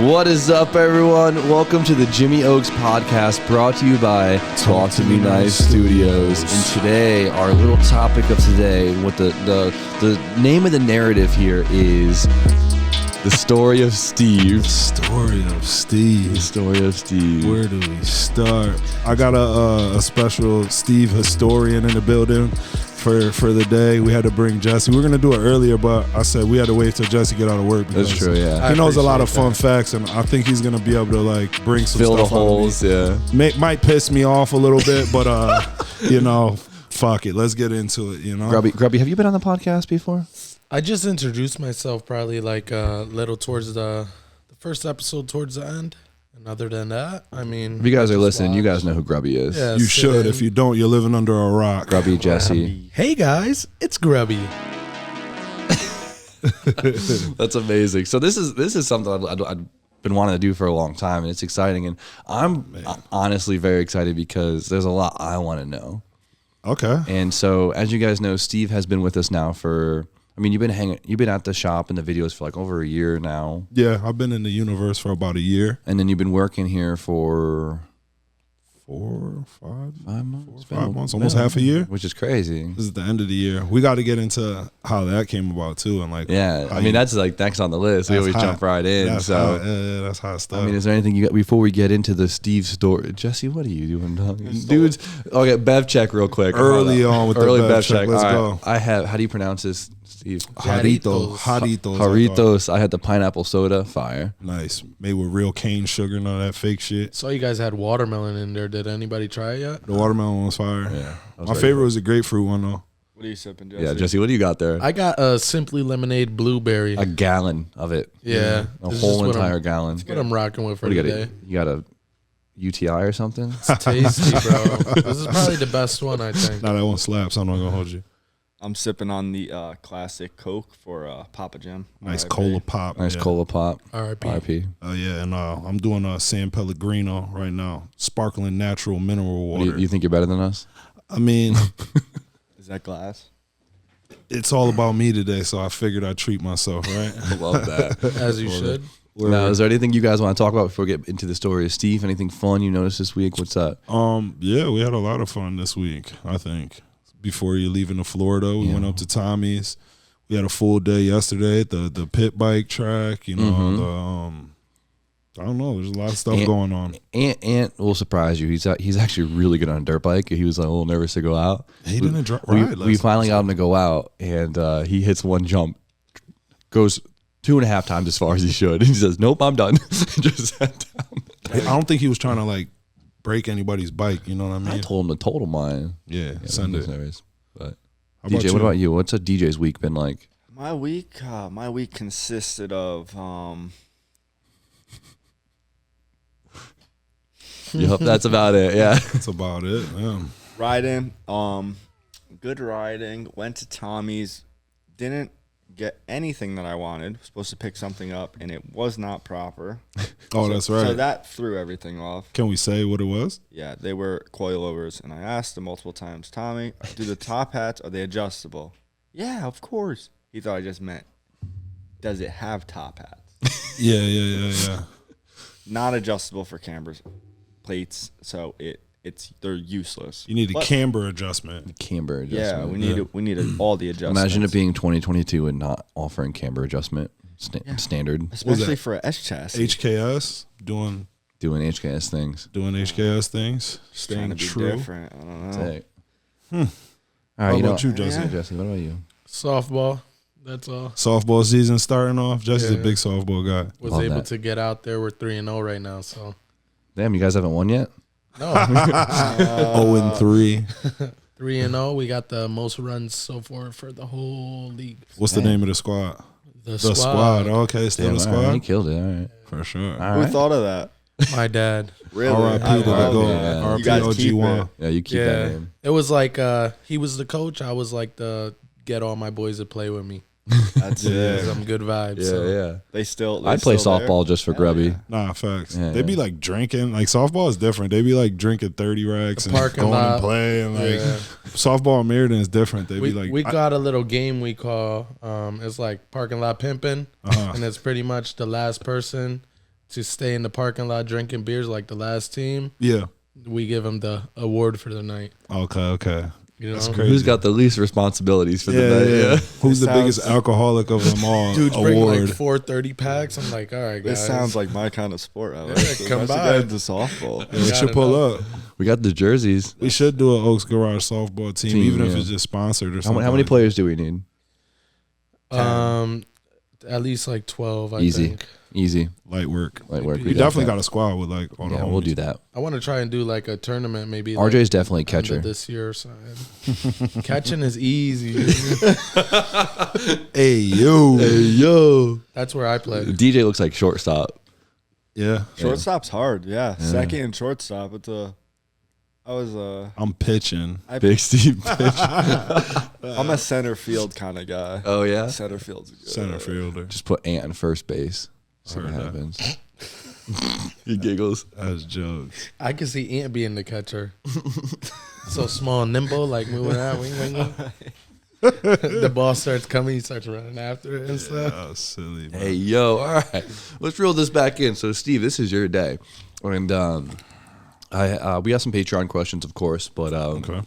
What is up, everyone? Welcome to the Jimmy Oaks podcast, brought to you by Talk to Me Nice Studios. And today, our little topic of today, what the name of the narrative here is the story of Steve. Story of Steve. The story of Steve. Where do we start? I got a special Steve historian in the building for the day. We had to bring Jesse. We were gonna do it earlier, but I said we had to wait till Jesse get out of work. That's true. Yeah, he knows a lot of fun facts, and I think he's gonna be able to like bring some fill stuff the holes. Yeah, might piss me off a little bit, but you know, fuck it. Let's get into it. You know, Grubby, have you been on the podcast before? I just introduced myself probably like a little towards the first episode towards the end. And other than that, I mean, if you guys are listening, you guys know who Grubby is. Yeah, you should. If you don't, you're living under a rock. Grubby, Jesse. Hey guys, it's Grubby. That's amazing. So this is something I've been wanting to do for a long time, and it's exciting. And I'm honestly very excited because there's a lot I want to know. Okay. And so, as you guys know, Steve has been with us now for. I mean, you've been at the shop and the videos for like over a year now. Yeah, I've been in the universe for about a year. And then you've been working here for 5 months, almost half a year. Which is crazy. This is the end of the year. We got to get into how that came about too, and like I mean that's like next on the list. We always jump right in. That's so that's hot stuff. I mean, is there anything you got before we get into the Steve story? Jesse, what are you doing, dog? Dudes? Okay, Bev check real quick. Early on with early the Bev check. Let's go. I have. How do you pronounce this, Steve? Jarritos. I had the pineapple soda. Fire. Nice. Made with real cane sugar and all that fake shit. Saw you guys had watermelon in there. Did anybody try it yet? The watermelon was fire. Yeah. My favorite was the grapefruit one though. What are you sipping, Jesse? Yeah, Jesse, what do you got there? I got a Simply Lemonade Blueberry. A gallon of it. Yeah. A whole entire gallon. That's what I'm rocking with for what today. You got a UTI or something? It's tasty, bro. This is probably the best one, I think. Nah, that one slaps. I'm not gonna hold you. I'm sipping on the classic Coke for Papa Jam. Nice cola pop. Nice cola pop. R.I.P. Oh yeah, and I'm doing a San Pellegrino right now, sparkling natural mineral water. You think you're better than us? I mean, Is that glass? it's all about me today, so I figured I'd treat myself, right? I love that. As you should. Now, is there anything you guys want to talk about before we get into the story of Steve? Anything fun you noticed this week? What's up? Yeah, we had a lot of fun this week, I think. Before you leaving to Florida, we went up to Tommy's. We had a full day yesterday at the pit bike track. You know, I don't know. There's a lot of stuff going on. Ant will surprise you. He's actually really good on a dirt bike. He was a little nervous to go out. He didn't ride. We finally got him to go out, and he hits one jump, goes 2.5 times as far as he should. And he says, "Nope, I'm done." Just sat down. I don't think he was trying to like break anybody's bike. You know what I mean? I told him to total mine. Yeah, send it. Nervous. But DJ, DJ, what about you? What's a DJ's week been like? My week consisted of Yep, that's about it. Yeah, that's about it. Yeah. riding. Good riding. Went to Tommy's. Didn't get anything that I wanted. Was supposed to pick something up, and it was not proper. Oh, that's right. So that threw everything off. Can we say what it was? Yeah, they were coilovers, and I asked him multiple times, Tommy, do the top hats, are they adjustable? Yeah, of course. He thought I just meant, does it have top hats? Yeah. Not adjustable for cambers plates, so they're useless. You need a camber adjustment. Camber adjustment. Yeah, we needed all the adjustments. Imagine it being 2022 and not offering camber adjustment standard. Especially for a S chassis. HKS doing HKS things. Staying Trying to be true. different. I don't know. All right, How about you, Jesse? Jesse, what about you? Softball. That's all. Softball season starting off. Jesse's a big softball guy. Was Love able that. to get out there. We're 3-0 right now, so. Damn, you guys haven't won yet? No. 0-3. 3-0. We got the most runs so far for the whole league. What's the name of the squad? The squad. Okay, still Damn, the all right, squad. you killed it. All right. For sure. All Who right. thought of that? My dad. Really? R.I.P. I to the love GOAT. it. Yeah. R.I.P. You guys keep OG1. it. Yeah, you keep that name. It was like he was the coach. I was like the get all my boys to play with me. That's it. Some good vibes. Yeah, so. yeah. They I'd play still there? softball just for Grubby. Yeah. Nah, facts. Yeah, They be like drinking. Like softball is different. They be like drinking 30 racks and parking going lot. and play. And like Yeah. softball in Meriden is different. They be like, we got a little game we call it's like parking lot pimping, Uh-huh. and it's pretty much the last person to stay in the parking lot drinking beers like the last team, Yeah. we give them the award for the night. Okay. You know, That's crazy. Who's got the least responsibilities for the Yeah, night? yeah. Who's the sounds- biggest alcoholic of them all? dudes bring Award. like 430 packs. I'm like, all right, guys. This sounds like my kind of sport. I like Yeah, come Let's by. get into softball. Yeah, we Got should it pull up. up. We got the jerseys. We should do an Oaks Garage softball team, even if yeah. it's just sponsored or How, something. how many players do we need? At least like 12. I Easy. think. Easy. Light work. Light work. We definitely got a squad with like all the Yeah, homies. we'll do that. I want to try and do like a tournament, maybe. RJ's definitely like, catcher. this year or something. Catching is easy. Hey yo. yo. That's where I play. DJ looks like shortstop. Yeah. Shortstop's hard. Yeah. Second and shortstop. I'm pitching. Big Steve pitch. I'm a center field kind of guy. Oh, yeah? Center field's good. Center fielder. Just put Ant on first base. See what Heard that. happens. He giggles. That's jokes. I can see Ant being the catcher. So small and nimble, like moving out, wing, wing, wing. The ball starts coming, he starts running after it and stuff. That was silly, man. Hey, yo. All right. Let's reel this back in. So, Steve, this is your day. And we got some Patreon questions, of course, but Okay.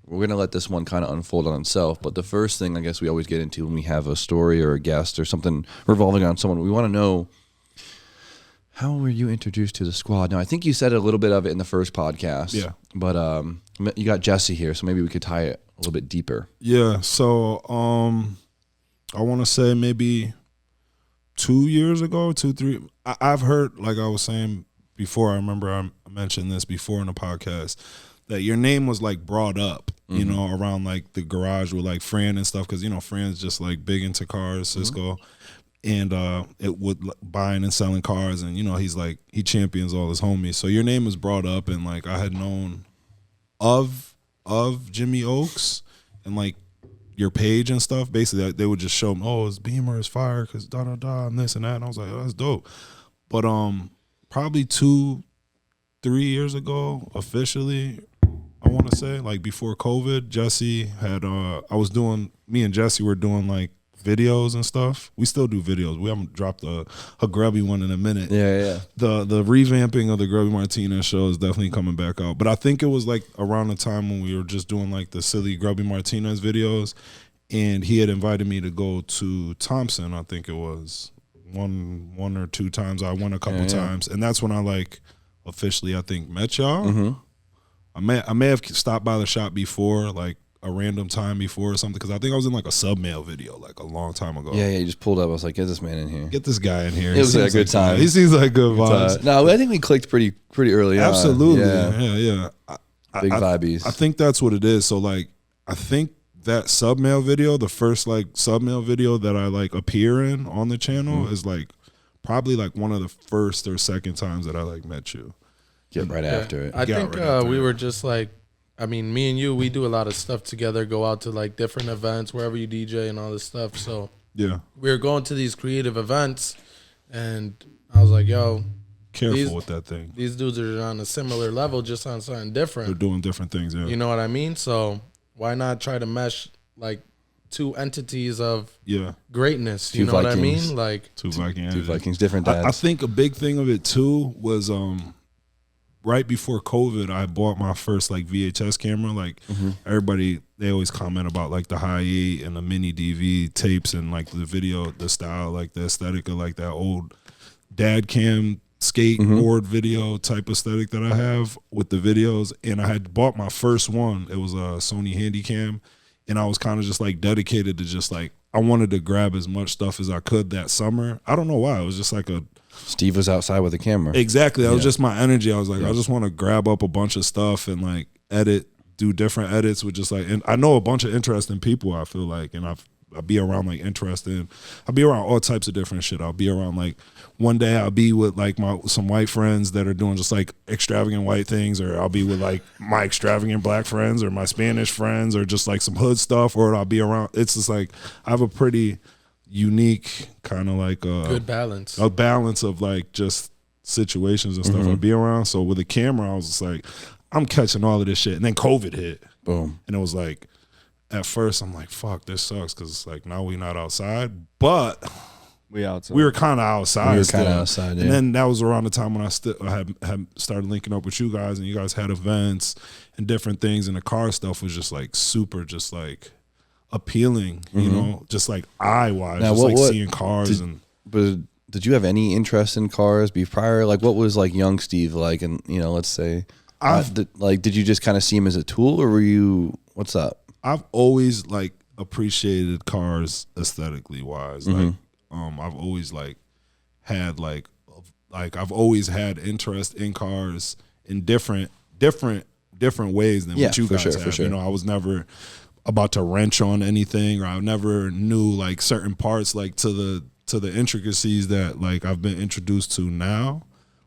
we're going to let this one kind of unfold on itself. But the first thing I guess we always get into when we have a story or a guest or something revolving on someone, we want to know, how were you introduced to the squad? Now, I think you said a little bit of it in the first podcast. Yeah. But you got Jesse here, so maybe we could tie it a little bit deeper. Yeah. So I want to say maybe 2 years ago, 3. I've heard, like I was saying before, I remember I mentioned this before in the podcast, that your name was like brought up, you know, around like the garage with like Fran and stuff, because you know Fran's just like big into cars, Cisco, and it would buying and selling cars, and you know he champions all his homies. So your name was brought up, and like I had known of Jimmy Oaks and like your page and stuff. Basically, they would just show me, oh, his Beamer is fire because da da da and this and that, and I was like, oh, that's dope. But probably 2-3 years ago, officially, I want to say, like before COVID, Jesse had me and Jesse were doing like videos and stuff. We still do videos. We haven't dropped a Grubby one in a minute. Yeah. The revamping of the Grubby Martinez show is definitely coming back out. But I think it was like around the time when we were just doing like the silly Grubby Martinez videos, and he had invited me to go to Thompson. I think it was one or two times. I went a couple times, and that's when I like officially I think met y'all. I may have stopped by the shop before, like a random time before or something, because I think I was in like a sub-mail video like a long time ago. Yeah, you just pulled up. I was like, get this man in here. Get this guy in here. It was He a seems good like time. He seems like good vibes. No, I think we clicked pretty early on. Absolutely. Yeah. Yeah. Big vibies. I think that's what it is. So like, I think that sub-mail video, the first like sub-mail video that I like appear in on the channel is like probably like one of the first or second times that I like met you. Get right after it. I Got think right after we it. were just like, I mean, me and you, we do a lot of stuff together, go out to like different events, wherever you DJ and all this stuff. So Yeah. we were going to these creative events, and I was like, yo, Careful with that thing. these dudes are on a similar level, just on something They're different. doing different things. Yeah. You know what I mean? So why not try to mesh like two entities of Yeah. greatness? You Two know what I Vikings. mean? Like, Two Viking. Two Vikings, different I dads. think a big thing of it too was right before COVID, I bought my first like VHS camera. Like everybody, they always comment about like the high 8 and the mini DV tapes and like the video, the style, like the aesthetic of like that old dad cam skateboard video type aesthetic that I have with the videos. And I had bought my first one. It was a Sony Handycam, and I was kind of just like dedicated to just like, I wanted to grab as much stuff as I could that summer. I don't know why. It was just like Steve was outside with a camera. exactly. That was just my energy. I was like, I just want to grab up a bunch of stuff and like edit, do different edits with just like, and I know a bunch of interesting people, I feel like, and I'll be around like interesting. I'll be around all types of different shit. I'll be around like, one day I'll be with like some white friends that are doing just like extravagant white things, or I'll be with like my extravagant black friends or my Spanish friends, or just like some hood stuff, or I'll be around. It's just like, I have a pretty unique kind of like good balance. a balance of like just situations and stuff I'll be around. So with a camera, I was just like, I'm catching all of this shit. And then COVID hit. Boom. And it was like, at first I'm like, fuck, this sucks, because it's like now we not outside. But outside. We were kind of outside. We were still. kinda outside, yeah. And then that was around the time when I had started linking up with you guys, and you guys had events and different things, and the car stuff was just like super, just like appealing, you know, just like eye wise, Now, just what- seeing cars But did you have any interest in cars prior? Like, what was like young Steve like? And let's say, did you just kind of see him as a tool, or were you? What's up? I've always like appreciated cars aesthetically wise. Like, I've always like had like I've always had interest in cars in different ways than what you for guys sure, have. for sure. You know, I was never about to wrench on anything, or I never knew like certain parts like to the intricacies that like I've been introduced to now.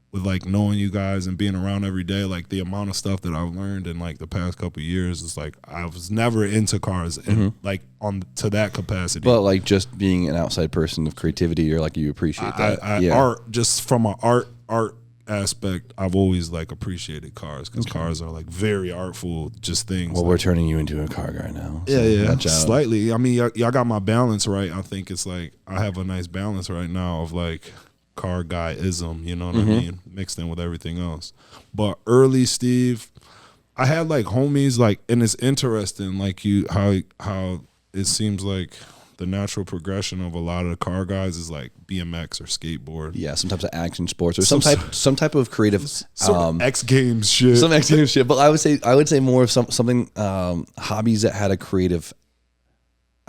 With like knowing you guys and being around every day, like the amount of stuff that I've learned in like the past couple of years is like I was never into cars and like on to that capacity. But like just being an outside person of creativity, or like you appreciate that. Art, just from an art aspect, I've always like appreciated cars because cars are like very artful, just things. Well, like, we're turning you into a car guy now. So yeah, watch out. slightly. I mean, y'all got my balance right. I think it's like I have a nice balance right now of like car guy-ism, you know what I mean, mixed in with everything else. But early Steve, I had like homies like, and it's interesting like how it seems like the natural progression of a lot of the car guys is like BMX or skateboard. Yeah, some types of action sports or some type of creative X Games shit. some active shit. But I would say more of something hobbies that had a creative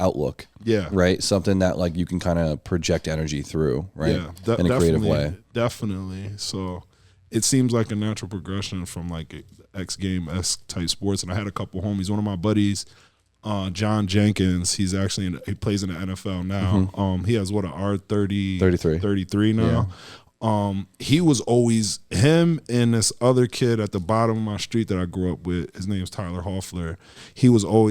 outlook. Yeah. Right? Something that like you can kind of project energy through, right? Yeah, in a creative way. Definitely. So it seems like a natural progression from like X Game-esque type sports. And I had a couple homies. One of my buddies, John Jenkins, he plays in the NFL now. He has what, an R30 33 now. Yeah. He was always, him and this other kid at the bottom of my street that I grew up with, his name's Tyler Hoffler.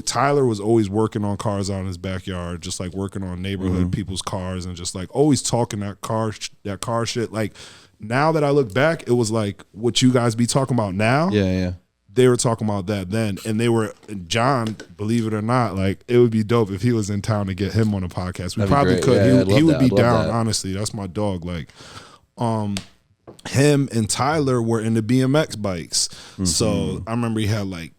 Tyler was always working on cars out in his backyard, just like working on neighborhood people's cars and just like always talking that car shit. Like now that I look back, it was like what you guys be talking about now. Yeah. They were talking about that then, and John, believe it or not, like it would be dope if he was in town to get him on a podcast. We That'd be probably great. could. Yeah, He would be I'd love down. that. Honestly, that's my dog. Like, him and Tyler were into BMX bikes, so I remember he had like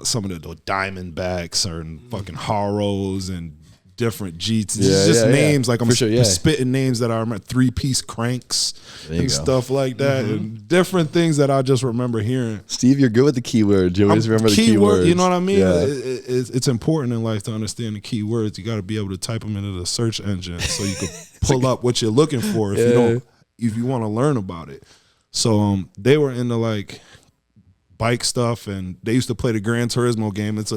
some of the Diamondbacks and fucking Haros and different Jeets. Just names like I'm spitting names that I remember, 3-piece cranks and stuff like that, and different things that I just remember hearing. Steve, you're good with the keywords. You always remember the keywords. You know what I mean? Yeah. It's important in life to understand the keywords. You got to be able to type them into the search engine so you can pull up what you're looking for if you want to learn about it. So they were into like bike stuff, and they used to play the Gran Turismo game. It's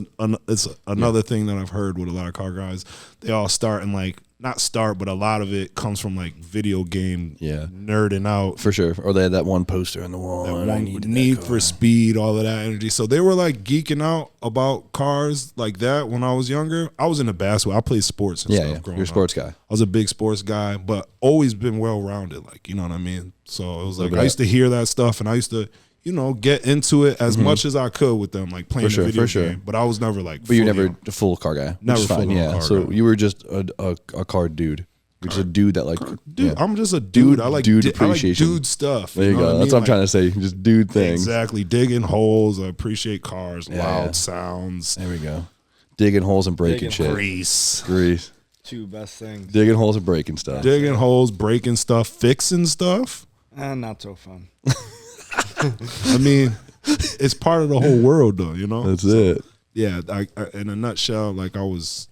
another thing that I've heard with a lot of car guys. They all start and like not start, but a lot of it comes from like video game nerding out. For sure. Or they had that one poster on the wall. Need for Speed, all of that energy. So they were like geeking out about cars like that when I was younger. I was into basketball. I played sports and stuff growing You're a sports up. guy. I was a big sports guy, but always been well-rounded, like, you know what I mean? So it was like I used to hear that stuff, and I used to, get into it as much as I could with them, like playing the video game. But I was never like. But you're never a full car guy. Never which is fine. full car So guy. you were just a car dude. You're just a dude that like. Dude, I'm just a dude. I like dude I like appreciation. dude stuff. There you know go. what I That's mean? what I'm trying to say. Just dude things. Exactly. Digging holes. I appreciate cars. Loud sounds. There we go. Digging holes and breaking shit. Grease. Two best things. Digging holes and breaking stuff. Digging holes, breaking stuff, fixing stuff. Not so fun. I mean, it's part of the whole world, though, you know? That's it. Yeah, I, in a nutshell, like I was,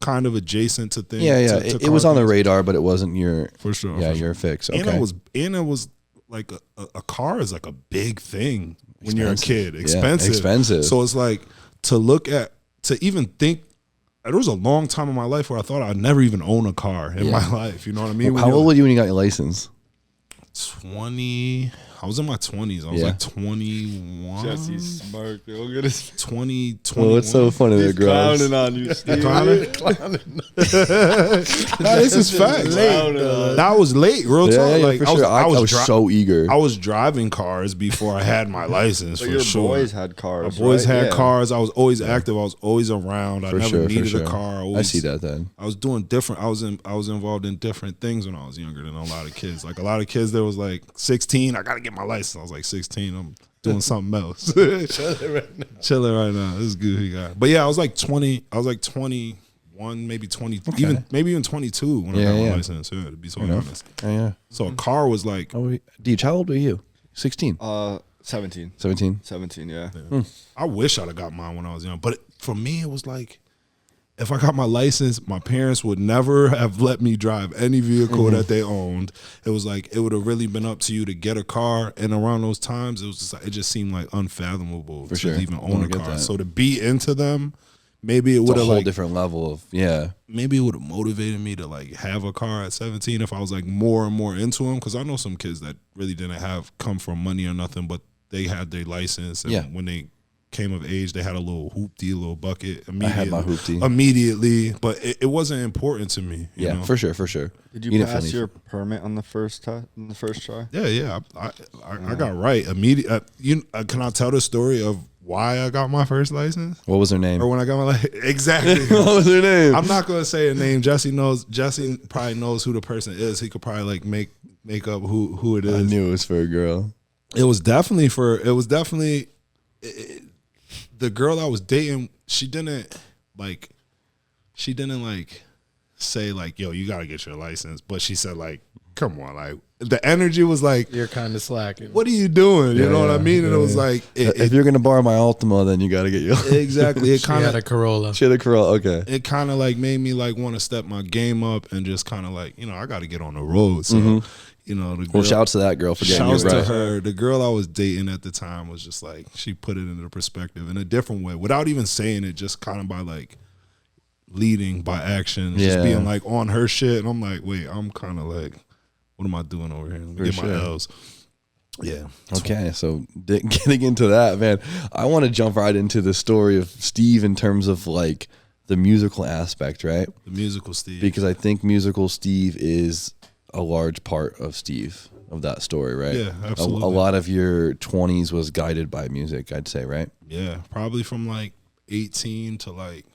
kind of adjacent to things. Yeah. It was on the things. radar, but it wasn't your. For sure. Yeah, for your fix. Okay. And it was like a car is like a big thing when you're a kid. Yeah, Expensive. expensive. So it's like to even think. There was a long time in my life where I thought I'd never even own a car in my life. You know what I mean? How old were you when you got your license? 20. I was in my 20s. I was like 21. Jesse smirked. Look at his 20, Well, it's so funny that grows. clowning on you, Steve. Clowning? Nah, this is facts. That was late, real talk. Yeah, Like for sure. I was so eager. I was driving cars before I had my license. But for your sure. boys had cars. My boys right? had Yeah. cars. I was always active. I was always around. I For never sure, for needed sure. a car. I see that then. I was doing different. I was involved in different things when I was younger than a lot of kids. Like a lot of kids, there was like 16. I gotta get my license. I was like 16. I'm doing something else. Chilling right now. This is good. He got. But yeah, I was like 20. I was like 21, maybe 20, even 22 when I got my license. Yeah, to be so honest. Yeah. So a car was like. Oh, Deej, how old are you? 16. 17. 17. 17, yeah. I wish I'd have got mine when I was young. But for me, it was like, if I got my license, my parents would never have let me drive any vehicle that they owned. It was like, it would have really been up to you to get a car. And around those times, it was just like, it just seemed like unfathomable to even own a car. So to be into them, maybe it would have a whole like different level of maybe it would have motivated me to like have a car at 17 if I was like more and more into them. Because I know some kids that really didn't come from money or nothing, but they had their license, and when they came of age, they had a little hoopty, a little bucket. Immediately, I had my hoopty immediately, but it wasn't important to me. You know? for sure. Did you pass your permit on the first try? Yeah. I got right immediately. Can I tell the story of why I got my first license? What was her name? Or when I got my license? Exactly. What was her name? I'm not gonna say a name. Jesse probably knows who the person is. He could probably like make up who it is. I knew it was for a girl. It was definitely the girl I was dating. She didn't say like, yo, you gotta get your license. But she said like, come on, like the energy was like, you're kind of slacking. What are you doing? You know what I mean? And it was like, if you're gonna borrow my Altima, then you gotta get your exactly. It kind of had a Corolla. She had a Corolla. Okay. It kind of like made me like want to step my game up and just kind of like, I got to get on the road. So. The girl, shouts to that girl for getting you right. Shouts to her. The girl I was dating at the time was just like, she put it into perspective in a different way without even saying it, just kind of by like leading by action, just being like on her shit. And I'm like, wait, I'm kind of like, what am I doing over here? Let me get my L's. Yeah. Okay, so getting into that, man, I want to jump right into the story of Steve in terms of like the musical aspect, right? The musical Steve. Because I think musical Steve is a large part of Steve, of that story, right? Yeah, absolutely. A lot of your 20s was guided by music, I'd say, right? Yeah, probably from like 18 to like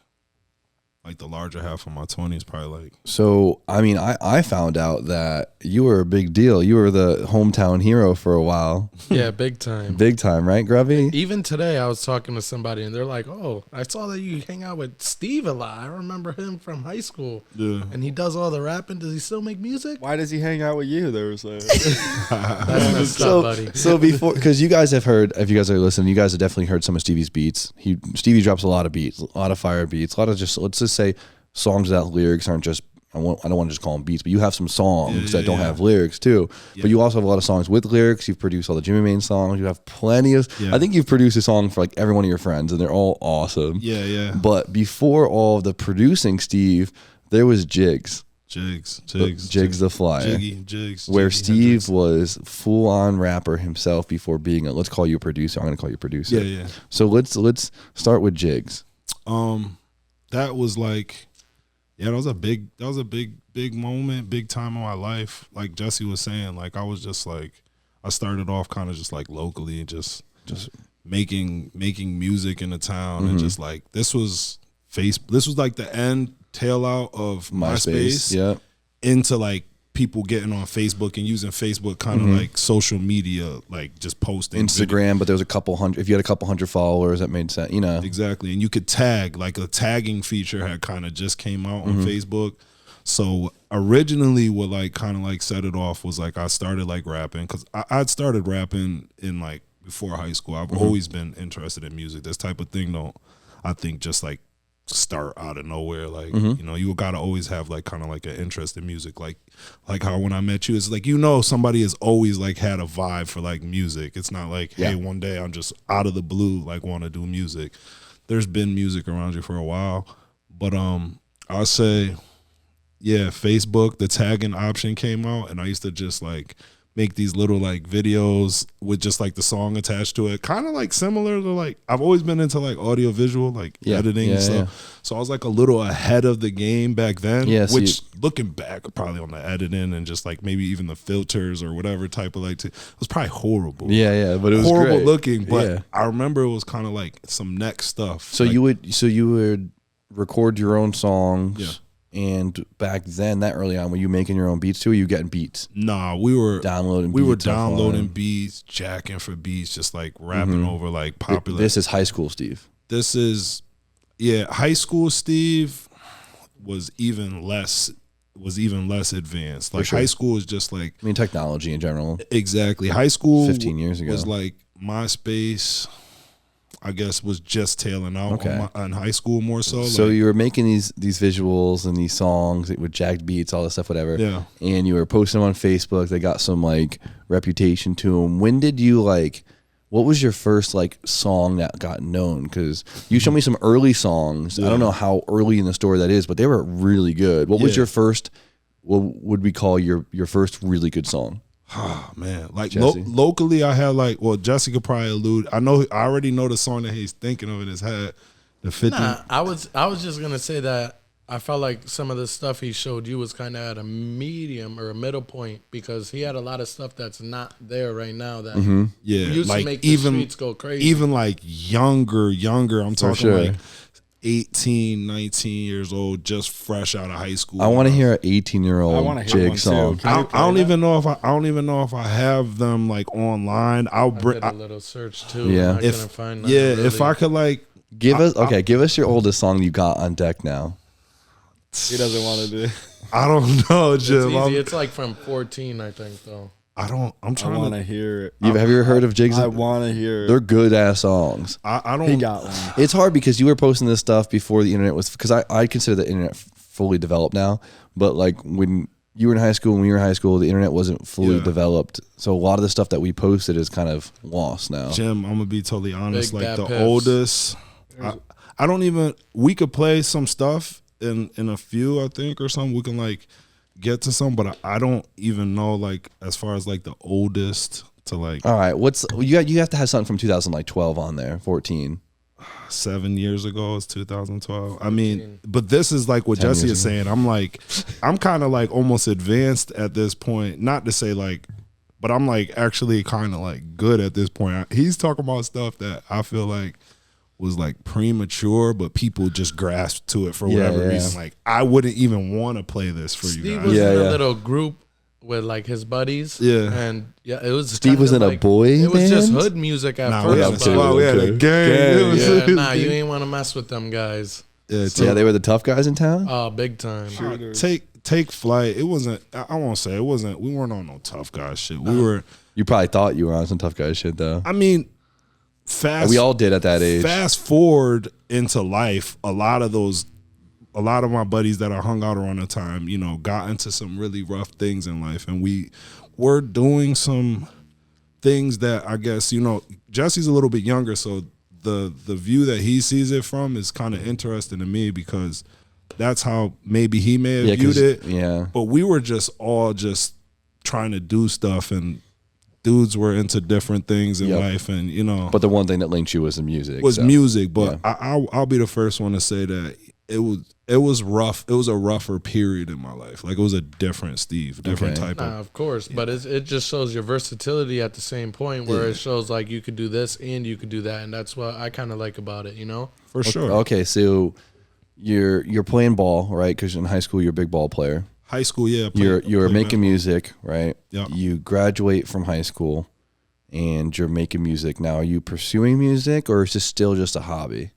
the larger half of my 20s, probably like. So, I mean, I found out that you were a big deal. You were the hometown hero for a while. Yeah, big time. Big time, right, Grubby? Even today, I was talking to somebody, and they're like, oh, I saw that you hang out with Steve a lot. I remember him from high school. Yeah. And he does all the rapping. Does he still make music? Why does he hang out with you? There was like, that's messed up, buddy. So before, because you guys have heard, if you guys are listening, you guys have definitely heard some of Stevie's beats. Stevie drops a lot of beats, a lot of fire beats, a lot of just, let's just say songs that lyrics aren't just, I don't want to just call them beats, but you have some songs that don't have lyrics too. Yeah. But you also have a lot of songs with lyrics. You've produced all the Jimmy Main songs. You have plenty of, I think you've produced a song for like every one of your friends, and they're all awesome. Yeah. But before all of the producing, Steve, there was Jigs the Flyer. Jigs. Where Jiggy Steve Hendrix. was full on rapper himself before being let's call you a producer. I'm going to call you a producer. Yeah. So let's start with Jigs. That was like, that was a big moment, big time in my life. Like Jesse was saying, like I was just like, I started off kind of just like locally, just making music in the town, and just like this was like the tail out of MySpace into like people getting on Facebook and using Facebook kind of like social media, like just posting Instagram, but there was a couple hundred. If you had a couple hundred followers, that made sense, Exactly, and you could tag, like a tagging feature had kind of just came out on Facebook. So originally, what like kind of like set it off was like I started like rapping, because I'd started rapping in like before high school. I've always been interested in music. This type of thing don't, I think, just like start out of nowhere. Like you gotta always have like kind of like an interest in music, like how when I met you, it's like somebody has always like had a vibe for like music. It's not like hey, one day I'm just out of the blue like want to do music. There's been music around you for a while, but I'll say Facebook, the tagging option came out, and I used to just like make these little like videos with just like the song attached to it, kind of like similar to like I've always been into like audio visual, like editing and stuff. So I was like a little ahead of the game back then. Which looking back, probably on the editing and just like maybe even the filters or whatever type of like, it was probably horrible. But it was horrible great. looking. But I remember it was kind of like some next stuff. So like, you would record your own songs. And back then, that early on, were you making your own beats too? Or you getting beats? Nah, we were downloading. Beats, jacking for beats, just like rapping over like popular. This is high school, Steve. This is, high school. Steve was even less advanced. Like high school is just like, I mean, technology in general. Exactly, high school 15 years ago was like MySpace. I guess was just tailing out on high school more so. So like, you were making these visuals and these songs with jacked beats, all this stuff, whatever. Yeah. And you were posting them on Facebook. They got some like reputation to them. When did you like? What was your first like song that got known? Because you showed me some early songs. I don't know how early in the story that is, but they were really good. What was your first? What would we call your first really good song? Oh man, like locally, I had like, well, Jesse could probably allude. I already know the song that he's thinking of in his head. The 50. Nah, I was just gonna say that I felt like some of the stuff he showed you was kind of at a medium or a middle point because he had a lot of stuff that's not there right now that used like to make the streets go crazy. Even like younger. I'm talking like 18, 19 years old, just fresh out of high school. I want to hear an 18-year-old Jig song. I don't even know if I have them like online. I did a little search too. Yeah, I couldn't find nothing really. If I could like give us your oldest song you got on deck now. He doesn't want to do it. I don't know, Jim. It's easy. It's like from 14, I think, though. I'm trying to hear it. Have you ever heard of Jigs? I want to hear it. They're good ass songs. I don't. He got one. It's hard because you were posting this stuff before the internet was, because I consider the internet fully developed now. But like when you were in high school and we were in high school, the internet wasn't fully developed. So a lot of the stuff that we posted is kind of lost now. Jim, I'm gonna be totally honest. Big like the pips. oldest, I don't even. We could play some stuff in a few, I think, or something. We can like get to some, but I don't even know like as far as like the oldest to like. All right, what's you have to have something from 2012 on there, 14. 7 years ago is 2012. I mean, but this is like what Jesse is saying. I'm kind of like almost advanced at this point. Not to say like, but I'm like actually kind of like good at this point. He's talking about stuff that I feel like was like premature, but people just grasped to it for whatever reason. Like I wouldn't even want to play this for Steve you guys. was in a little group with like his buddies. Yeah. And it was Steve was in a boy It was band? just hood music at first. We had a gang. You ain't want to mess with them guys. Yeah, They were the tough guys in town? Oh, big time. Take flight. It wasn't. I won't say it wasn't. We weren't on no tough guy shit. We were. You probably thought you were on some tough guy shit though. I mean, we all did at that age. Fast forward into life, a lot of my buddies that I hung out around the time, got into some really rough things in life, and we were doing some things that I guess Jesse's a little bit younger, so the view that he sees it from is kind of interesting to me because that's how maybe he may have viewed it. Yeah, but we were just all just trying to do stuff, and dudes were into different things in life, and But the one thing that linked you was the music. Music. But I'll be the first one to say that it was rough. It was a rougher period in my life. Like it was a different Steve, different type of. Of course, but it just shows your versatility at the same point where it shows like you could do this and you could do that, and that's what I kind of like about it. For sure. Okay, so you're playing ball, right? Because in high school you're a big ball player. High school, yeah. You're making music, right? Yeah. You graduate from high school, and you're making music. Now, are you pursuing music, or is this still just a hobby?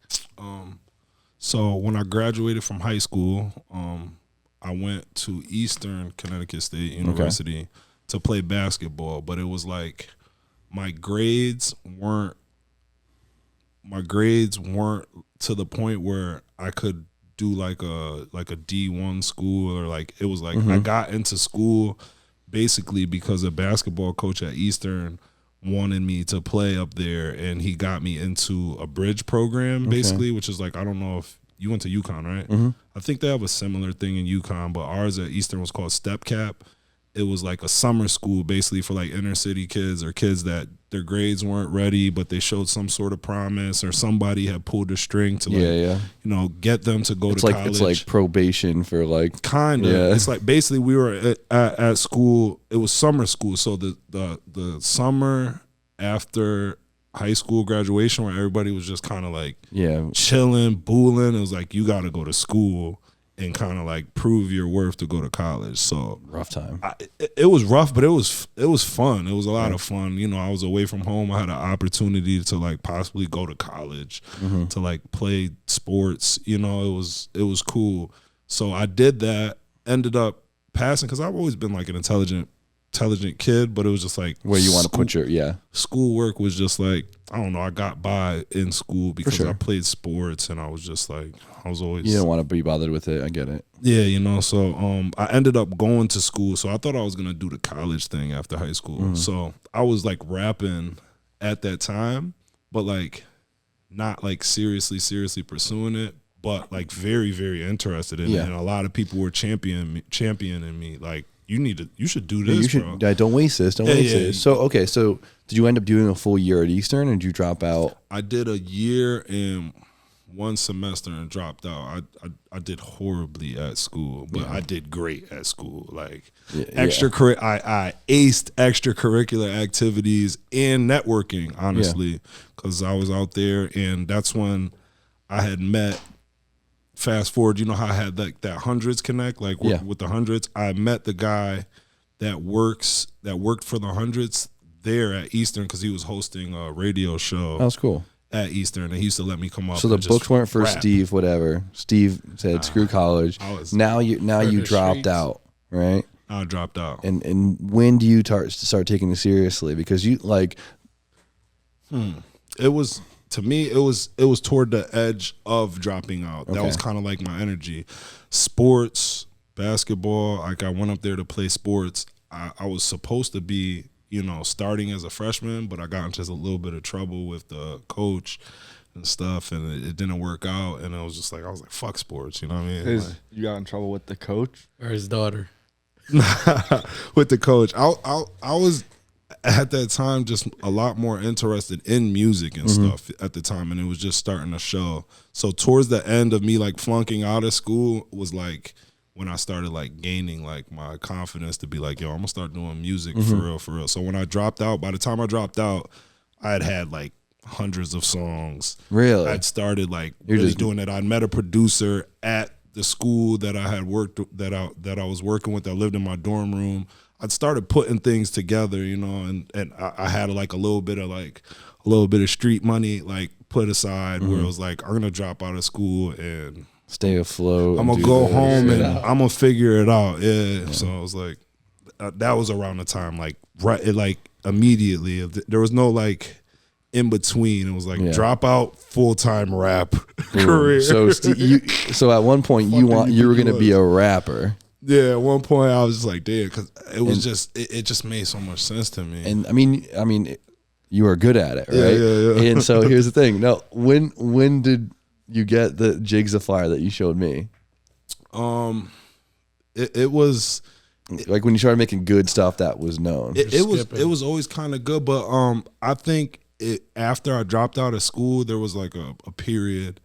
So when I graduated from high school, I went to Eastern Connecticut State University to play basketball, but it was like my grades weren't to the point where I could do like a D1 school, or like it was like I got into school basically because a basketball coach at Eastern wanted me to play up there, and he got me into a bridge program basically, which is like, I don't know if you went to UConn, right? I think they have a similar thing in UConn, but ours at Eastern was called Step Cap, it was like a summer school basically for like inner city kids or kids that their grades weren't ready, but they showed some sort of promise or somebody had pulled a string to get them to go to college. It's like probation for like kind of. Yeah. It's like basically we were at school. It was summer school, so the summer after high school graduation where everybody was just kind of like chilling, booling. It was like you got to go to school and kind of like prove your worth to go to college. So rough time. It was rough, but it was fun. It was a lot of fun. You know, I was away from home. I had an opportunity to like possibly go to college, to like play sports. You know, it was cool. So I did that. Ended up passing because I've always been like an intelligent kid, but it was just like where you want to put your schoolwork was just like I don't know. I got by in school because I played sports, and I was just like I was always you didn't want to be bothered with it. I get it. Yeah, you know. So I ended up going to school. So I thought I was gonna do the college thing after high school. So I was like rapping at that time, but like not like seriously pursuing it, but like very very interested in it. And a lot of people were championing me like. You should do this, bro. Don't waste this. Don't waste this. So, so did you end up doing a full year at Eastern, or did you drop out? I did a year and one semester and dropped out. I did horribly at school, but I did great at school. Like I aced extracurricular activities and networking, honestly, because I was out there, and that's when I had met. Fast forward, you know how I had like that hundreds connect, like with the hundreds. I met the guy that worked for the hundreds there at Eastern because he was hosting a radio show. That was cool. At Eastern, and he used to let me come up. So the books weren't for rap. Steve, whatever. Steve said, "Screw college." Now you dropped out, right? I dropped out. And when do you start taking it seriously? Because you like, it was. To me, it was toward the edge of dropping out. That was kind of like my energy. Sports, basketball, like I went up there to play sports. I was supposed to be, you know, starting as a freshman, but I got into a little bit of trouble with the coach and stuff, and it didn't work out. And I was like, fuck sports, you know what I mean? Like, you got in trouble with the coach? Or his daughter? With the coach. I was... at that time just a lot more interested in music and stuff at the time, and it was just starting to show. So towards the end of me like flunking out of school was like when I started like gaining like my confidence to be like, yo, I'm gonna start doing music for real. So when I dropped out, by the time I dropped out, I had like hundreds of songs. Really? I'd started like really doing it. I'd met a producer at the school that I had worked that I was working with that lived in my dorm room. I'd started putting things together, you know, and I had like a little bit of street money like put aside where it was like, I'm gonna drop out of school and stay afloat. I'm gonna go home and I'm gonna figure it out. Yeah. So I was like, that was around the time like immediately. There was no like in between. It was like drop out, full-time rap career. So at one point you were gonna be a rapper. Yeah, at one point I was just like, damn, because it was it just made so much sense to me. And I mean, you were good at it, right? Yeah. And so here's the thing. No, when did you get the Jigs of Fire that you showed me? It was like when you started making good stuff that was known. It was always kind of good, but I think after I dropped out of school, there was like a period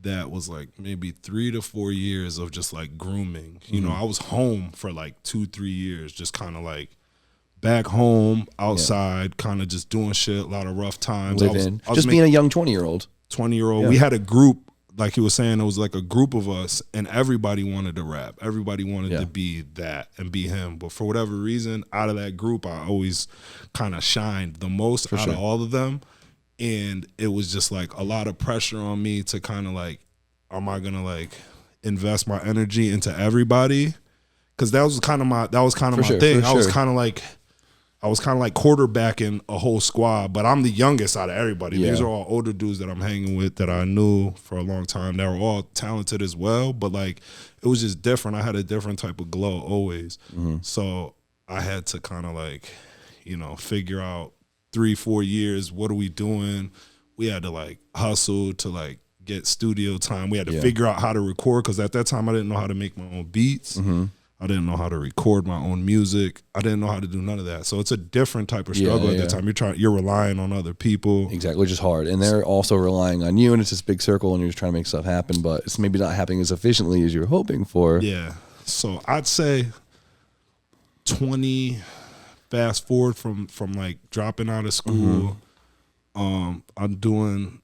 that was like maybe 3 to 4 years of just like grooming. You know, I was home for like 2-3 years, just kind of like back home, outside, kind of just doing shit, a lot of rough times. Just being a young 20-year-old. 20-year-old. We had a group, like he was saying, it was like a group of us, and everybody wanted to rap. Everybody wanted to be that and be him. But for whatever reason, out of that group, I always kind of shined the most of all of them. And it was just like a lot of pressure on me to kind of like, am I gonna like invest my energy into everybody? Because that was kind of my thing. I was kind of like quarterbacking a whole squad, but I'm the youngest out of everybody. These are all older dudes that I'm hanging with that I knew for a long time. They were all talented as well, but like it was just different. I had a different type of glow always. So I had to kind of like, you know, figure out 3-4 years, what are we doing? We had to like hustle to like get studio time. We had to figure out how to record, because at that time I didn't know how to make my own beats. I I didn't know how to record my own music. I didn't know how to do none of that. So it's a different type of struggle at that time. You're relying on other people. Exactly, which is hard. And they're also relying on you, and it's this big circle, and you're just trying to make stuff happen, but it's maybe not happening as efficiently as you're hoping for. Yeah. So I'd say 20, fast forward from like dropping out of school. I'm doing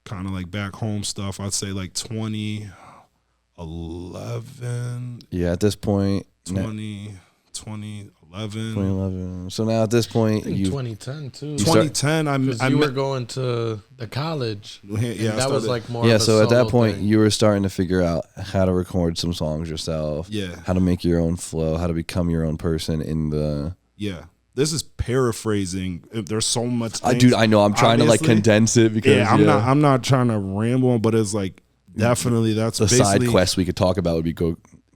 kind of like back home stuff. I'd say like 2011. Yeah, at this point. 2011. So now at this point, I think 2010 too. 2010, you were going to the college. Yeah, that was like more. Yeah, of a so at that solo point, thing. you were starting to figure out how to record some songs yourself. Yeah. How to make your own flow, how to become your own person in the. Yeah. This is paraphrasing. There's so much. Dude, I know. I'm trying to like condense it because I'm not trying to ramble, but it's like definitely that's the basically side quest we could talk about would be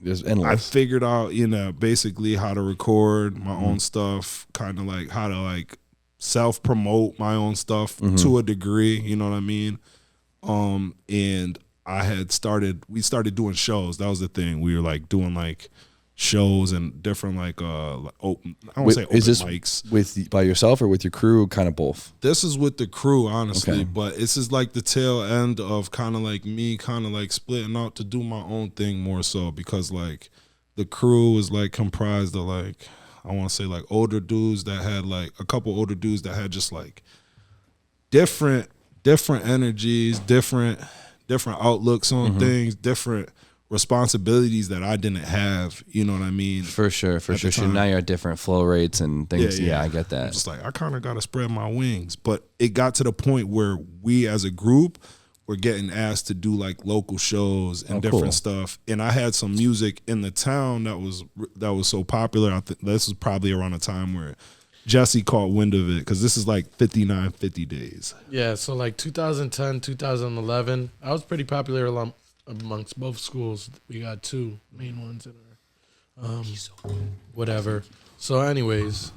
there's endless. I figured out, basically how to record my own stuff, kind of like how to like self promote my own stuff to a degree. You know what I mean? And we started doing shows. That was the thing. We were like doing like shows and different like open, I don't say open mics. By yourself or with your crew? Kind of both. This is with the crew, honestly, Okay. but this is like the tail end of kind of like me kind of like splitting out to do my own thing more so, because like the crew was like comprised of like, I want to say like older dudes that had like a couple older dudes that had just like different energies, different outlooks on things, different responsibilities that I didn't have, you know what I mean? For sure. So now you're at different flow rates and things. Yeah, I get that. I'm just like, I kind of got to spread my wings. But it got to the point where we as a group were getting asked to do like local shows and different stuff. And I had some music in the town that was so popular. I think this was probably around the time where Jesse caught wind of it, because this is like 5950 days. Yeah, so like 2010, 2011, I was pretty popular amongst both schools. We got two main ones in our whatever. So anyways,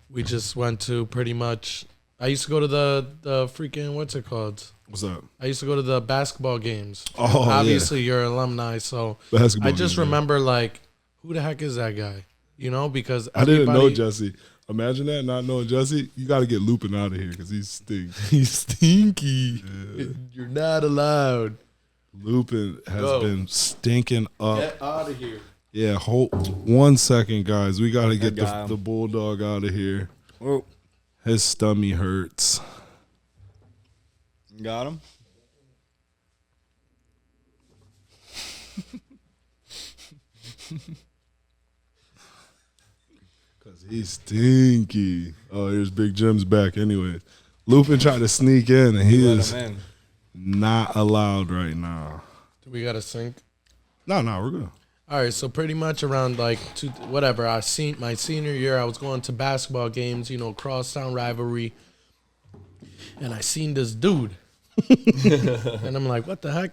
we just went to pretty much, I used to go to the freaking, what's it called? What's up? I used to go to the basketball games. Oh, obviously you're an alumni, so basketball I just games, remember like, who the heck is that guy? You know, because I didn't know Jesse. Imagine that, not knowing Jesse. You got to get Lupin out of here because he's stinks. He's stinky. Yeah. You're not allowed. Lupin has been stinking up. Get out of here. Yeah, hold 1 second, guys. We got to get the bulldog out of here. Whoa. His stomach hurts. Got him? Because he's stinky. Oh, here's Big Jim's back anyway. Lupin tried to sneak in, and he is not allowed right now. Do we got to sync? No, we're good. All right, so pretty much around like my senior year, I was going to basketball games, crosstown rivalry, and I seen this dude, and I'm like, what the heck?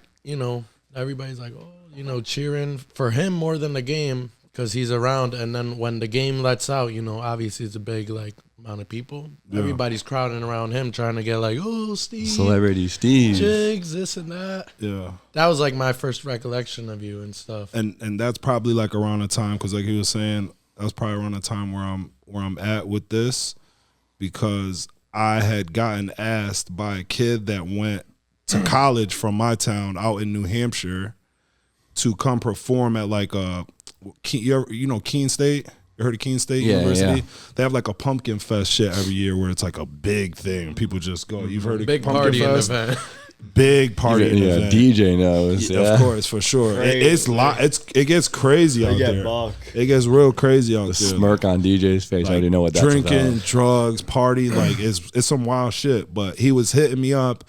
Everybody's like, oh, cheering for him more than the game because he's around, and then when the game lets out, obviously it's a big like amount of people. Yeah. Everybody's crowding around him trying to get like, oh, Steve. Celebrity Steve. Jigs, this and that. Yeah. That was like my first recollection of you and stuff. And that's probably like around the time, because like he was saying, that's probably around the time where I'm at with this, because I had gotten asked by a kid that went to college from my town out in New Hampshire to come perform at like Keene State. You heard of Keene State University? Yeah. They have like a pumpkin fest shit every year where it's like a big thing. People just go. You've heard of big pumpkin party fest? Event. Big party event. DJ knows. Yeah. Of course, for sure. It gets crazy out there. Buck. It gets real crazy out there. Smirk on DJ's face. Like, I already know what that's drinking, about. drugs, party, like it's some wild shit. But he was hitting me up,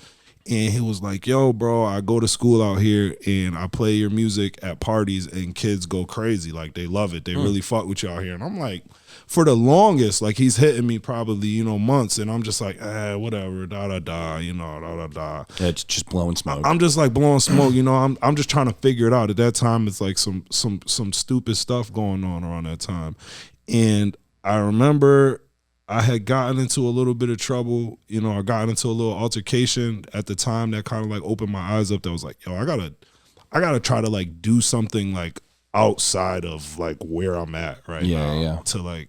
and he was like, yo, bro, I go to school out here and I play your music at parties and kids go crazy. Like, they love it. They really fuck with you out here. And I'm like, for the longest, like, he's hitting me probably, months. And I'm just like, whatever, da-da-da, da-da-da. Yeah, it's just blowing smoke. I'm just like blowing smoke, I'm just trying to figure it out. At that time, it's like some stupid stuff going on around that time. And I remember I had gotten into a little bit of trouble. I got into a little altercation at the time that kind of like opened my eyes up. That was like, yo, I gotta try to like do something like outside of like where I'm at right now to like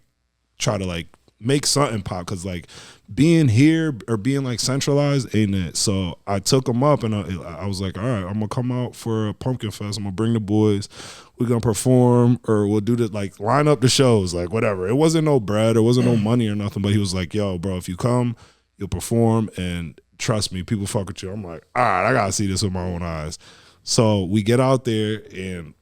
try to like make something pop, because like being here or being like centralized ain't it. So I took them up and I was like, all right, I'm gonna come out for a pumpkin fest. I'm gonna bring the boys. We're gonna perform, or we'll do the like line up the shows, like whatever. It wasn't no bread, it wasn't no money or nothing, but he was like, yo, bro, if you come, you'll perform, and trust me, people fuck with you. I'm like, all right, I gotta see this with my own eyes. So we get out there, and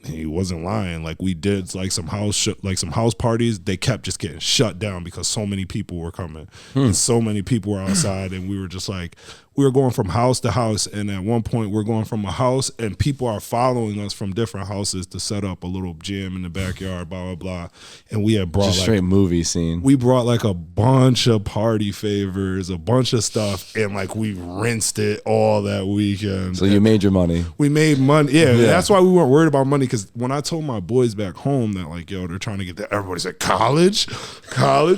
he wasn't lying. Like we did like some house parties. They kept just getting shut down because so many people were coming and so many people were outside, and we were just like, we were going from house to house, and at one point we're going from a house and people are following us from different houses to set up a little gym in the backyard, blah blah blah. And we had brought just straight movie scene. We brought like a bunch of party favors, a bunch of stuff, and like we rinsed it all that weekend. So you made your money. We made money. Yeah, that's why we weren't worried about money, because when I told my boys back home that like, yo, they're trying to get that, everybody said, college,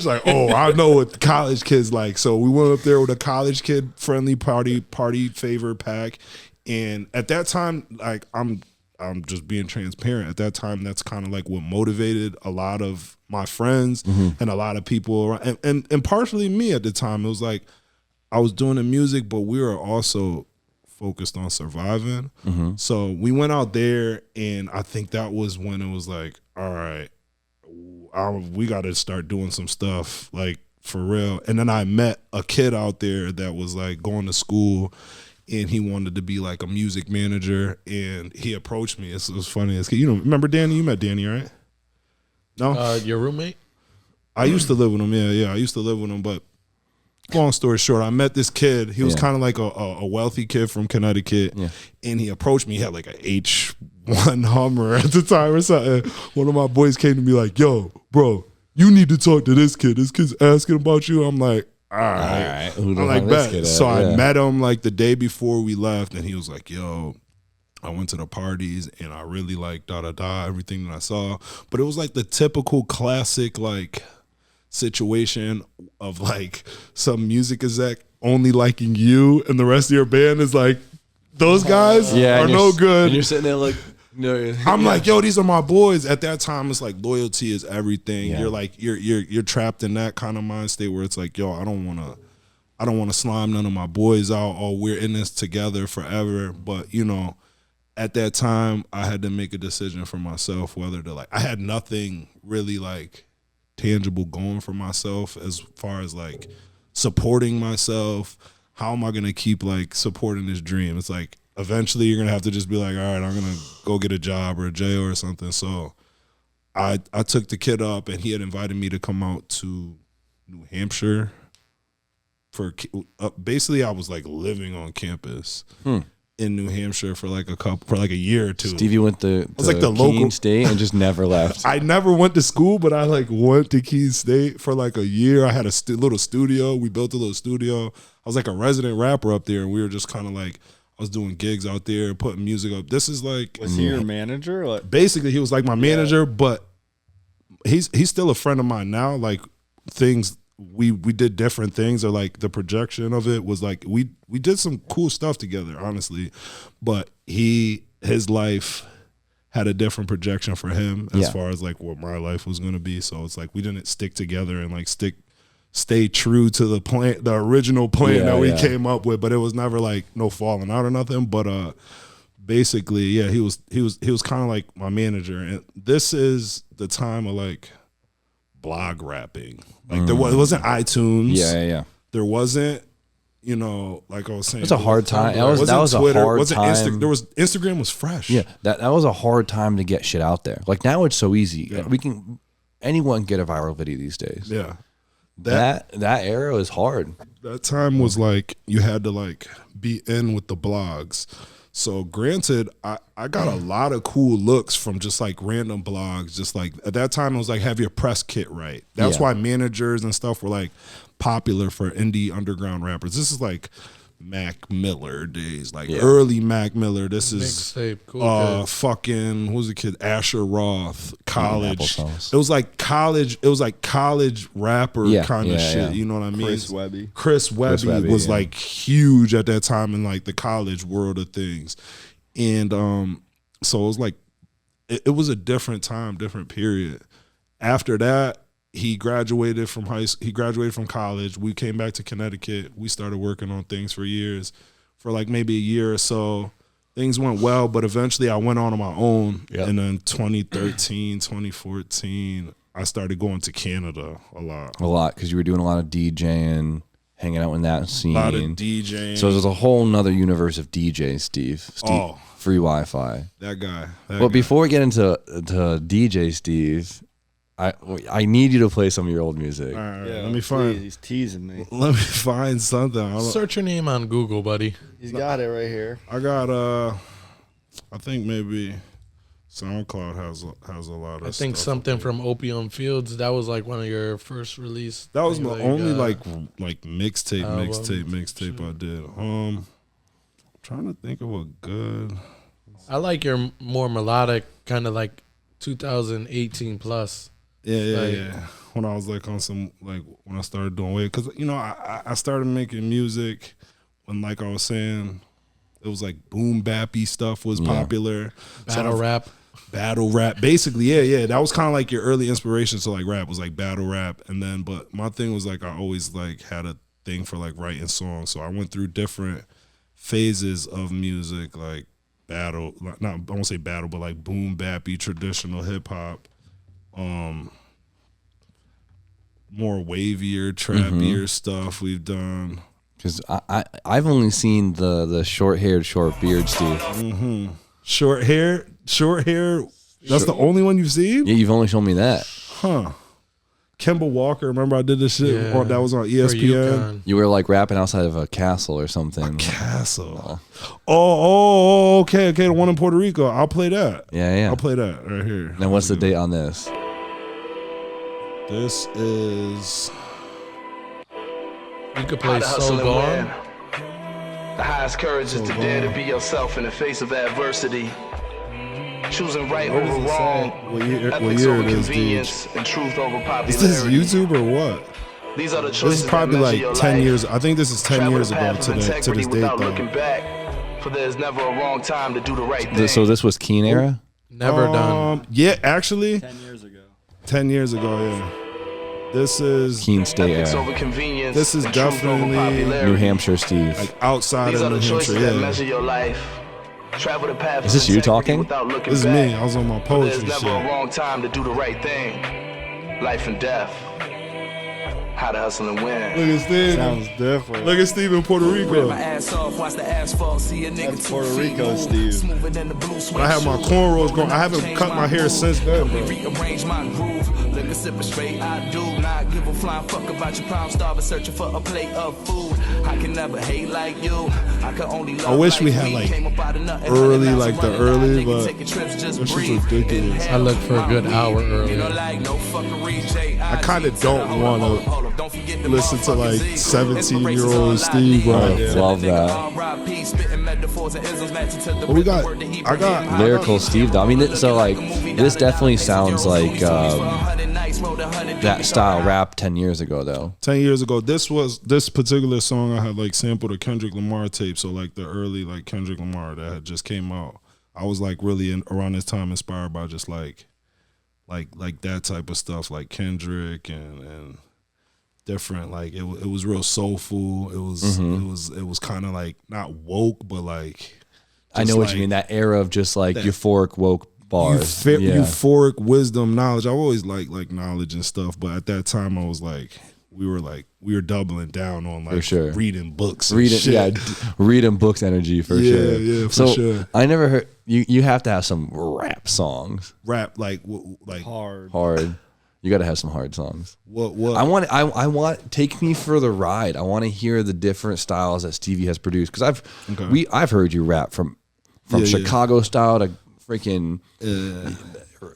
like, oh, I know what college kids like. So we went up there with a college kid friendly party favor pack, and at that time, like I'm just being transparent. At that time, that's kind of like what motivated a lot of my friends and a lot of people around, and partially me at the time. It was like I was doing the music, but we were also focused on surviving. So we went out there, and I think that was when it was like, all right, we got to start doing some stuff like for real. And then I met a kid out there that was like going to school, and he wanted to be like a music manager, and he approached me. It was funny. Remember Danny? You met Danny, right? No? Your roommate? I used to live with him. Yeah. I used to live with him, but long story short, I met this kid. He was kind of like a wealthy kid from Connecticut, and he approached me. He had like an H1 Hummer at the time or something. One of my boys came to me like, yo, bro, you need to talk to this kid. This kid's asking about you. I'm like, all right. I'm like, bet. So I met him like the day before we left, and he was like, yo, I went to the parties, and I really like everything that I saw. But it was like the typical classic like situation of like some music exec only liking you, and the rest of your band is like, those guys are no good. And you're sitting there like, no. I'm like, yo, these are my boys. At that time, it's like loyalty is everything. You're like, you're trapped in that kind of mind state where it's like, yo, I don't want to slime none of my boys out, or we're in this together forever. But at that time, I had to make a decision for myself whether to like, I had nothing really like tangible going for myself as far as like supporting myself. How am I gonna keep like supporting this dream? It's like eventually you're gonna have to just be like, all right, I'm gonna go get a job or a jail or something. So I took the kid up, and he had invited me to come out to New Hampshire for basically I was like living on campus in New Hampshire for like a year or two. Stevie went to like the Keene local State and just never left. I never went to school, but I like went to Keene State for like a year. I had a little studio. We built a little studio. I was like a resident rapper up there, and we were just kind of like, I was doing gigs out there, putting music up. This is like, was he your manager? Or? Basically, he was like my manager, but he's still a friend of mine now. Like things we did different things, or like the projection of it was like we did some cool stuff together, honestly. But his life had a different projection for him as far as like what my life was gonna be. So it's like we didn't stick together and like stay true to the original plan that we came up with. But it was never like no falling out or nothing. But basically, he was kind of like my manager, and this is the time of like blog rapping. Like it wasn't iTunes. Yeah. There wasn't, like I was saying. It's a hard time. That was Twitter, a hard time. Instagram was fresh. Yeah, that was a hard time to get shit out there. Like now it's so easy. Yeah. Anyone can get a viral video these days. Yeah. That era is hard. That time was like you had to like be in with the blogs. So granted, I got a lot of cool looks from just like random blogs. Just like at that time, it was like have your press kit right. That's why managers and stuff were like popular for indie underground rappers. This is like Mac Miller days, like early Mac Miller. This is mixtape, cool fucking who's the kid? Asher Roth, college. It was like college. It was like college rapper kind of shit. Yeah. You know what I mean? Chris Webby was like huge at that time in like the college world of things, and so it was like it was a different time, different period. After that, he graduated from college. We came back to Connecticut. We started working on things for years, for like maybe a year or so. Things went well, but eventually I went on my own. Yep. And then 2013, 2014, I started going to Canada a lot. A lot, because you were doing a lot of DJing, hanging out in that scene. A lot of DJing. So there's a whole nother universe of DJs, Steve. Oh. Free Wi-Fi. That guy. Before we get into DJ Steve, I need you to play some of your old music. All right, let me find. He's teasing me. Let me find something. Search your name on Google, buddy. He's got it right here. I got I think maybe SoundCloud has a lot of. I think stuff something from Opium Fields. That was like one of your first release. That was my only like mixtape I did. Trying to think of a good. I like your more melodic, kind of like 2018 plus. Yeah. When I was like on some, like when I started doing weight, because I started making music when, like I was saying, it was like boom bappy stuff was popular. Battle rap. Basically, yeah. That was kind of like your early inspiration to like rap, was like battle rap. And then, but my thing was like I always like had a thing for like writing songs. So I went through different phases of music, like battle, I won't say battle, but like boom bappy, traditional hip hop, more wavier, trappier stuff we've done. Because I've only seen the short-haired, short beard Steve. Mm-hmm. Short hair. That's the only one you've seen? Yeah, you've only shown me that. Huh. Kemba Walker, remember I did this shit? That was on ESPN. You were like rapping outside of a castle or something. A castle. Okay. The one in Puerto Rico. I'll play that. Yeah. I'll play that right here. Then what's the date on this? This is. You could play So Gone. The highest courage is to dare to be yourself in the face of adversity. Choosing right over wrong, ethics over convenience, and truth over popularity. Is this YouTube or what? These are the choices. This is probably like 10 years. I think this is 10 years ago to this date, though. Looking back, for there's never a wrong time to do the right thing. So this was Keen era? Never done. Yeah, actually. 10 years ago. 10 years ago, yeah. This is Keen State ethics era. over convenience. This is definitely New Hampshire, Steve. Like outside These of are New the choices Hampshire, that measure your life. Travel the path. Is this you talking? This is me. I was on my poetry There's shit. never a wrong time to do the right thing. Life and death. How to hustle and win. Look at Steve. Sounds different. Look at Steve in Puerto Rico. Ass off, watch the asphalt, see a nigga. That's Puerto Rico, Steve. I have my cornrows going. I haven't cut my hair since then, bro. Rearrange my groove. Liquor sipping straight, I do not give a flying fuck about your problem. Starving, searching for a plate of food. I can never hate like you. I can only love. I wish we had like early, like the early, but this is ridiculous. I look for a good hour early. I kind of don't want to listen to like 17-year-old Steve right now. Love that. But I got Lyrical Steve, though. I mean, so like, this definitely sounds like that style rap 10 years ago, though. 10 years ago, this particular song I had like sampled a Kendrick Lamar tape, so like the early like Kendrick Lamar that had just came out. I was like really around this time inspired by just like that type of stuff, like Kendrick and different. Like it was real soulful. It was kind of like not woke, but like I know what you mean. That era of just like euphoric woke bars, euphoric wisdom, knowledge. I always like knowledge and stuff, but at that time I was like, we were doubling down on like reading books, reading books energy for sure. Yeah, for sure. I never heard you have to have some rap songs. Rap like hard. You got to have some hard songs. What? I want take me for the ride. I want to hear the different styles that Stevie has produced, because I've heard you rap from Chicago style to freaking.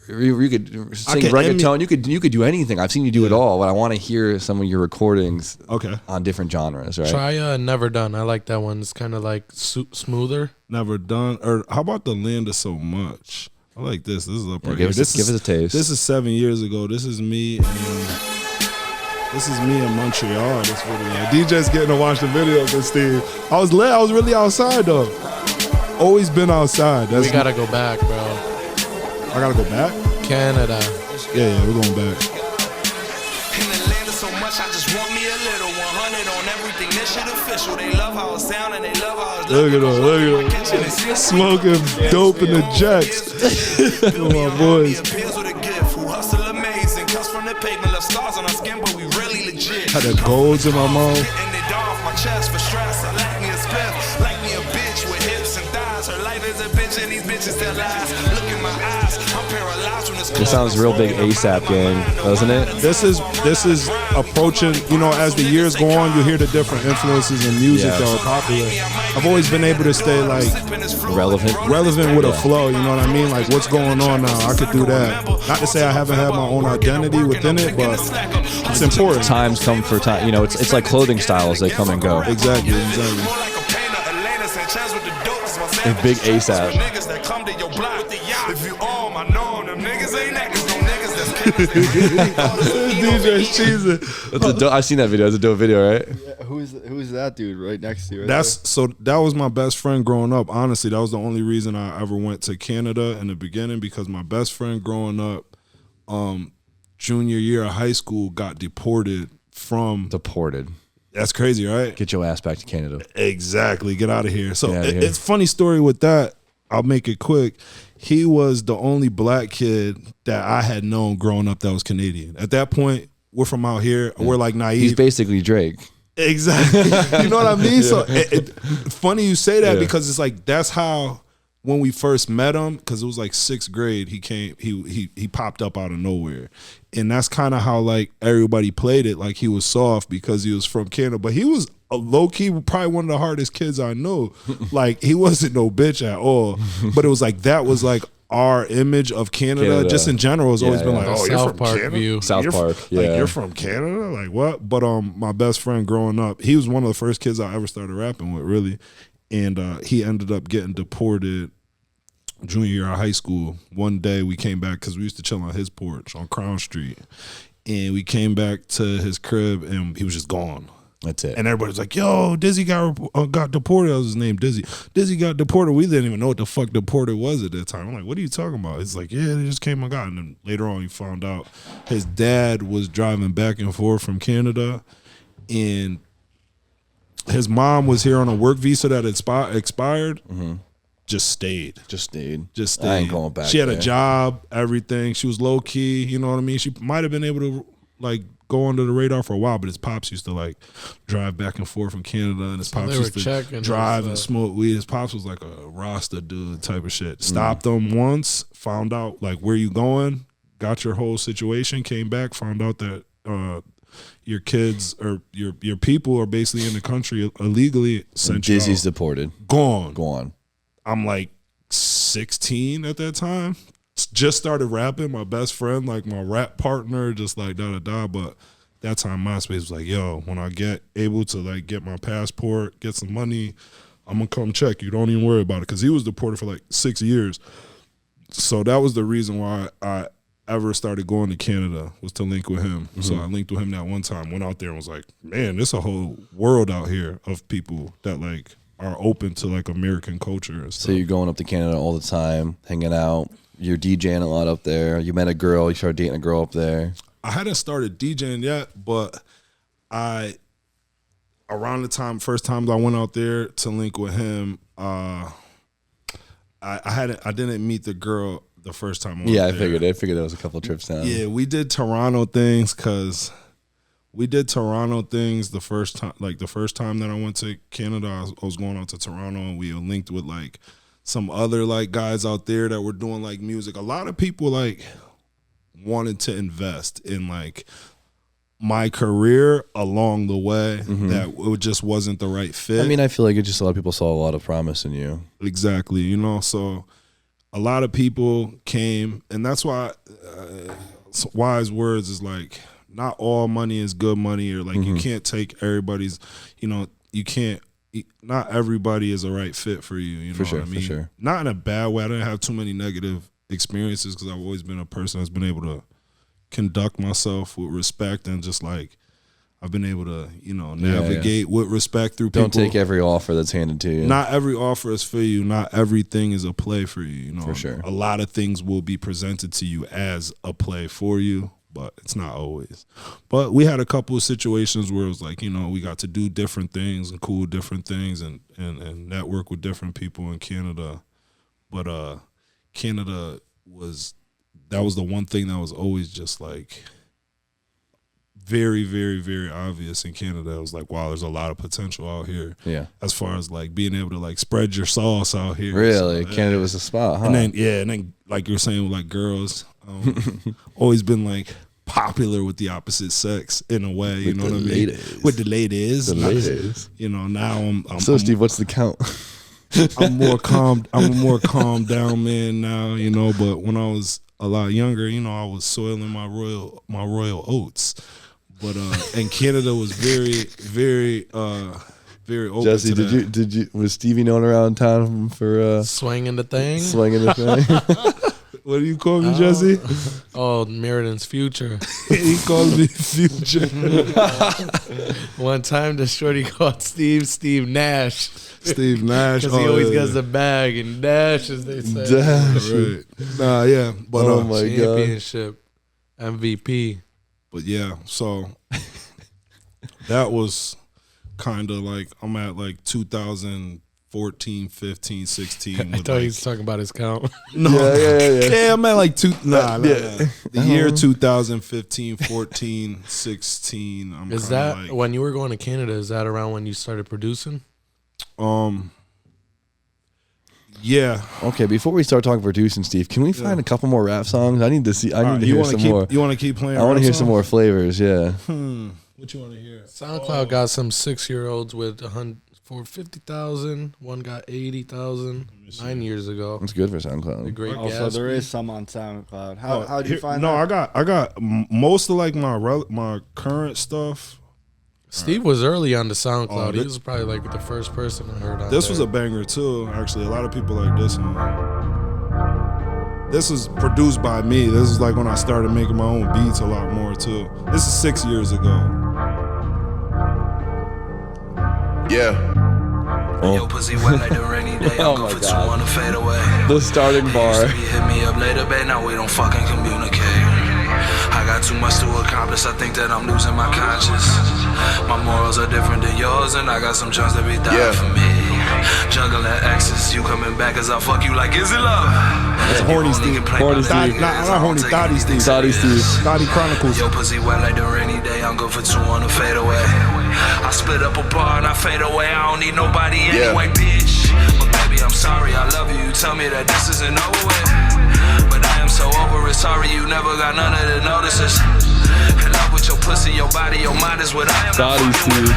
You could sing reggaeton. You could do anything. I've seen you do it all, but I want to hear some of your recordings. On different genres, right? Try Never Done. I like that one. It's kind of like smoother. Never Done, or how about The Land of So Much? I like this. This is up right here. Give us a taste. This is 7 years ago. This is me in Montreal. This video. DJ's getting to watch the video with Steve. I was lit. I was really outside though. Always been outside. We gotta go back, bro. I gotta go back. Canada. Yeah, we're going back. In Atlanta so much, I just want me a little 100 on everything. This shit official. They love how it sound and they love how it's Look at him. Smoking dope in the jets. With my boys. Who hustle amazing. Cuts from the pavement, left scars on our skin, but we really legit. Had the golds in my mouth. And they down off my chest for stress. I like me a spiff, like me a bitch with hips and thighs. Her life is a bitch and these bitches tell lies. Look in my eyes, I'm paralyzed from this. It sounds real big ASAP gang, doesn't it? This is approaching, you know, as the years go on, you hear the different influences in music that are popular. I've always been able to stay like relevant with a flow, you know what I mean? Like what's going on now, I could do that. Not to say I haven't had my own identity within it, but it's important. Times come for time, you know, it's like clothing styles, they come and go. Exactly. It's big ASAP. DJ's cheesing. I've seen that video. It's a dope video, right? Yeah, who's that dude right next to you? That was my best friend growing up. Honestly, that was the only reason I ever went to Canada in the beginning, because my best friend growing up, junior year of high school, got deported from. Deported. That's crazy, right? Get your ass back to Canada. Exactly. Get out of here. So it's a funny story with that. I'll make it quick. He was the only black kid that I had known growing up that was Canadian. At that point, we're from out here. Yeah. We're like naive. He's basically Drake. Exactly. You know what I mean? So funny you say that, because it's like that's how when we first met him, because it was like 6th grade, he popped up out of nowhere. And that's kind of how like everybody played it, like he was soft because he was from Canada. But he was a low-key probably one of the hardest kids I know. Like he wasn't no bitch at all. But it was like that was like our image of Canada. Just in general has always been like, oh, you're from Park Canada? View. South Park, yeah. Like you're from Canada? Like what? But my best friend growing up, he was one of the first kids I ever started rapping with, really. And he ended up getting deported junior year of high school. One day we came back because we used to chill on his porch on Crown Street, and we came back to his crib and he was just gone. That's it. And everybody's like, yo, Dizzy got deported. That was his name, Dizzy. Dizzy got deported. We didn't even know what the fuck deported was at that time. I'm like, what are you talking about? It's like, yeah, they just came and got. And then later on, he found out his dad was driving back and forth from Canada, and his mom was here on a work visa that expired. Mm-hmm. Just stayed. I ain't going back. She had a job, everything. She was low key. You know what I mean? She might have been able to like go under the radar for a while, but his pops used to like drive back and forth from Canada, and his pops used to drive and smoke weed. His pops was like a Rasta dude type of shit. Stopped them once, found out like where you going, got your whole situation, came back, found out that your kids or your people are basically in the country illegally. Sent you Dizzy's out. deported. Gone. I'm like 16 at that time. Just started rapping. My best friend, like my rap partner, just like da-da-da. But that time MySpace was like, yo, when I get able to like get my passport, get some money, I'm going to come check you. Don't even worry about it. Because he was deported for like 6 years. So that was the reason why I ever started going to Canada, was to link with him. Mm-hmm. So I linked with him that one time, went out there and was like, man, there's a whole world out here of people that like are open to like American culture and stuff. So you're going up to Canada all the time, hanging out. You're DJing a lot up there. You met a girl. You started dating a girl up there. I hadn't started DJing yet, but around the first time I went out there to link with him, I didn't meet the girl the first time I went there. I figured there was a couple of trips down. Yeah, we did Toronto things the first time. Like the first time that I went to Canada, I was going out to Toronto, and we linked with like some other like guys out there that were doing like music. A lot of people like wanted to invest in like my career along the way, that it just wasn't the right fit. I mean, I feel like a lot of people saw a lot of promise in you. Exactly, you know. So a lot of people came, and that's why wise words is like, not all money is good money, or like you can't take everybody's, you know, you can't. Not everybody is a right fit for you. You know what I mean? For sure. Not in a bad way. I didn't have too many negative experiences because I've always been a person that's been able to conduct myself with respect, and just like I've been able to, navigate with respect through people. Don't take every offer that's handed to you. Not every offer is for you. Not everything is a play for you. For sure. A lot of things will be presented to you as a play for you, but it's not always. But we had a couple of situations where it was like, we got to do different things and cool different things and network with different people in Canada. But Canada was the one thing that was always just like very, very, very obvious in Canada. It was like, wow, there's a lot of potential out here. Yeah. As far as like being able to like spread your sauce out here. Really? So, Canada was a spot, huh? And then like you're saying with like girls, always been like popular with the opposite sex in a way, you know what I mean? Ladies. With the ladies. The ladies. Now I'm So Steve, what's the count? I'm a more calm down man now, but when I was a lot younger, I was soiling my royal oats. But and Canada was very, very, very open. Jesse, to that. was Stevie known around town for swinging the thing? Swinging the thing. What do you call me, Jesse? Oh, Meriden's Future. He calls me Future. One time the shorty called Steve Nash. Steve Nash. Because he always gets the bag and Dash, as they say. Dash. Right. Nah, yeah. But, oh, my championship. God. MVP. But, yeah, so that was kind of like, I'm at like 2014, 15, 16. I thought he was talking about his count. No. Yeah, I'm at like the year 2015, 14, 16. Is that like, when you were going to Canada, is that around when you started producing? Yeah. Okay, before we start talking producing, Steve, can we find a couple more rap songs? I need to hear some more. You want to keep playing? I want to hear some more flavors. Yeah. What you want to hear? SoundCloud got some 6-year-olds with for 50,000. One got 80,000 9 years ago. That's good for SoundCloud. The Great Also, there is some on SoundCloud. How did you find that? No, I got most of like my current stuff. Steve was early on the SoundCloud. He was probably like the first person I heard on This there. was a banger too, actually. A lot of people like this one. This was produced by me. This is like when I started making my own beats a lot more too. This is 6 years ago. Yeah. Oh. Yo, pussy wet like the rainy day. Oh I'm my good for God. 2 on the fade away. The starting bar. Hit me up later, babe. Now we don't fucking communicate. I got too much to accomplish. I think that I'm losing my conscience. My morals are different than yours, and I got some chance to be dying for me. Juggling exes, you coming back as I fuck you like, is it love? That's horny Steve. Horny Steve. Not horny, Thotty Steve. Thotty Steve. Thotty Chronicles. Yo, pussy wet like the rainy day. I'm good for 2 on the fade away. I split up a bar and I fade away. I don't need nobody anyway, bitch. But baby, I'm sorry, I love you. You tell me that this isn't over with. But I am so over it. Sorry, you never got none of the notices. In love with your pussy, your body, your mind is what I am. Thotty Steve.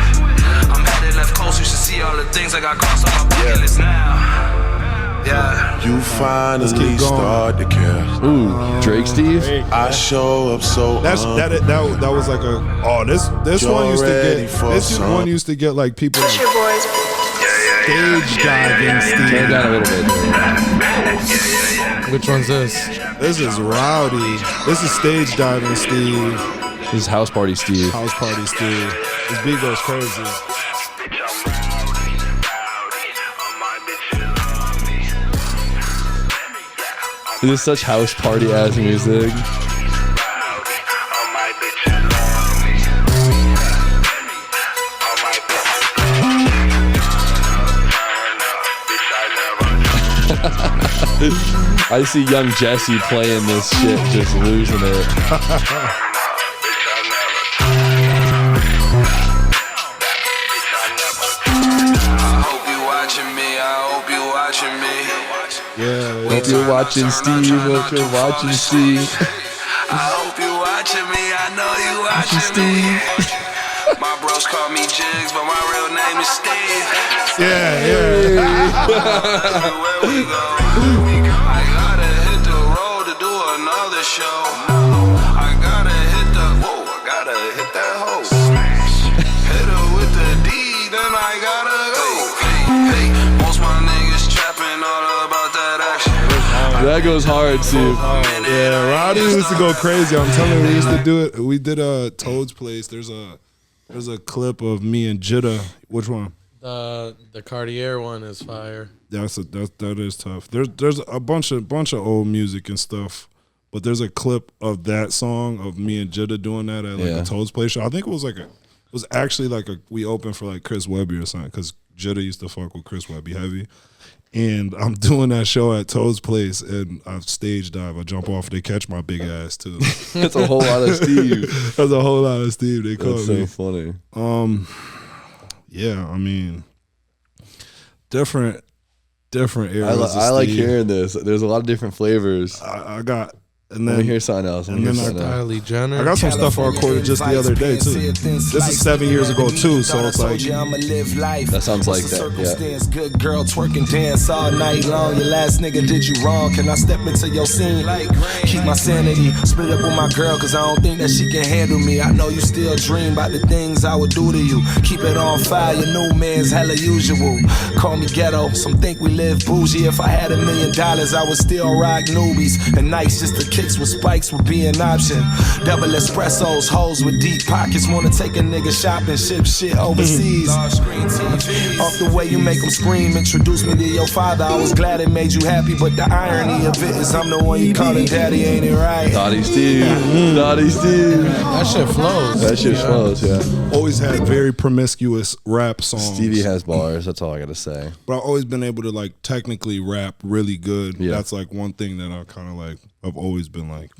I'm headed left coast. You should see all the things I got crossed on my bucket list now. Yeah. You finally start to care. Ooh, Drake Steve. I show up so that was like this one used to get like people like stage diving Steve. Turn down a little bit. Which one's this? This is Rowdy. This is stage diving Steve. This is House Party Steve. House Party Steve. This beat goes crazy. This is such house party ass music. I see young Jesse playing this shit, just losing it. Yeah. Hope you're watching Steve. Hope you're watching Steve. I hope you watching me. I know you watching me. My bros call me Jigs, but my real name is Steve. Yeah. Where we go? I gotta hit the road to do another show. I gotta hit that hoe. Hit her with the D, then I gotta go. Hey, most my niggas trapping all about that action. That goes hard, Steve. Yeah, Rowdy used to go crazy. I'm telling you, we used to do it. We did Toad's Place. There's a There's a clip of me and Jitta. Which one? The Cartier one is fire. That is tough. There's a bunch of old music and stuff, but there's a clip of that song of me and Jitta doing that at like a Toad's Play show. I think it was actually like we opened for like Chris Webby or something because Jitta used to fuck with Chris Webby heavy. And I'm doing that show at Toad's Place, and I stage dive. I jump off. They catch my big ass too. That's a whole lot of Steve. That's a whole lot of Steve. They call me. That's so funny. Yeah, I mean, different eras. I like hearing this. There's a lot of different flavors. I got. And Let then me hear something else. Kylie Jenner. I got some stuff I recorded just the other day too. This is 7 years ago too, so it's like that sounds like that. Yeah. Good girl twerking, dance all night long. Your last nigga did you wrong. Can I step into your scene? Keep my sanity. Split up with my girl, cause I don't think that she can handle me. I know you still dream about the things I would do to you. Keep it on fire, your new man's hella usual. Call me ghetto, some think we live bougie. If I had $1 million, I would still rock newbies. And nights just to kicks with spikes would be an option. Double espressos, hoes with deep pockets. Wanna take a nigga shopping, ship shit overseas. Off the way you make them scream. Introduce me to your father. I was glad it made you happy, but the irony of it is I'm the one you calling daddy, ain't it right? Dottie Steve. Dottie Steve. That shit flows. That shit flows, yeah. Always had very promiscuous rap songs. Stevie has bars, that's all I gotta say. But I've always been able to like technically rap really good. Yeah. That's like one thing that I kind of like, I've always been like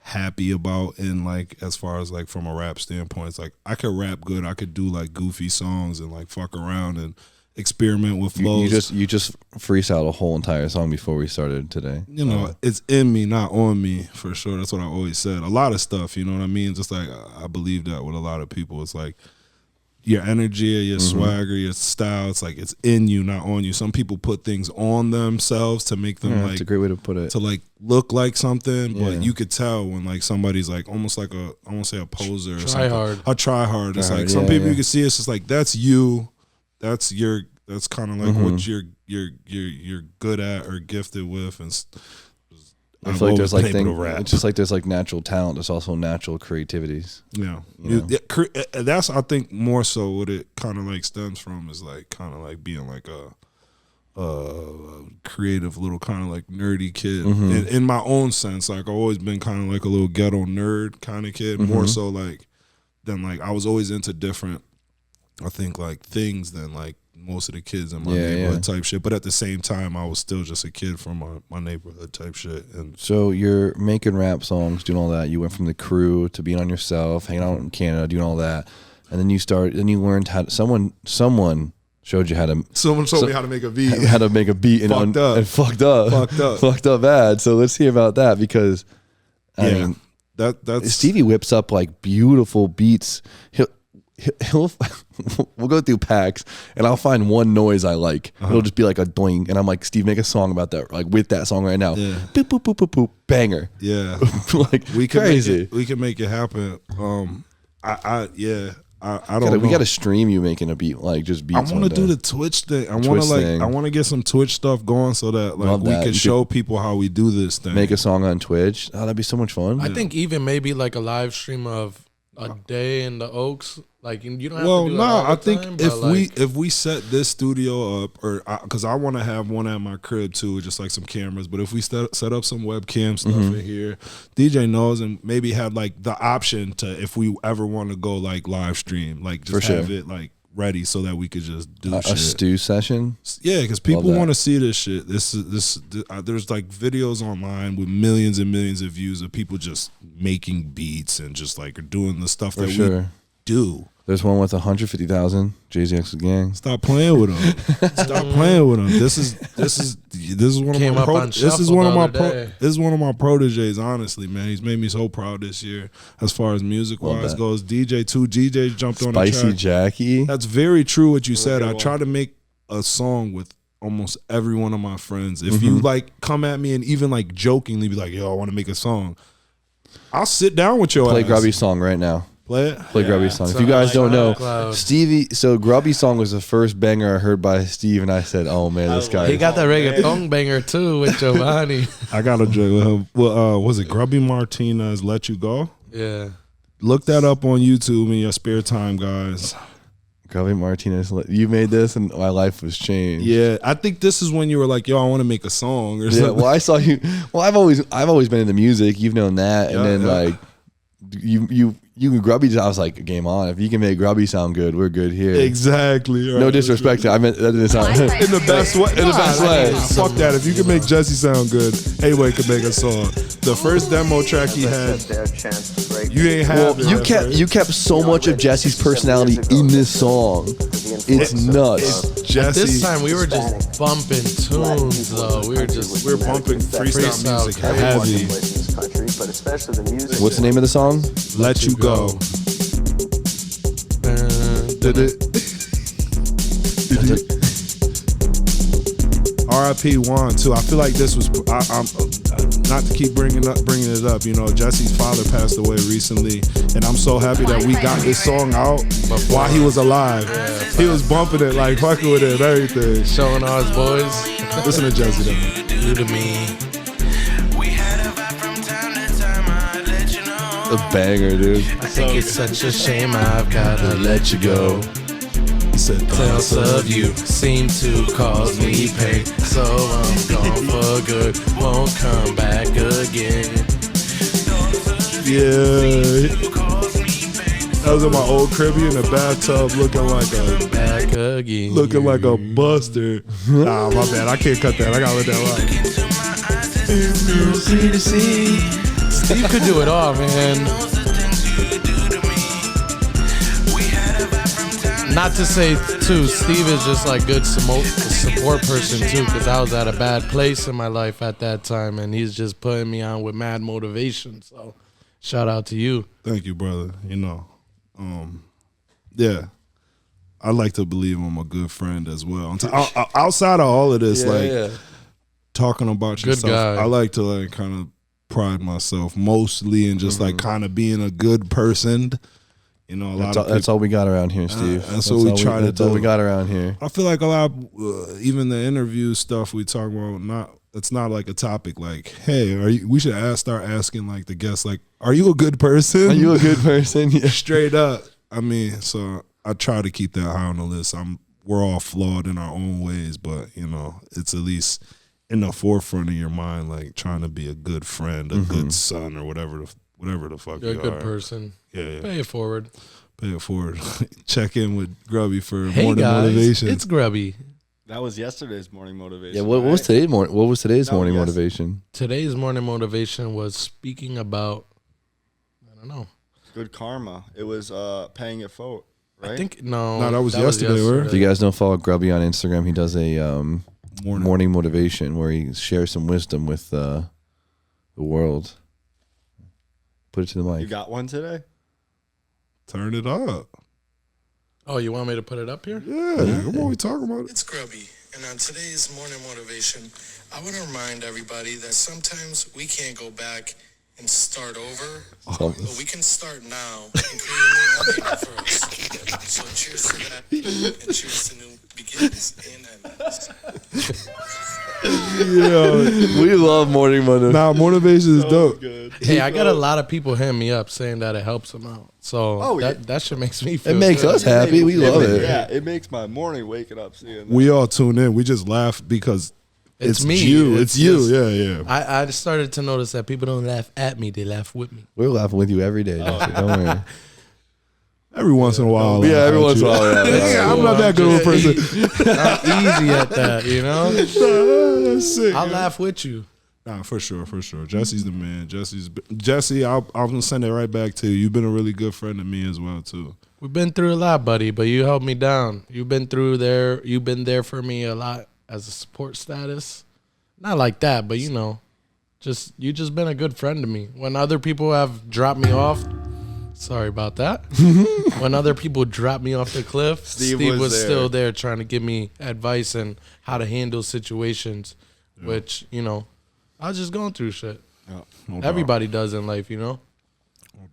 happy about, and like as far as like from a rap standpoint, it's like I could rap good. I could do like goofy songs and like fuck around and experiment with flows. You just freestyled a whole entire song before we started today. You know, it's in me, not on me, for sure. That's what I always said. A lot of stuff, you know what I mean? Just like I believe that with a lot of people. It's like your energy, your swagger, your style, it's like it's in you, not on you. Some people put things on themselves to make them like, that's a great way to put it. to like look like something, Yeah. but you could tell when like somebody's like almost like a, I won't say a poser or Try something. hard. A try hard. It's Try like hard, some yeah, people yeah. you can see, it's just like that's you, that's kind of like what you're good at or gifted with, and I I've feel like there's always like been able things. to rap. It's just like there's like natural talent. There's also natural creativities. Yeah, You know? that's I think more so what it kind of like stems from is like kind of like being like a creative little kind of like nerdy kid in my own sense. Like I've always been kind of like a little ghetto nerd kind of kid, more so like than like I was always into different, I think like things than like most of the kids in my neighborhood type shit. But at the same time, I was still just a kid from my neighborhood type shit. And So you're making rap songs, doing all that. You went from the crew to being on yourself, hanging out in Canada, doing all that, and then you learned how to, someone showed you how to. someone showed me how to make a beat. How to make a beat and fucked up bad. So let's hear about that, because I mean, that's Stevie whips up like beautiful beats. He'll we'll go through packs and I'll find one noise I like. It'll just be like a doing, and I'm like, Steve, make a song about that, like with that song right now. Yeah. Boop boop boop boop boop, banger. Yeah, Like we can crazy. we can make it happen. I don't know. We got to stream you making a beat, like just beats. I want to do the Twitch thing. I want to get some Twitch stuff going so that like Love we that. can You show people how we do this thing. make a song on Twitch. Oh, that'd be so much fun. I think even maybe like a live stream of a day in the Oaks. Like you don't have Well, to do no, it all the I think time, if but, we set this studio up, or because I want to have one at my crib too, just like some cameras. But if we set up some webcam stuff in here, DJ knows, and maybe had like the option to, if we ever want to go like live stream, like just For have sure. it like ready so that we could just do a shit. stew session. Yeah, because people Love that. want to see this shit. There's like videos online with millions and millions of views of people just making beats and just like doing the stuff that we do. There's one with 150,000. Jay-Z X's gang. Stop playing with them. Stop playing with them. This is one of Came my up on this is Shuffle one of the my other day. this is one of my proteges. Honestly, man, he's made me so proud this year as far as music wise that. goes. DJ, two DJs jumped on the Spicy track. Jackie. That's very true what you said. I try to make a song with almost every one of my friends. If you like come at me and even like jokingly be like, "Yo, I want to make a song," I'll sit down with your Play ass. Grubby's song right now. Play it. Play Grubby's song. If So you guys like don't know, SoundCloud. Stevie, so Grubby's song was the first banger I heard by Steve, and I said, oh man, this guy. he got that reggaeton banger too with Giovanni. I got a joke with him. Well, was it Grubby Martinez? Let You Go. Yeah. Look that up on YouTube in your spare time, guys. Grubby Martinez, you made this and my life was changed. Yeah, I think this is when you were like, yo, I want to make a song or Yeah, something. well, I saw you. Well, I've always been into music. You've known that, and then like you and Grubby. I was like, game on. If you can make Grubby sound good, we're good here. Exactly. Right. No disrespect. I meant that didn't sound in the best way. In the best way. Fuck that. If you can make Jesse sound good, anybody can make a song. The first demo track he had, you ain't have. Well, you kept so much of Jesse's personality in this song. It's nuts. Jesse. At this time, we were just bumping tunes, though. We were bumping freestyle music heavy. What's the name of the song? Let You Go. Did it? R.I.P. Juan too. I feel like this was. I'm not to keep bringing it up. You know, Jesse's father passed away recently, and I'm so happy that we got this song out while he was alive. He was bumping it, like fucking with it and everything. showing all his boys. Listen to Jesse though. You to me. A banger, dude. I think it's such a shame I've gotta let you go. He said, Thoughts of you seem to cause me pain, so I'm gone for good, won't come back again. Yeah. I was in my old cribby in the bathtub looking like a buster. Nah, my bad. I can't cut that. I gotta let that ride. Steve could do it all, man. Not to say, too, Steve is just like good support person, too, because I was at a bad place in my life at that time, and he's just putting me on with mad motivation. So, shout out to you. Thank you, brother. You know, yeah. I like to believe I'm a good friend as well. Outside of all of this, talking about Good yourself, guy. I like to like kind of pride myself mostly in just like kind of being a good person. You know, That's all we got around here, Steve. That's what we try to do. That's all we got around here. I feel like a lot of, even the interview stuff we talk about, it's not like a topic like, hey, we should start asking like the guests, like, are you a good person? Are you a good person? Yeah. Straight up. I mean, so I try to keep that high on the list. We're all flawed in our own ways, but you know, it's at least in the forefront of your mind, like trying to be a good friend, a good son, or whatever the fuck You're you a good are. person. Yeah. Pay it forward. Pay it forward. Check in with Grubby for Hey, morning guys, motivation. it's Grubby. That was yesterday's morning motivation. Yeah. What was today's morning? What was today's morning yes. motivation? Today's morning motivation was speaking about, I don't know. Good karma. It was paying it forward, right? I think, no. No, that was yesterday, right? If you guys don't follow Grubby on Instagram, he does a morning motivation where he shares some wisdom with the world. Put it to the mic. You got one today? Turn it up. Oh, you want me to put it up here? Yeah, come on, we talking about it. It's Grubby, and on today's morning motivation, I want to remind everybody that sometimes we can't go back and start over, but we can start now and create a new ending for us. So cheers to that, and cheers to new beginnings and endings. Yeah, We love morning motivation. nah, motivation is dope. Hey, I got a lot of people hitting me up saying that it helps them out. So that shit makes me feel It makes good. us happy. We love it. Yeah, it makes my morning waking up seeing that. We all tune in. We just laugh because It's me. You. It's you. just- Yeah. I started to notice that people don't laugh at me; they laugh with me. We're laughing with you every day. Jesse. Don't worry. Every once in a while. Yeah, every I'll once in a laugh while. at you. Yeah. Yeah, I'm not that good of a person. I'm easy at that, you know. That's sick. I'll laugh with you. Nah, for sure. Jesse's the man. Jesse, I'm gonna send it right back to you. You've been a really good friend to me as well too. We've been through a lot, buddy, but you held me down. You've been there for me a lot as a support status. Not like that, but you know, you just been a good friend to me. When other people have dropped me off, sorry about that. When other people dropped me off the cliff, Steve was there. still there trying to give me advice and how to handle situations, which, you know, I was just going through shit. No Everybody does in life, you know.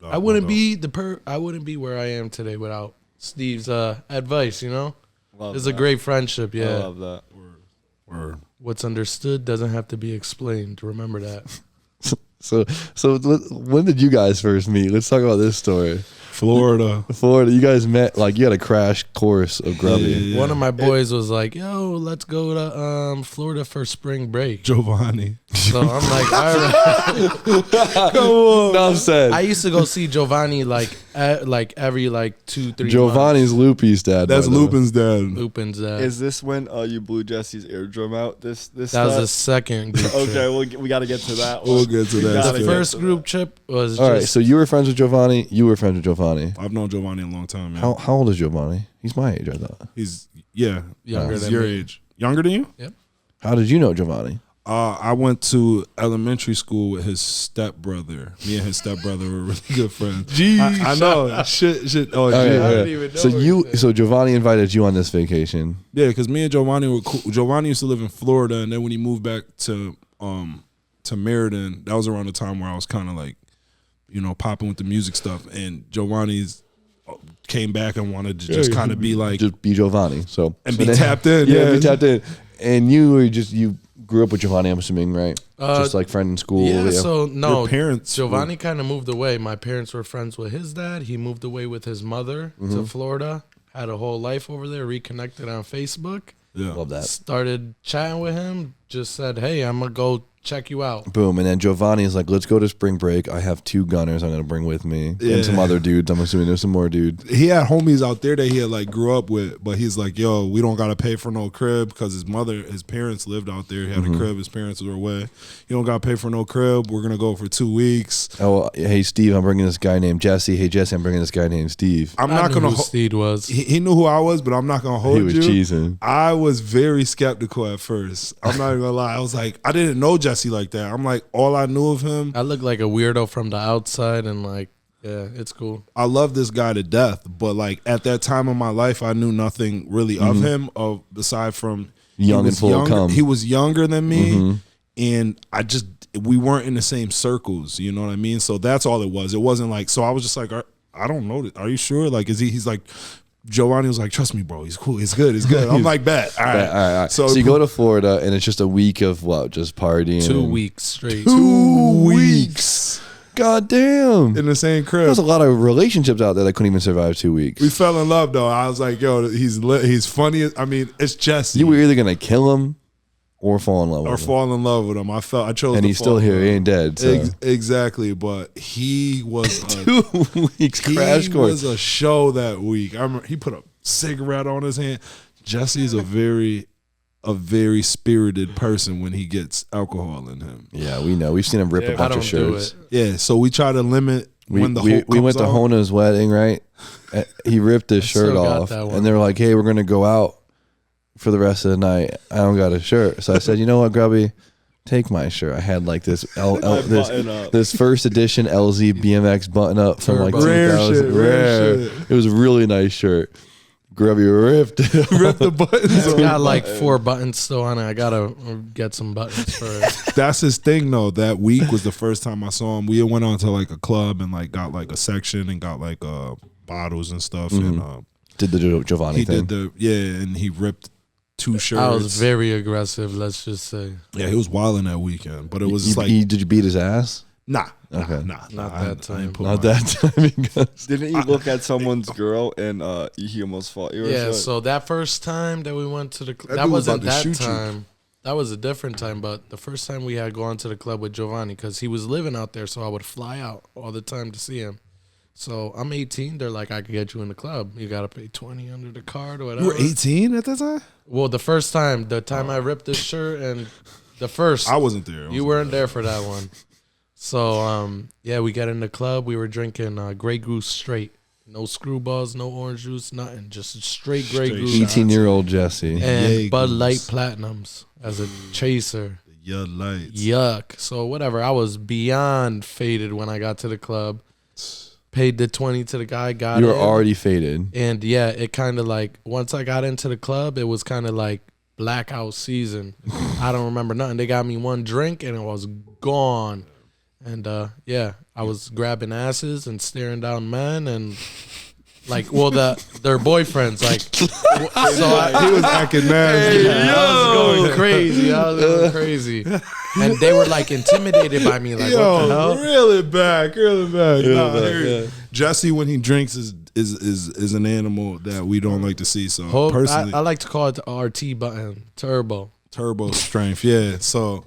doubt, I wouldn't no be I wouldn't be where I am today without Steve's advice, you know. Love It's that. a great friendship, I yeah. love that. Word. What's understood doesn't have to be explained. Remember that. So when did you guys first meet? Let's talk about this story. Florida. You guys met, like, you had a crash course of grubby. Yeah. One of my boys was like, "Yo, let's go to Florida for spring break." Giovanni. So I'm like, "All right." Come on. Enough said. I used to go see Giovanni like every 2-3 Giovanni's Loopy's dad. That's by the way. Lupin's dad. Lupin's Is this when you blew Jesse's eardrum out? This that was stuff? the second group Okay, trip. we got to get to that one. We'll get to that. The first group trip was All right, just so you were friends with Giovanni. You were friends with Giovanni. I've known Giovanni a long time, man. How old is Giovanni? He's my age, I thought. He's younger he's than your me. age. Younger than you? Yep. How did you know Giovanni? I went to elementary school with his stepbrother. Me and his stepbrother were really good friends. Jeez. I know. Shit. Oh, Okay, shit. didn't even know So what so Giovanni invited you on this vacation. Yeah, because me and Giovanni were cool. Giovanni used to live in Florida, and then when he moved back to Meriden, that was around the time where I was kind of like, popping with the music stuff. And Giovanni's came back and wanted to just kind of be like, Just be Giovanni. So be tapped in. Yeah, be tapped in. And you grew up with Giovanni, I'm assuming, right? Just like friend in school. Yeah, so no, Your parents Giovanni kind of moved away. My parents were friends with his dad. He moved away with his mother to Florida. Had a whole life over there. Reconnected on Facebook. Yeah. Love that. Started chatting with him. Just said, "Hey, I'm gonna go check you out." Boom. And then Giovanni is like, let's go to spring break. I have 2 gunners I'm going to bring with me. Yeah. And some other dudes. I'm assuming there's some more dudes. He had homies out there that he had like grew up with, but he's like, yo, we don't gotta pay for no crib because his parents lived out there. He had a crib, his parents were away. You don't gotta pay for no crib. We're gonna go for 2 weeks. Oh, hey, Steve, I'm bringing this guy named Jesse. Hey, Jesse, I'm bringing this guy named Steve. I'm I not knew gonna. who Steve was. He knew who I was, but I'm not gonna hold He was you. cheesing. I was very skeptical at first. I'm not even gonna lie. I was like, I didn't know Jesse like that. I'm like, all I knew of him. I look like a weirdo from the outside, and yeah, it's cool. I love this guy to death, but like at that time of my life, I knew nothing really of him, aside from Young and full of cum. He was younger than me, and we weren't in the same circles. You know what I mean? So that's all it was. It wasn't like, so I was just like, I don't know. Are you sure? Like, he's like, Giovanni was like, trust me, bro. He's cool. He's good. He's good. I'm like, bet. All right. All right. So you go to Florida, and it's just a week of what? Just partying? 2 weeks straight. 2 weeks. God damn. in the same crib. There's a lot of relationships out there that couldn't even survive 2 weeks. We fell in love though. I was like, yo, he's funny. I mean, it's Jesse. You were either going to kill him or fall in love with him. fall in love with him. I chose. And to he's fall still in here. love. He ain't dead. So. Exactly, but he was 2 weeks crash he course. was a show that week. I remember he put a cigarette on his hand. Jesse's a very spirited person when he gets alcohol in him. Yeah, we know. We've seen him rip a I bunch don't of do shirts. it. Yeah, so we try to limit when the whole we went to Hona's wedding, right? He ripped his shirt still got off, that one. and they were like, "Hey, we're gonna go out for the rest of the night. I don't got a shirt." So I said, "You know what, Grubby? Take my shirt." I had like this this first edition LZ BMX button up from like Rare 2000. rare shit. It was a really nice shirt. Grubby ripped it. rip the buttons. It's on got it. like 4 buttons still on it. I gotta get some buttons for it. That's his thing though. That week was the first time I saw him. We went on to like a club and like got like a section and got like bottles and stuff. And Did the Giovanni he thing. did and he ripped 2 shirts. I was very aggressive, let's just say. Yeah, he was wilding that weekend, but it was just like Did you beat his ass? nah, Okay. nah, Not I that ain't time. put Not my- that time. Because Didn't you look at someone's girl and he almost fought you? Or Yeah, something? so that first time that we went to the club, That that dude was wasn't about to that shoot you. time. That was a different time, but the first time we had gone to the club with Giovanni, because he was living out there, so I would fly out all the time to see him. So I'm 18. They're like, I could get you in the club. You got to pay 20 under the card or whatever. You were 18 at that time? Well, the time I ripped this shirt and the first. I wasn't there. You weren't there for that one. So, yeah, we got in the club. We were drinking Grey Goose straight. No screwballs, no orange juice, nothing. Just straight Grey Straight Goose. 18-year-old Jesse. And Yay, Bud Goose. Light Platinums as a chaser. Your lights. Yuck. So, whatever. I was beyond faded when I got to the club. Paid the 20 to the guy, got You were in. already faded. And, yeah, it kind of like, once I got into the club, it was kind of like blackout season. I don't remember nothing. They got me one drink, and it was gone. And yeah, I was grabbing asses and staring down men, and Like, well, their boyfriends, like, so He was acting nasty. I was going crazy. And they were like intimidated by me. Like, what the hell? Reel it back. Nah, Jesse, when he drinks, is an animal that we don't like to see. So personally, I like to call it the RT button, turbo strength. Yeah. So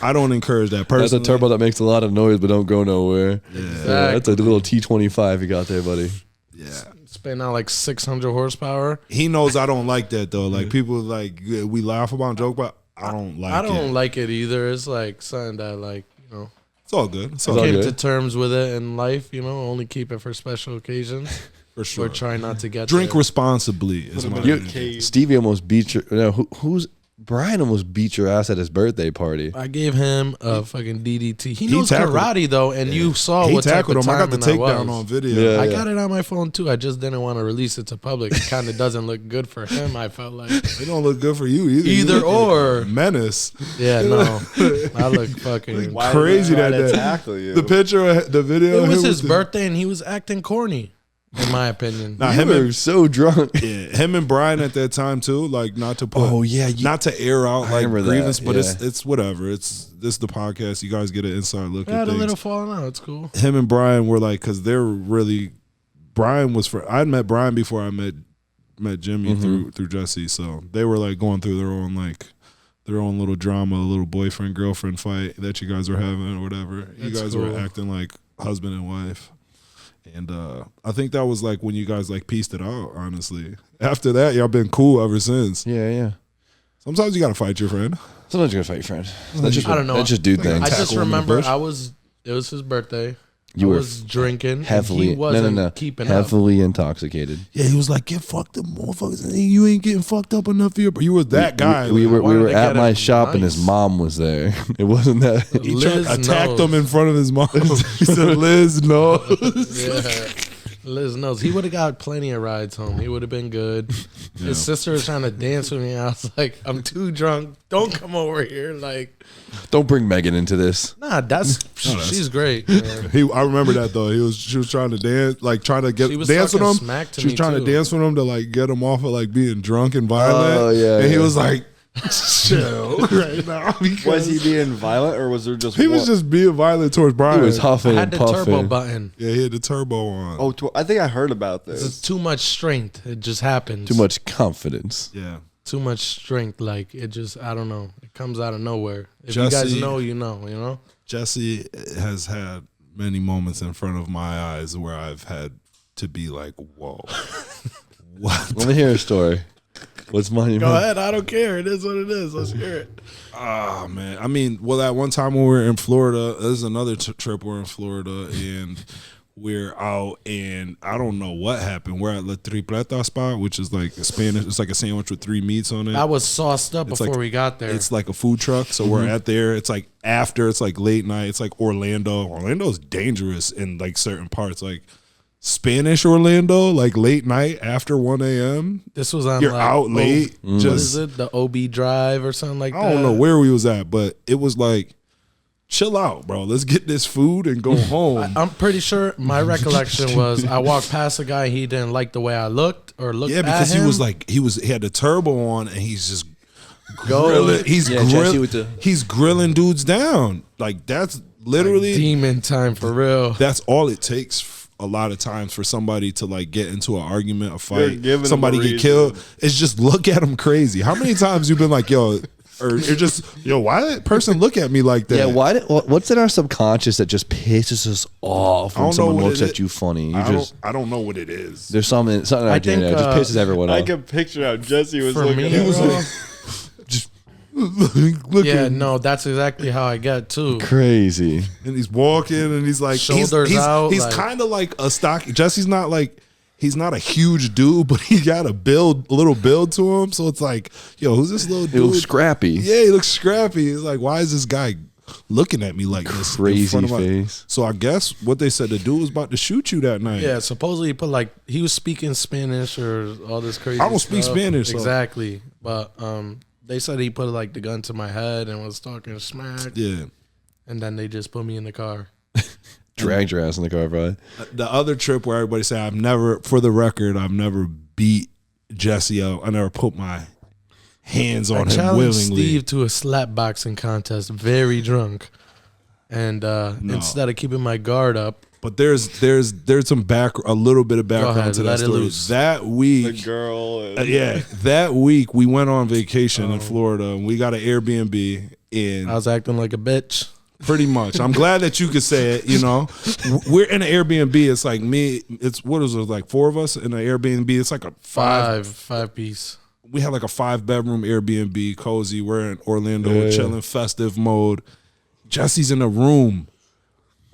I don't encourage that. Personally, That's a turbo that makes a lot of noise but don't go nowhere. Yeah. Exactly. That's a little T25 you got there, buddy. Yeah. Spitting out like 600 horsepower. He knows I don't like that though. Like people like we laugh about and joke about. I don't like it. I don't like it either. It's like something that like, you know. It's all good. It's I all came good. to terms with it in life, you know. Only keep it for special occasions. For sure. Or try not to get Drink there. responsibly. Is my Stevie almost beat your. No, who's Brian almost beat your ass at his birthday party. I gave him a fucking DDT. He knows karate though, and you saw he what type tackled of him. I got the timing I takedown was. on video. I got it on my phone too. I just didn't want to release it to public. It kind of doesn't look good for him. I felt like it don't look good for you either. Either or menace. Yeah, no, I look fucking crazy that day. Tackle you. The picture, the video. It was his birthday, and he was acting corny. In my opinion, Nah, You were so drunk. Yeah, him and Brian at that time too. Like not to put. Oh, yeah, not to air out I like remember grievance, that, but yeah. it's whatever. This is the podcast. You guys get an inside look I at had a things. little falling out. It's cool. Him and Brian were like, because they're really. Brian was for. I'd met Brian before I met Jimmy through Jesse, so they were like going through their own little drama, a little boyfriend girlfriend fight that you guys were having or whatever. You That's guys cool. were acting like husband and wife. And I think that was like when you guys like pieced it out, honestly. After that, y'all been cool ever since. Yeah. Sometimes you gotta fight your friend. Sometimes you gotta fight your friend. That's just I don't know. That's just dude things. I just Tackle him in the remember bush. it was his birthday. You I were was drinking. heavily and he wasn't no. keeping up. Heavily intoxicated. Yeah, he was like, "Get fucked up, motherfuckers! You ain't getting fucked up enough for your." You was that guy. We like, were they at get my him shop and his nice? mom was there. It wasn't that. he Liz attacked knows. him in front of his mom. He said, "Liz, no." Yeah. Liz knows. He would have got plenty of rides home. He would have been good. His sister was trying to dance with me. I was like, I'm too drunk. Don't come over here. Like, Don't bring Megan into this. nah, she's great. Man. I remember that though. She was trying to dance, like trying to get She was dance with talking him. smack to She was me, trying too. to dance with him to like get him off of like being drunk and violent. Oh, yeah, and he yeah. was like, chill right now. Was he being violent or was there just He was just being violent towards Brian. He was huffing I and had the puffing. turbo button. Yeah, he had the turbo on. Oh, I think I heard about It's this. too much strength. It just happens. Too much confidence. Yeah. Too much strength. Like, it just, I don't know. It comes out of nowhere. If Jesse- you guys know, you know. Jesse has had many moments in front of my eyes where I've had to be like, whoa. What? Let me hear a story. What's mine? Go ahead. I don't care. It is what it is. Let's hear it. Oh, man. I mean, well, that one time when we were in Florida, this is another trip we're in Florida, and we're out, and I don't know what happened. We're at La Tripleta spot, which is like a Spanish. It's like a sandwich with 3 meats on it. I was sauced up It's before like- we got there. It's like a food truck. So we're at there. It's like after, it's like late night. It's like Orlando. Orlando's dangerous in like certain parts. Like Spanish Orlando, like late night after 1 a.m. This was on You're like, out late. what is Just, it? The OB Drive or something like that? I don't know where we was at, but it was like, chill out, bro. Let's get this food and go home. I'm pretty sure my recollection was I walked past a guy, he didn't like the way I looked or looked Yeah, because at him. he was like he had the turbo on and he's just Go. grilling. He's Yeah, Jesse with the- he's grilling dudes down. Like that's literally demon time for real. that's all it takes a lot of times for somebody to like get into an argument, a You're fight, giving somebody them a get reason. killed. It's just look at them crazy. How many times you've been like, yo, or you're just, yo, why that person look at me like that? Yeah, what's in our subconscious that just pisses us off I when don't know someone what looks it at you funny? I don't know what it is. There's something in our I DNA think, that just pisses everyone I off. can picture how Jesse was For looking me, at He was him. like, just looking. Yeah, no, that's exactly how I get too. Crazy. And he's walking and he's like, Shoulders he's out, He's like- kind of like a stock. Jesse's not like, he's not a huge dude, but he got a little build to him. So it's like, yo, who's this little It dude? looks scrappy. Yeah, he looks scrappy. He's like, why is this guy looking at me like this? in Crazy front of my-" face. So I guess what they said, the dude was about to shoot you that night. Yeah, supposedly he put like he was speaking Spanish or all this crazy. I don't speak stuff. Spanish, so- exactly, but they said he put like the gun to my head and was talking smack, Yeah. and then they just put me in the car. dragged your ass in the car, probably. The other trip where everybody say I've never beat Jesse out. I never put my hands on him challenged willingly. Steve to a slap boxing contest, very drunk, and instead of keeping my guard up. But there's some a little bit of background to that story. That week, The girl. that week we went on vacation in Florida and we got an Airbnb in. I was acting like a bitch. Pretty much. I'm glad that you could say it. We're in an Airbnb. It's like me. It's what is it, like 4 of us in an Airbnb. It's like a five piece. We had like a 5-bedroom Airbnb, cozy. We're in Orlando, chilling, festive mode. Jesse's in the room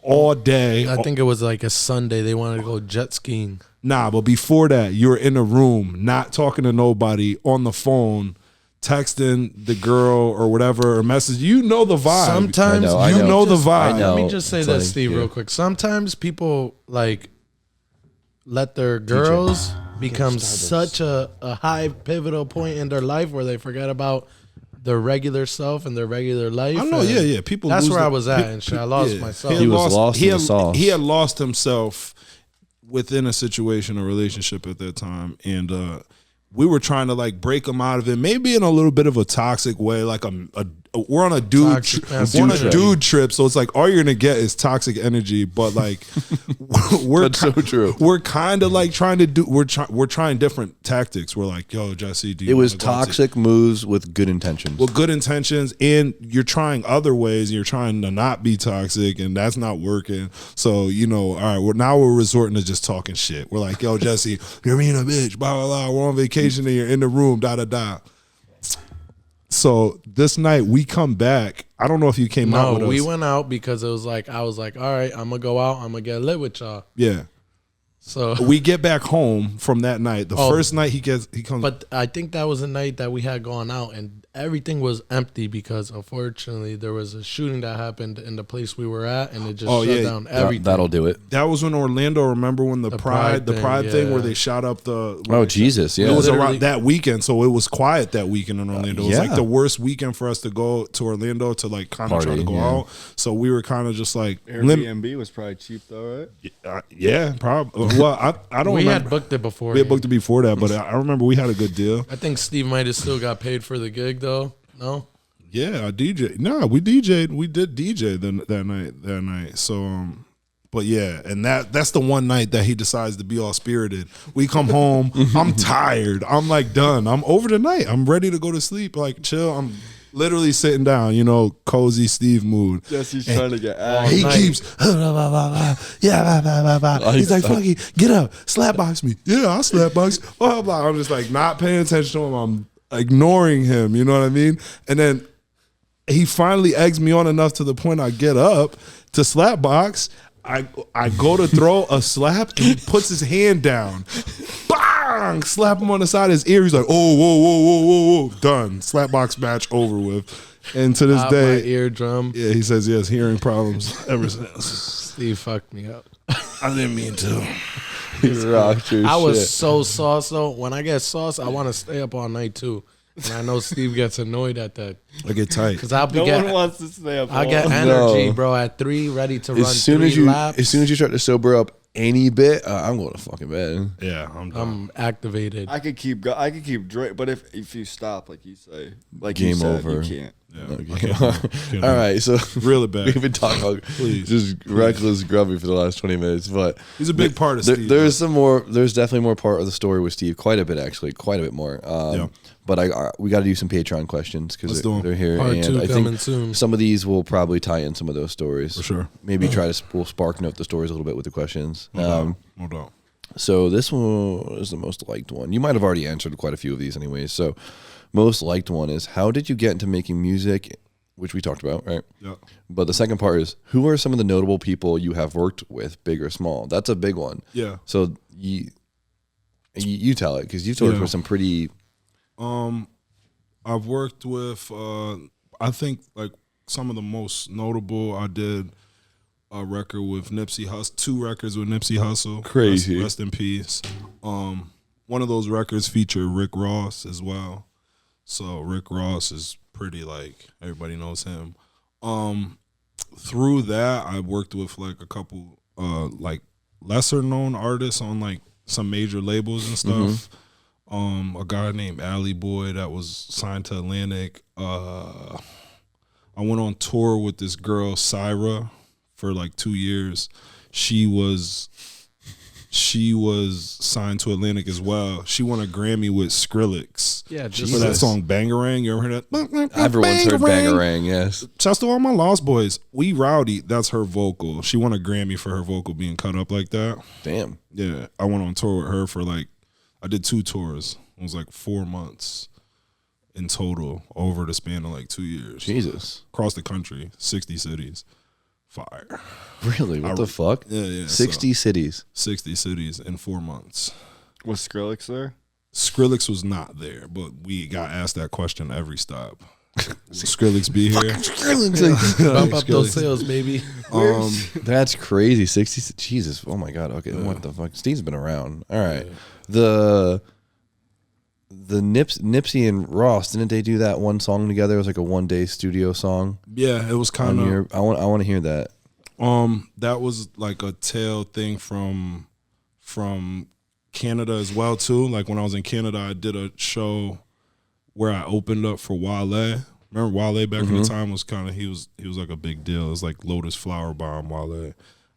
all day. I think it was like a Sunday. They wanted to go jet skiing. Nah, but before that, you were in the room, not talking to nobody, on the phone, texting the girl or whatever, or message. You know the vibe. Sometimes you know the vibe. I know. Let me just say this, Steve, real quick. Sometimes people like let their girls become such a high pivotal point in their life where they forget about their regular self and their regular life. I know, yeah. People. That's lose where I was at, and shit. I lost myself. He was lost in the sauce. He had lost himself within a situation, a relationship at that time, and we were trying to like break him out of it, maybe in a little bit of a toxic way. Like we're on a dude trip, so it's like all you're gonna get is toxic energy. But like That's so true. We're kind of like trying to do. We're trying different tactics. We're like, yo, Jesse, It was toxic moves with good intentions. Well, good intentions, and you're trying other ways. And you're trying to not be toxic, and that's not working. So all right, we're resorting to just talking shit. We're like, yo, Jesse, you're being a bitch. Blah blah blah. We're on vacation, and you're in the room. Da da da. So this night we come back. I don't know if you came out with us. No, we went out because it was like I was like, all right, I'm gonna go out. I'm gonna get lit with y'all. Yeah. So we get back home from that night. The first night he comes. But I think that was the night that we had gone out, and everything was empty because unfortunately there was a shooting that happened in the place we were at, and it just shut down everything. That'll do it. That was in Orlando. Remember when the pride thing where they shot up the? Oh Jesus! Yeah, it was around that weekend, so it was quiet that weekend in Orlando. It was like the worst weekend for us to go to Orlando to like kind of try to go out. So we were kind of just like Airbnb was probably cheap though, right? Yeah, probably. Well, I don't. We remember. had booked it before. We had booked it before that, but I remember we had a good deal. I think Steve might have still got paid for the gig though. No. Yeah, I DJ. No, we DJ'd. We did DJ that night. So, but yeah, and that's the one night that he decides to be all spirited. We come home. I'm tired. I'm like done. I'm over the night. I'm ready to go to sleep. Like chill. I'm literally sitting down. Cozy Steve mood. Jesse's trying to get ass. He keeps He's like, fuck it, get up, slapbox me. Yeah, I'll slapbox. Blah blah. I'm just like not paying attention to him. I'm ignoring him. You know what I mean? And then he finally eggs me on enough to the point I get up to slapbox. I go to throw a slap and he puts his hand down. Bang! Slap him on the side of his ear. He's like, oh, whoa. Done. Slapbox match over with. And to this day, my eardrum. Yeah, he says he has hearing problems ever since. Steve fucked me up. I didn't mean to. I was so sauce though. When I get sauce, I want to stay up all night too. And I know Steve gets annoyed at that. I get tight because I'll be. No one wants to stay up. I get energy, bro. At 3, ready to run 3 laps. As soon as you start to sober up any bit, I'm going to fucking bed. Yeah, I'm activated. I could keep drinking, but if you stop, like you say, like game you said, over. you can't. Yeah. All right, so really bad. We've been talking just reckless grubby for the last 20 minutes, but he's a big part of Steve. There's definitely more part of the story with Steve. Quite a bit, actually, quite a bit more. But we got to do some Patreon questions because they're here, Part and 2 I coming think soon. some of these will probably tie in some of those stories for sure. Maybe we'll spark note the stories a little bit with the questions. No doubt. So this one is the most liked one. You might have already answered quite a few of these, anyways. So most liked one is, how did you get into making music? Which we talked about, right? Yeah. But the second part is, who are some of the notable people you have worked with, big or small? That's a big one. Yeah. So you tell it, because you've worked with some pretty. I've worked with, I think like some of the most notable. I did a record with Nipsey Hussle, 2 records with Nipsey Hussle. Crazy. Rest in peace. One of those records featured Rick Ross as well. So Rick Ross is pretty, like, everybody knows him. through that, I worked with like a couple like lesser known artists on like some major labels and stuff. A guy named Alley Boy that was signed to Atlantic. I went on tour with this girl Syra for like 2 years. She was signed to Atlantic as well. She won a Grammy with Skrillex. Yeah, for that song Bangarang. You ever heard that? Everyone's heard Bangarang, yes. Shouts to all my Lost Boys. We Rowdy, that's her vocal. She won a Grammy for her vocal being cut up like that. Damn. Yeah, I went on tour with her for like, I did 2 tours. It was like 4 months in total over the span of like 2 years. Jesus. Across the country, 60 cities. Fire. Really? What the fuck? Yeah. 60 cities. 60 cities in 4 months. Was Skrillex there? Skrillex was not there, but we got asked that question every stop. Will Skrillex be here? Bump up those sales, baby. That's crazy. 60. Jesus. Oh my God. Okay. What the fuck? Steve's been around. All right. The Nipsey and Ross, didn't they do that one song together? It was like a 1-day studio song. Yeah, it was kind of. I want to hear that. That was like a tail thing from Canada as well too. Like when I was in Canada, I did a show where I opened up for Wale. Remember Wale back in the time was kind of he was like a big deal. It was like Lotus Flower Bomb Wale.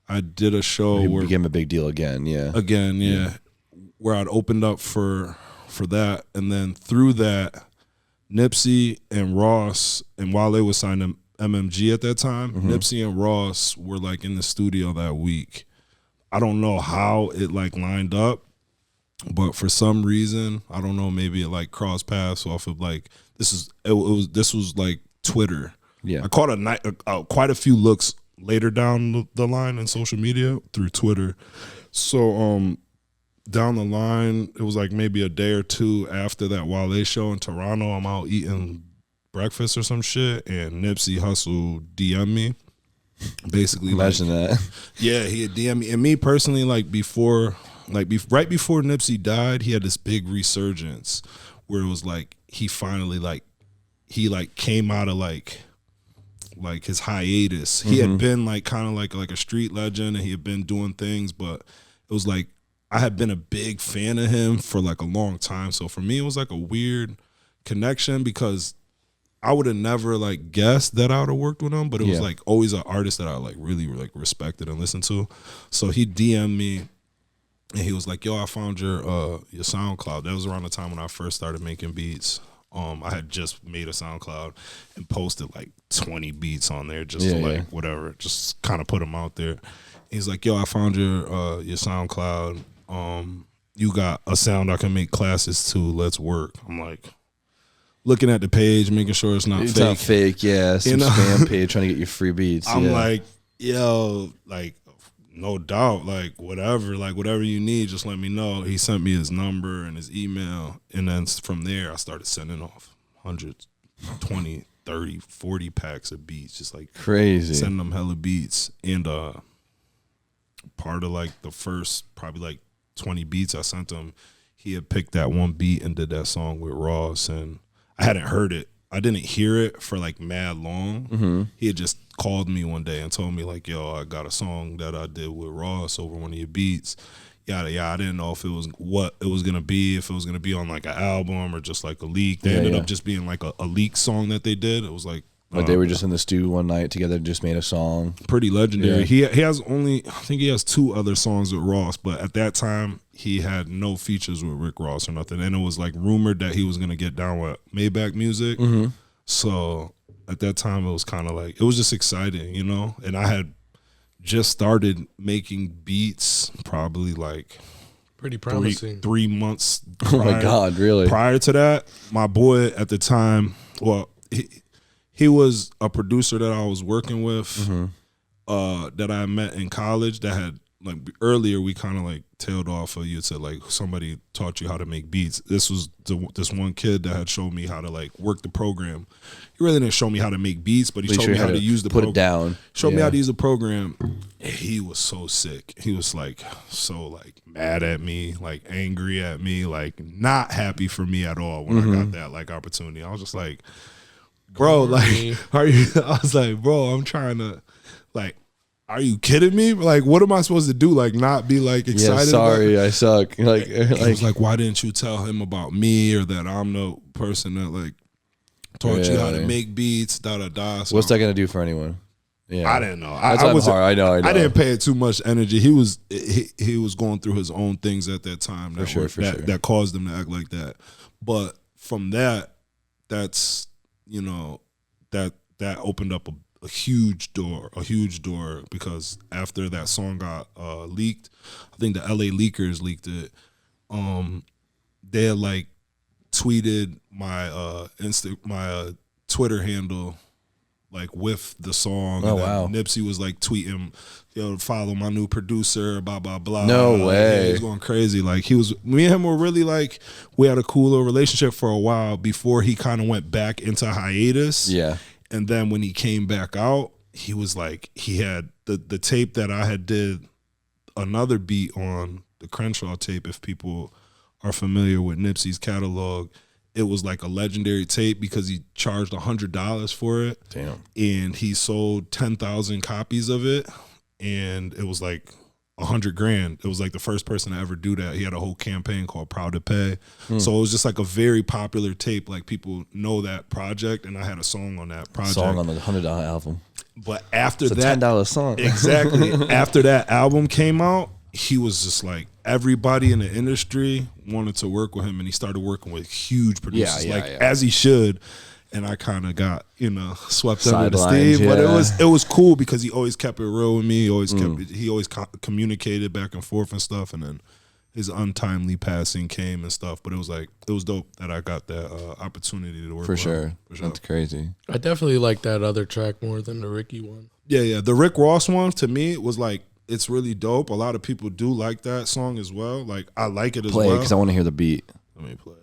I did a show where became a big deal again. Yeah. Where I'd opened up for that, and then through that, Nipsey and Ross and Wale was signed to MMG at that time. Nipsey and Ross were like in the studio that week. I don't know how it like lined up, but for some reason, I don't know, maybe it like crossed paths off of like this was like Twitter. Yeah, I caught quite a few looks later down the line in social media through Twitter. So down the line, it was like maybe a day or two after that Wale show in Toronto. I'm out eating breakfast or some shit, and Nipsey Hussle DM me. Basically, imagine that. Yeah, he had DM me, and me personally, like right before Nipsey died, he had this big resurgence where it was like he finally came out of like his hiatus. He had been like kind of like a street legend, and he had been doing things, but it was like I had been a big fan of him for like a long time. So for me, it was like a weird connection because I would have never like guessed that I would have worked with him, but it was like always an artist that I like really like respected and listened to. So he DM'd me and he was like, "Yo, I found your SoundCloud." That was around the time when I first started making beats. I had just made a SoundCloud and posted like 20 beats on there just to whatever, just kind of put them out there. He's like, "Yo, I found your SoundCloud. You got a sound I can make classes to. Let's work." I'm like, looking at the page, making sure it's not fake. Yeah, some spam page trying to get you free beats. I'm like, yo, like, no doubt, like, whatever you need, just let me know. He sent me his number and his email, and then from there, I started sending off 100, 20, 30, 40 packs of beats, just like crazy. Sending them hella beats. And part of like the first probably like 20 beats I sent him, he had picked that one beat and did that song with Ross, and I hadn't heard it. I didn't hear it for like mad long. He had just called me one day and told me like, "Yo, I got a song that I did with Ross over one of your beats." Yada yada. I didn't know if it was what it was gonna be, if it was gonna be on like an album or just like a leak. They ended up just being like a leak song that they did. It was like they were just in the studio one night together, just made a song. Pretty legendary. He has only, I think he has 2 other songs with Ross, but at that time he had no features with Rick Ross or nothing. And it was like rumored that he was gonna get down with Maybach Music. So at that time it was kind of like, it was just exciting, you know? And I had just started making beats probably like pretty promising 3 months prior. Oh my God, really? Prior to that, my boy at the time, well, he was a producer that I was working with that I met in college that had, like, earlier we kind of like tailed off of, you said like somebody taught you how to make beats. This was this one kid that had showed me how to like work the program. He really didn't show me how to make beats, but he showed me how to use the program. Put it down. Showed me how to use the program. And he was so sick. He was like so like mad at me, like angry at me, like not happy for me at all when I got that like opportunity. I was just like, bro, like, are you? I was like, bro, I'm trying to like, are you kidding me? Like, what am I supposed to do? Like, not be like excited? Yeah, sorry, about it? I suck. Like, He was like, why didn't you tell him about me or that I'm the person that like taught you how to make beats? So what's that gonna do for anyone? Yeah, I didn't know. That's hard. I know. I didn't pay it too much energy. He was going through his own things at that time that caused him to act like that. But from that's that opened up a huge door because after that song got leaked, I think the LA Leakers leaked it. They had like tweeted my my Twitter handle like with the song. Oh, and wow. Nipsey was like tweeting, yo, follow my new producer, blah blah blah. No way. He was going crazy. Like me and him were really like, we had a cool little relationship for a while before he kind of went back into hiatus. Yeah. And then when he came back out, he was like, he had the tape that I had did another beat on, the Crenshaw tape, if people are familiar with Nipsey's catalog. It was like a legendary tape because he charged $100 for it. Damn. And he sold 10,000 copies of it. And it was like $100,000. It was like the first person to ever do that. He had a whole campaign called Proud to Pay. So it was just like a very popular tape. Like people know that project, and I had a song on that project. Song on the $100 album. But after it's that, $10 song. Exactly. After that album came out, he was just like, everybody in the industry wanted to work with him, and he started working with huge producers, as he should. And I kind of got, swept under the steam. But it was cool because he always kept it real with me. He always communicated back and forth and stuff. And then his untimely passing came and stuff. But it was dope that I got that opportunity to work for with sure. him. For sure. That's crazy. I definitely like that other track more than the Ricky one. Yeah. The Rick Ross one, to me, was like, it's really dope. A lot of people do like that song as well. Like, I like it as well. Play because I want to hear the beat. Let me play.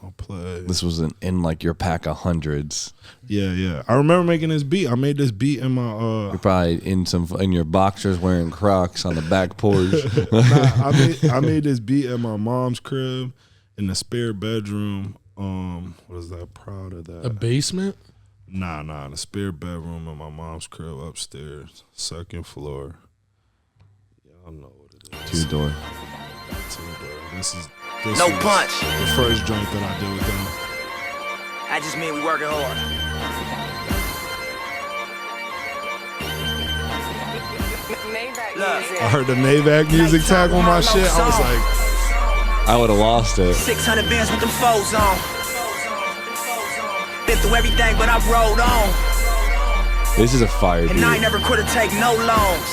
I'll play. This was in like your pack of hundreds. Yeah. I remember making this beat. I made this beat in my. You're probably in your boxers wearing Crocs on the back porch. I made this beat at my mom's crib in the spare bedroom. What is that? Proud of that. A basement? Nah. The spare bedroom in my mom's crib upstairs, second floor. Y'all know what it is. Two-door. This No was punch. the first joint that I did with them. I just mean we working hard. Look, I heard the Maybach music tag on my shit. I was like, I would have lost it. 600 bands with them foes on. Been through everything, but I rolled on. This is a fire beat. And I ain't never quit to take no loans.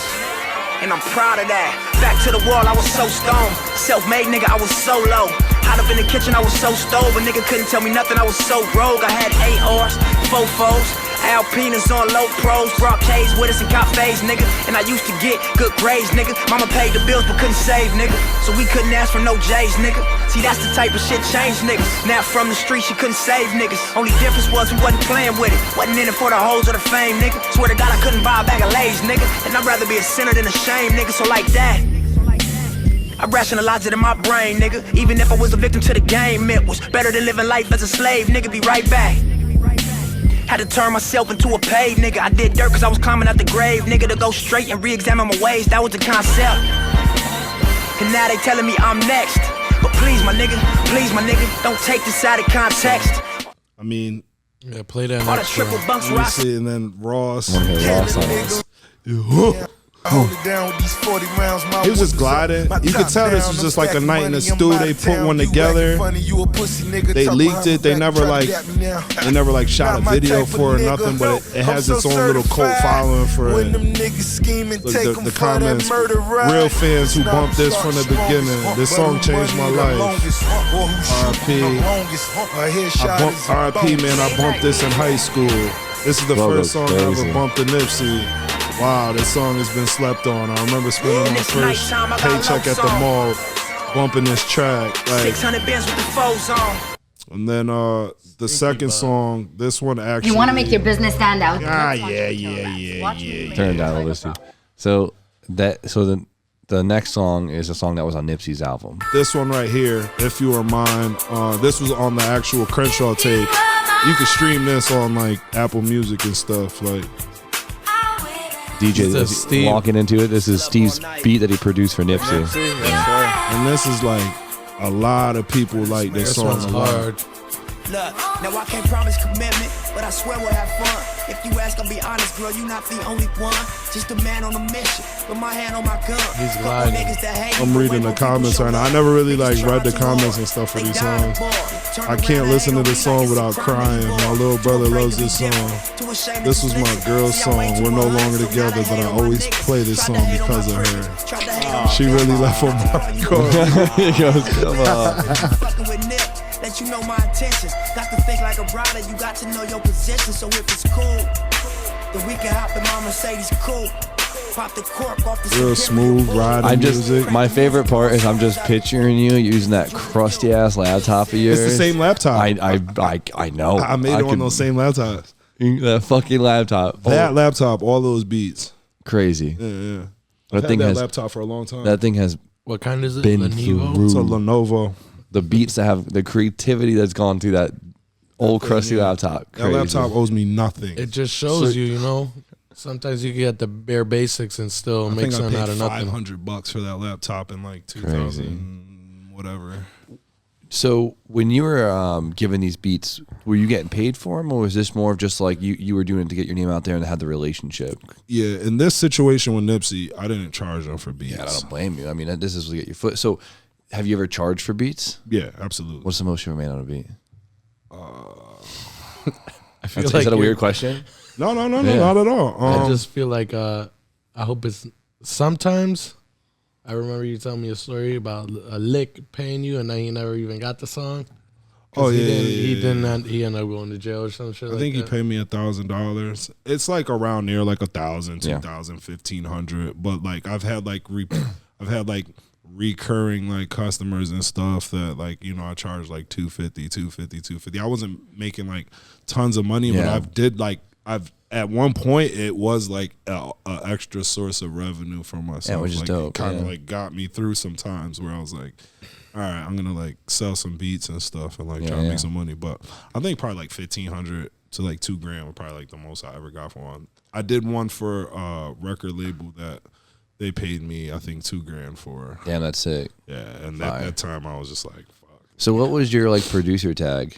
And I'm proud of that. Back to the wall, I was so stoned. Self-made nigga, I was so low. Hot up in the kitchen, I was so stove. A nigga couldn't tell me nothing, I was so rogue. I had ARs, fofos, Alpinas on low pros. Brought K's with us in cafes, nigga. And I used to get good grades, nigga. Mama paid the bills but couldn't save, nigga. So we couldn't ask for no J's, nigga. See, that's the type of shit changed niggas. Now from the street, she couldn't save niggas. Only difference was we wasn't playing with it. Wasn't in it for the hoes or the fame, nigga. Swear to God, I couldn't buy a bag of Lay's, nigga. And I'd rather be a sinner than a shame, nigga. So like that, I rationalize it in my brain, nigga. Even if I was a victim to the game, it was better than living life as a slave, nigga. Be right back. Had to turn myself into a paid nigga. I did dirt cause I was climbing out the grave, nigga. To go straight and re-examine my ways, that was the concept. And now they telling me I'm next. But please my nigga, don't take this out of context. I mean, Yeah, play that All the next triple one. bumps let me rock. see, and then Ross. I want to hear Ross on this. Hold it down with these 40 rounds. My He was just whip is up. gliding. My You could top tell this down, was I'm just like a stacking night in the money, I'm stew. out They of put town. one You together. acting funny, you a pussy nigga. They Talk leaked behind it. They my back, never try to like get me now. they never like shot Not a my video type of for it or nigga. nothing, but it has I'm its so own little cult certified. following for When it. them niggas scheming, Look, take the them for that comments, murder ride. real fans who It's bumped not this from the strongest, beginning. but This who song changed my money the life. longest, or who shoot R.I.P. the longest. A headshot I bumped is R.I.P. man. I bumped this in high school. This is the Bro, first that's song I ever crazy. bumped to Nipsey. Wow, this song has been slept on. I remember spending my it's first nighttime, I got paycheck love at the song. mall, bumping this track. Like, 600 bands with the foes on. and then the second song, this one actually. You want to make your business stand out. Yeah. Turn it down a little, Lucy. So the next song is a song that was on Nipsey's album. This one right here, If You Were Mine. This was on the actual Crenshaw tape. You can stream this on like Apple Music and stuff. Like, DJ This is Steve. walking into it. This is Steve's beat that he produced for Nipsey. And this is like a lot of people like this This song one's a lot. hard. Look, now I can't promise commitment, but I swear we'll have fun. If you ask, I'll be honest, girl, you not the only one. Just a man on a mission, with my hand on my gun. He's Couple lying. niggas that hate I'm me, reading the but when comments people right now. show I never really up, like niggas read the try too comments hard. and stuff for They these die on the songs. board. Turn I around, can't they listen to ain't this gonna song be without like it's a crime crying. My anymore. little brother Too loves afraid this to be song. different, too ashamed This to was my listen. girl's See, I song. wait We're too no much, longer so now together, they but I hate on my always niggas. play this Tried to song hate on because my of her. friends. Tried to hate on my She really left on my car. He goes, come on. Fucking with Nip, let you know my intentions. Got to think like a brother, you got to know your position. So if it's cool, then we can hop in my Mercedes coupe. Pop the cork off the Real smooth riding I'm just music. my favorite part is I'm just picturing you using that crusty ass laptop of yours. It's the same laptop. I know. I made it on those same laptops. That fucking laptop. That laptop, all those beats. Crazy. Yeah, yeah. That I've thing had that has laptop for a long time. that thing has What kind is it? been Lenovo? It's a through Lenovo. the beats that have the creativity that's gone through that old crusty yeah. laptop. That Crazy. laptop owes me nothing. It just shows you, you know. Sometimes you get the bare basics and still I make think I something paid out of nothing. $500 for that laptop in like 2000 whatever. So when you were given these beats, were you getting paid for them, or was this more of just like you were doing it to get your name out there and had the relationship? Yeah, in this situation with Nipsey, I didn't charge him for beats. Yeah, I don't blame you. I mean, this is to get your foot. So, have you ever charged for beats? Yeah, absolutely. What's the most you ever made on a beat? I feel Is like that a you're- weird question? No, Yeah. not at all. I just feel like I hope it's sometimes. I remember you telling me a story about a lick paying you, and then he never even got the song. Oh, yeah, he ended up going to jail or some shit. I think he paid me $1,000. It's like around near like 1,000, Yeah. 2,000, 1,500. But like I've had like recurring like customers and stuff that like, you know, I charge like 250. I wasn't making like tons of money, but I've at one point it was like a extra source of revenue for myself. which is like, dope, It kind of yeah. like got me through some times where I was like, all right, I'm gonna like sell some beats and stuff and like try to yeah. make some money. But I think probably like 1,500 to like $2,000 were probably like the most I ever got for one. I did one for a record label that they paid me I think $2,000 for. Damn, that's sick. Yeah, and at that time I was just like, fuck. So, what was your like producer tag?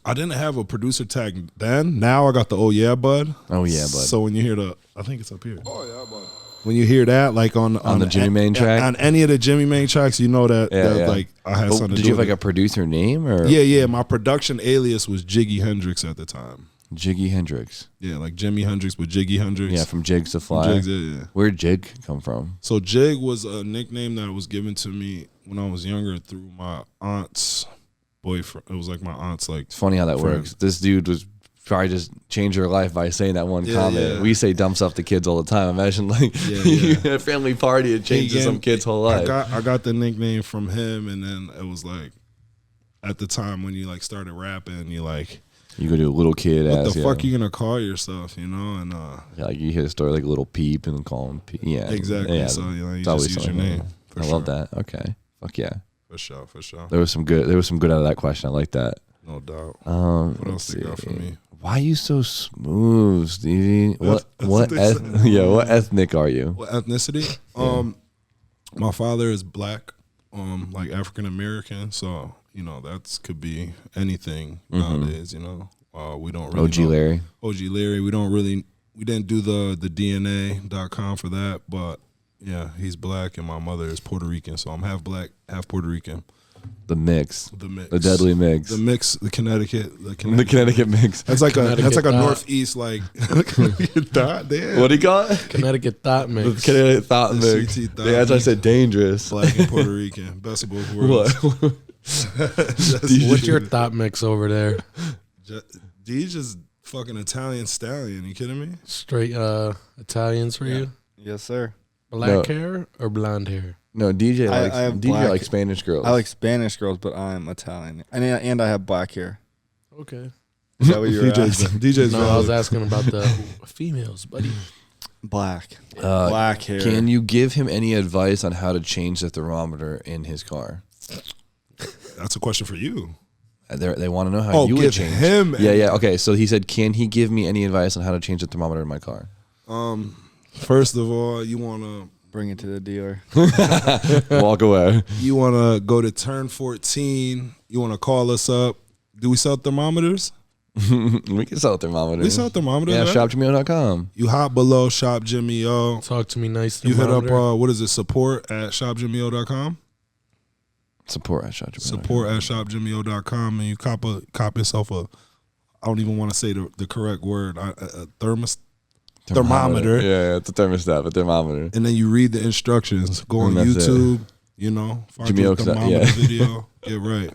I didn't have a producer tag then. Now I got the Oh Yeah Bud. Oh yeah, bud. So when you hear I think it's up here. Oh yeah, bud. When you hear that, like on the Jimmy Main track? on any of the Jimmy Main tracks, you know that, like I had something to Did do you have with like a producer name or? Yeah. My production alias was Jiggy Hendrix at the time. Jiggy Hendrix. Yeah, like Jimi Hendrix with Jiggy Hendrix. Yeah, from Jigs to Fly. Jigs, yeah. Where'd Jig come from? So Jig was a nickname that was given to me when I was younger through my aunt's boyfriend. It was like my aunt's like. It's funny how that friend. works. This dude was probably just changed her life by saying that one Yeah, comment. yeah. We say dumb stuff to kids all the time. Imagine like you at a family party, it changes some kid's whole life. I got the nickname from him, and then it was like at the time when you like started rapping, you like. You go to a little kid What ass. the fuck you gonna call yourself, you know? And yeah, like you hear a story like a little peep and call him peep. Yeah, exactly. Yeah, So you know, you it's just always use your something name. like For that. I sure. love that. Okay, fuck yeah. For sure. There was some good out of that question. I like that. No doubt. What else they got for me? Why are you so smooth, Stevie? That's what they said. What ethnic are you? What ethnicity? My father is black, like African American, so you know that could be anything nowadays. You know, we don't really OG know. Larry. OG Larry. We didn't do the DNA.com for that, but yeah, he's black and my mother is Puerto Rican, so I'm half black, half Puerto Rican. The mix. The mix. The deadly mix. The mix. The Connecticut mix. That's like a Connecticut northeast like thought. Damn. What do you got it? Connecticut thought mix. The Connecticut thought The mix. CT thought Yeah, that's why I mix. said dangerous. Black and Puerto Rican. Best of both worlds. What? What's your thought mix over there? D's just fucking Italian stallion. You kidding me? Straight Italians for you? Yes, sir. Black hair or blonde hair? No, DJ likes I have DJ black- likes Spanish girls. I like Spanish girls, but I'm Italian, and I have black hair. Okay. Is that what you're asking? DJ's No, I was valid. asking about the females, buddy. Black, black hair. Can you give him any advice on how to change the thermometer in his car? That's a question for you. They want to know how Oh, you would give change. him Yeah. Okay. So he said, can he give me any advice on how to change the thermometer in my car? First of all, you want to Bring it to the dealer. Walk away. You want to go to Turn 14. You want to call us up. Do we sell thermometers? We can sell thermometers. We sell thermometers. Yeah, right? shopjimmy.com. You hop below Shop Jimmy O. Talk to me nice. You hit up thermometer. what is it? Support at shopjimmyo.com. Support at shopjimmy.com. Support at shopjimmyo.com, and you cop yourself a. I don't even want to say the correct word. A thermometer. Yeah, it's a thermostat, a thermometer. And then you read the instructions. Go on And that's YouTube. You know, find Jimmy your Oaks, thermometer yeah. video. Get right.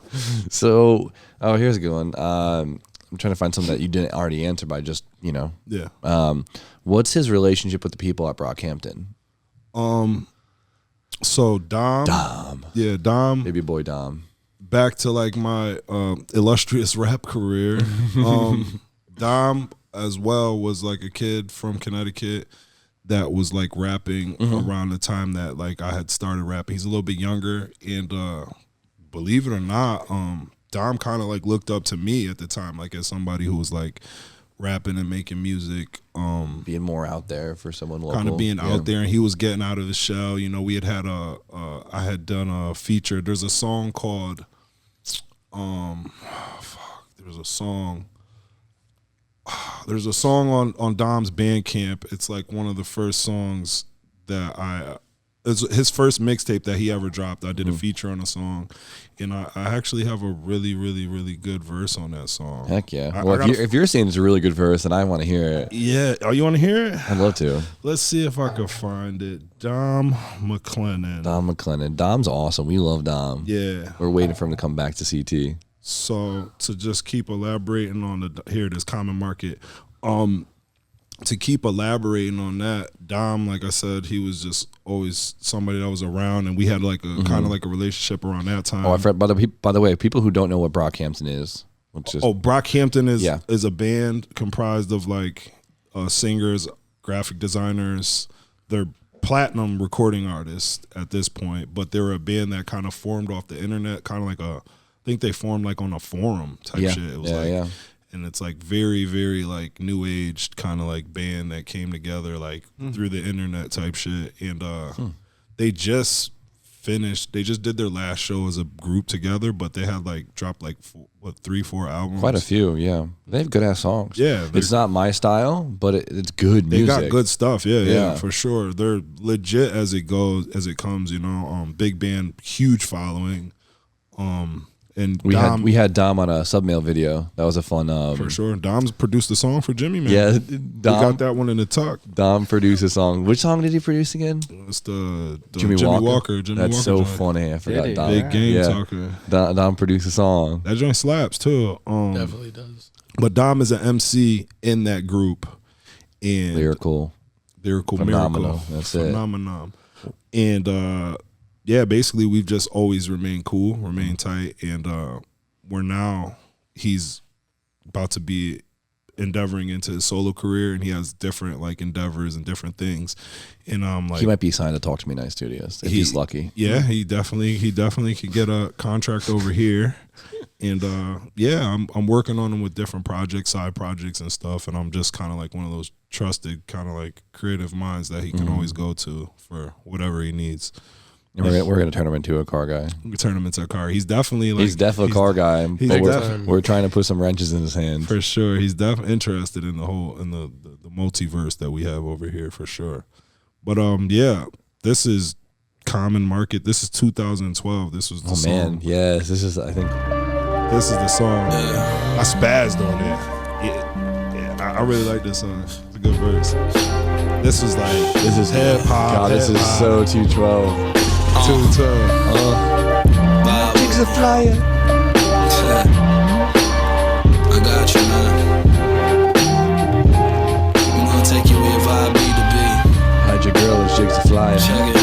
So, here's a good one. I'm trying to find something that you didn't already answer by just, Yeah. What's his relationship with the people at Brockhampton? So Dom. Yeah, Dom. Baby boy Dom. Back to like my illustrious rap career. Dom as well was like a kid from Connecticut that was like rapping around the time that like I had started rapping. He's a little bit younger, and believe it or not, Dom kind of like looked up to me at the time, like as somebody who was like rapping and making music, being more out there for someone local. kind of being out there, and he was getting out of his shell. You know, we had I had done a feature. There's a song called there's a song on Dom's Bandcamp. It's like one of the first songs that it's his first mixtape that he ever dropped. I did a feature on a song, and I actually have a really, really, really good verse on that song. Heck yeah. Well, if you're saying it's a really good verse, then I want to hear it. Yeah. Oh, you want to hear it? I'd love to. Let's see if I can find it. Dom McLennan. Dom McLennan. Dom's awesome. We love Dom. Yeah. We're waiting for him to come back to CT. So to just keep elaborating on here it is Common Market. To keep elaborating on that, Dom, like I said, he was just always somebody that was around, and we had like a kind of like a relationship around that time. Oh, by the way, people who don't know what Brockhampton is, Brockhampton is a band comprised of like singers, graphic designers. They're platinum recording artists at this point, but they were a band that kind of formed off the internet, kind of like I think they formed like on a forum type shit. It was and it's like very, very like new age kind of like band that came together like through the internet type shit. And they just did their last show as a group together, but they had like dropped like 3-4 albums. Quite a few, yeah. They have good ass songs. Yeah. It's not my style, but it's good music. They got good stuff, yeah, for sure. They're legit as it comes, you know. Big band, huge following. And we had Dom on a Submail video. That was a fun. For sure, Dom's produced the song for Jimmy, man. Yeah, Dom got that one in the tuck. Dom produced a song. Which song did he produce again? It's the Jimmy Walker. Jimmy That's Walker so joint. funny. I forgot Dom. Big game talker. Dom produced a song. That joint slaps too. Definitely does. But Dom is an MC in that group, and lyrical, phenomenal. That's phenomenon. And yeah, basically we've just always remained cool, remained tight, and he's about to be endeavoring into his solo career, and he has different like endeavors and different things. And like he might be signed to Talk to Me Nice Studios if he's lucky. Yeah, he definitely could get a contract over here. And yeah, I'm working on him with different projects, side projects and stuff, and I'm just kind of like one of those trusted kind of like creative minds that he can always go to for whatever he needs. And we're gonna turn him into a car guy. We can turn him into a car. He's definitely a car guy. But we're trying to put some wrenches in his hands for sure. He's definitely interested in the whole the multiverse that we have over here for sure. But yeah, this is Common Market. This is 2012. This was the song. Man, yes, this is the song. I spazzed on it. Yeah, I really like this song. It's a good verse. This is hip hop. God, this is so 212. Jigs a flyer. I got you, man. I'm gonna take you where vibe need to be. Hide your girl is Jigs a flyer. Check it.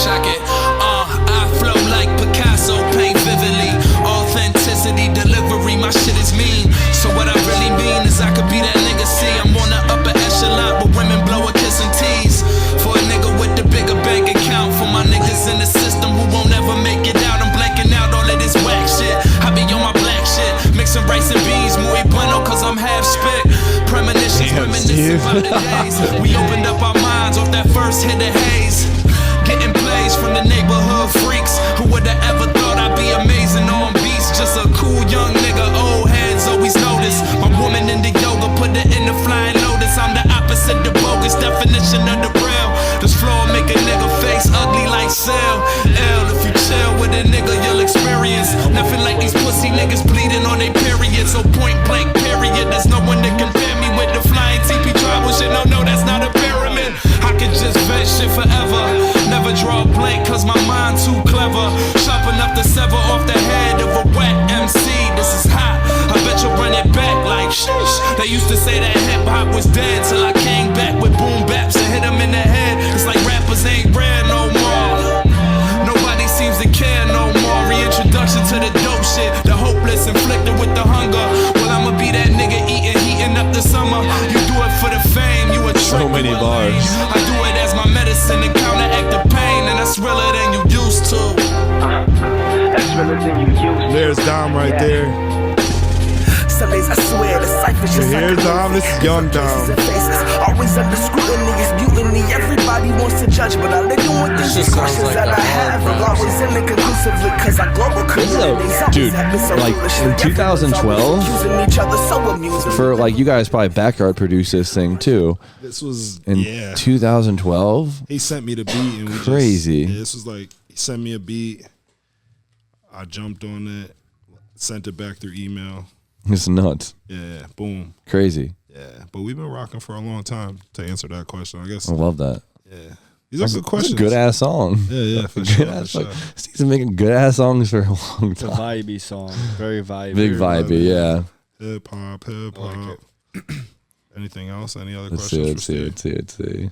Check it. I flow like Picasso, paint vividly. Authenticity, delivery, my shit is mean. So what I really mean is I could be that nigga. See, I'm on the upper echelon, but women blow a kiss and tease. For a nigga with the bigger bank account. For my niggas in the system who won't ever make it out. I'm blanking out all of this whack shit. I be on my black shit, mixing rice and beans, muy bueno, cause I'm half spit. Premonitions, reminiscing about the days we opened up our minds off that first hit of haze. Getting plays from the neighborhood freaks. Who would've ever thought I'd be amazing on beats? Just a cool young nigga, old heads always notice. My woman into yoga, put it in the flying lotus. I'm the opposite, the bogus definition of the real. This floor make a nigga face ugly like Cell. L, if you chill with a nigga, you'll experience nothing like these pussy niggas bleeding on their period. So point blank, period. There's no one to compare me with the flying TP tribal shit. No, that's not a pyramid. I could just vent shit forever. Never draw a blank cause my mind too clever. Sharp enough to sever off the head of a wet MC. This is hot, I bet you'll run it back like sheesh. They used to say that hip hop was dead till I came back with boom baps and hit them in the head. It's like rappers ain't rare no more. Nobody seems to care no more. Reintroduction to the dope shit. The hopeless inflicted with the hunger. Well, I'ma be that nigga heating up the summer. You do it for the fame, you a trick. So many bars. I do it as my medicine to counteract the pain, and that's realer than you used to. That's realer than you used to. There's Dom right there. Sundays, I swear, the cypher's just Here's like Dom, this is young Dom. Always under scrutiny, it's mutiny. Everybody wants to judge, but all they doing is these questions like that I a have. hard I'm always in it conclusively, cause I global communities. Dude, like, in 2012, accusing each other, so amusing. For like you guys probably backyard produced this thing too. This was In 2012. He sent me the beat and we Crazy. This was like he sent me a beat. I jumped on it, sent it back through email. It's nuts. Yeah, boom. Crazy. Yeah, but we've been rocking for a long time to answer that question. I guess. I love that. Yeah, these are good questions. Good ass song. Yeah, for sure. Steve's been making good ass songs for a long It's a time. vibey song, very vibey. Big vibey, yeah. Hip hop. like Anything else? Any other Let's questions? see.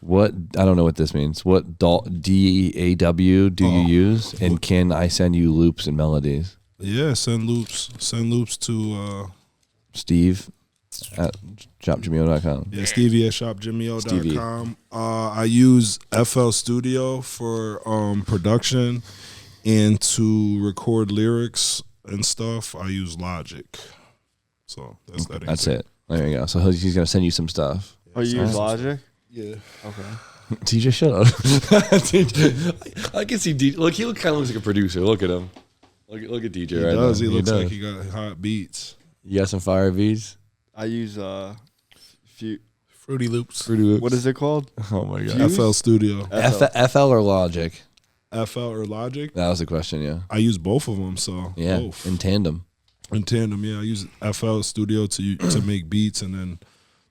What, I don't know what this means. What DAW do you use? And can I send you loops and melodies? Yeah, send loops. Send loops to Steve at shopjimeo.com. yeah, Stevie at shopjimeo.com. I use FL Studio for production, and to record lyrics and stuff, I use Logic. So that's that. That's it. There you go. So he's gonna send you some stuff. Oh, you use Logic? Yeah. Okay. TJ, shut up. I can see DJ. Look, he kind of looks like a producer. Look at him. Look at DJ He right does. now. He looks does. like he got hot beats. You got some fire beats? I use Fruity Loops. Fruity Loops. what is it called? Oh my god. FL Studio. FL or Logic? FL or Logic? That was the question. Yeah. I use both of them. So Yeah. both. In tandem. In tandem, yeah. I use FL Studio to make beats, and then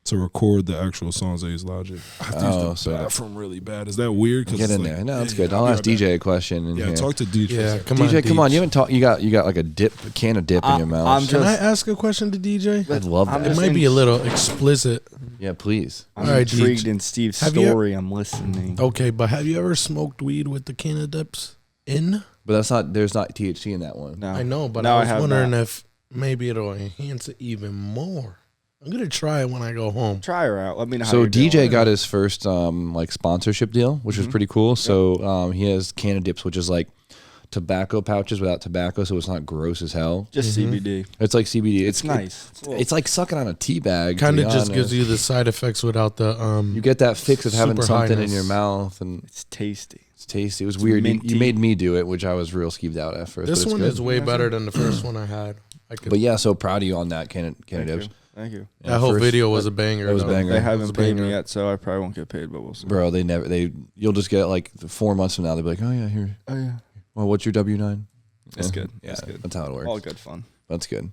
to record the actual songs, I use Logic. I have to use the bathroom really bad. Is that weird? Get in there. No, it's good. I'll ask DJ a question. In Yeah, here. talk to DJ. Yeah, come DJ, on. come on. Deej. You haven't talked. You got like a can of dip in your mouth. I'm Can I just, ask a question to DJ? I'd love I'm that. It just might be a little explicit. Yeah, please. I'm All right, intrigued Deej. in Steve's Have you- story. I'm listening. Okay, but have you ever smoked weed with the can of dips in? But that's not. There's not THC in that one. No. I know, but No, I was have wondering not. if maybe it'll enhance it even more. I'm gonna try it when I go home. Try her out. Let me know how So you're DJ doing. got his first like sponsorship deal, which was pretty cool. So he has Canada Dips, which is like tobacco pouches without tobacco, so it's not gross as hell. just CBD. It's like CBD. It's nice. It's like sucking on a tea bag. Kind of just gives you the side effects without the You get that fix of having super something in highness. your mouth, and It's tasty. it's tasty. It was weird. You minty. made me do it, which I was real skeeved out at first. This but it's one good. is way better than the first one I had. I could, But yeah, so proud of you on that Canada Dips. Thank you. Yeah, that whole first- video was a banger. that was a though. banger. They It was haven't a paid me banger. yet, so I probably won't get paid, but we'll see. Bro, you'll just get like 4 months from now. They'll be like, oh yeah, here. Oh yeah, Well, what's your W-9? that's Yeah. good. Yeah, That's good. that's how it works. All good fun. That's good.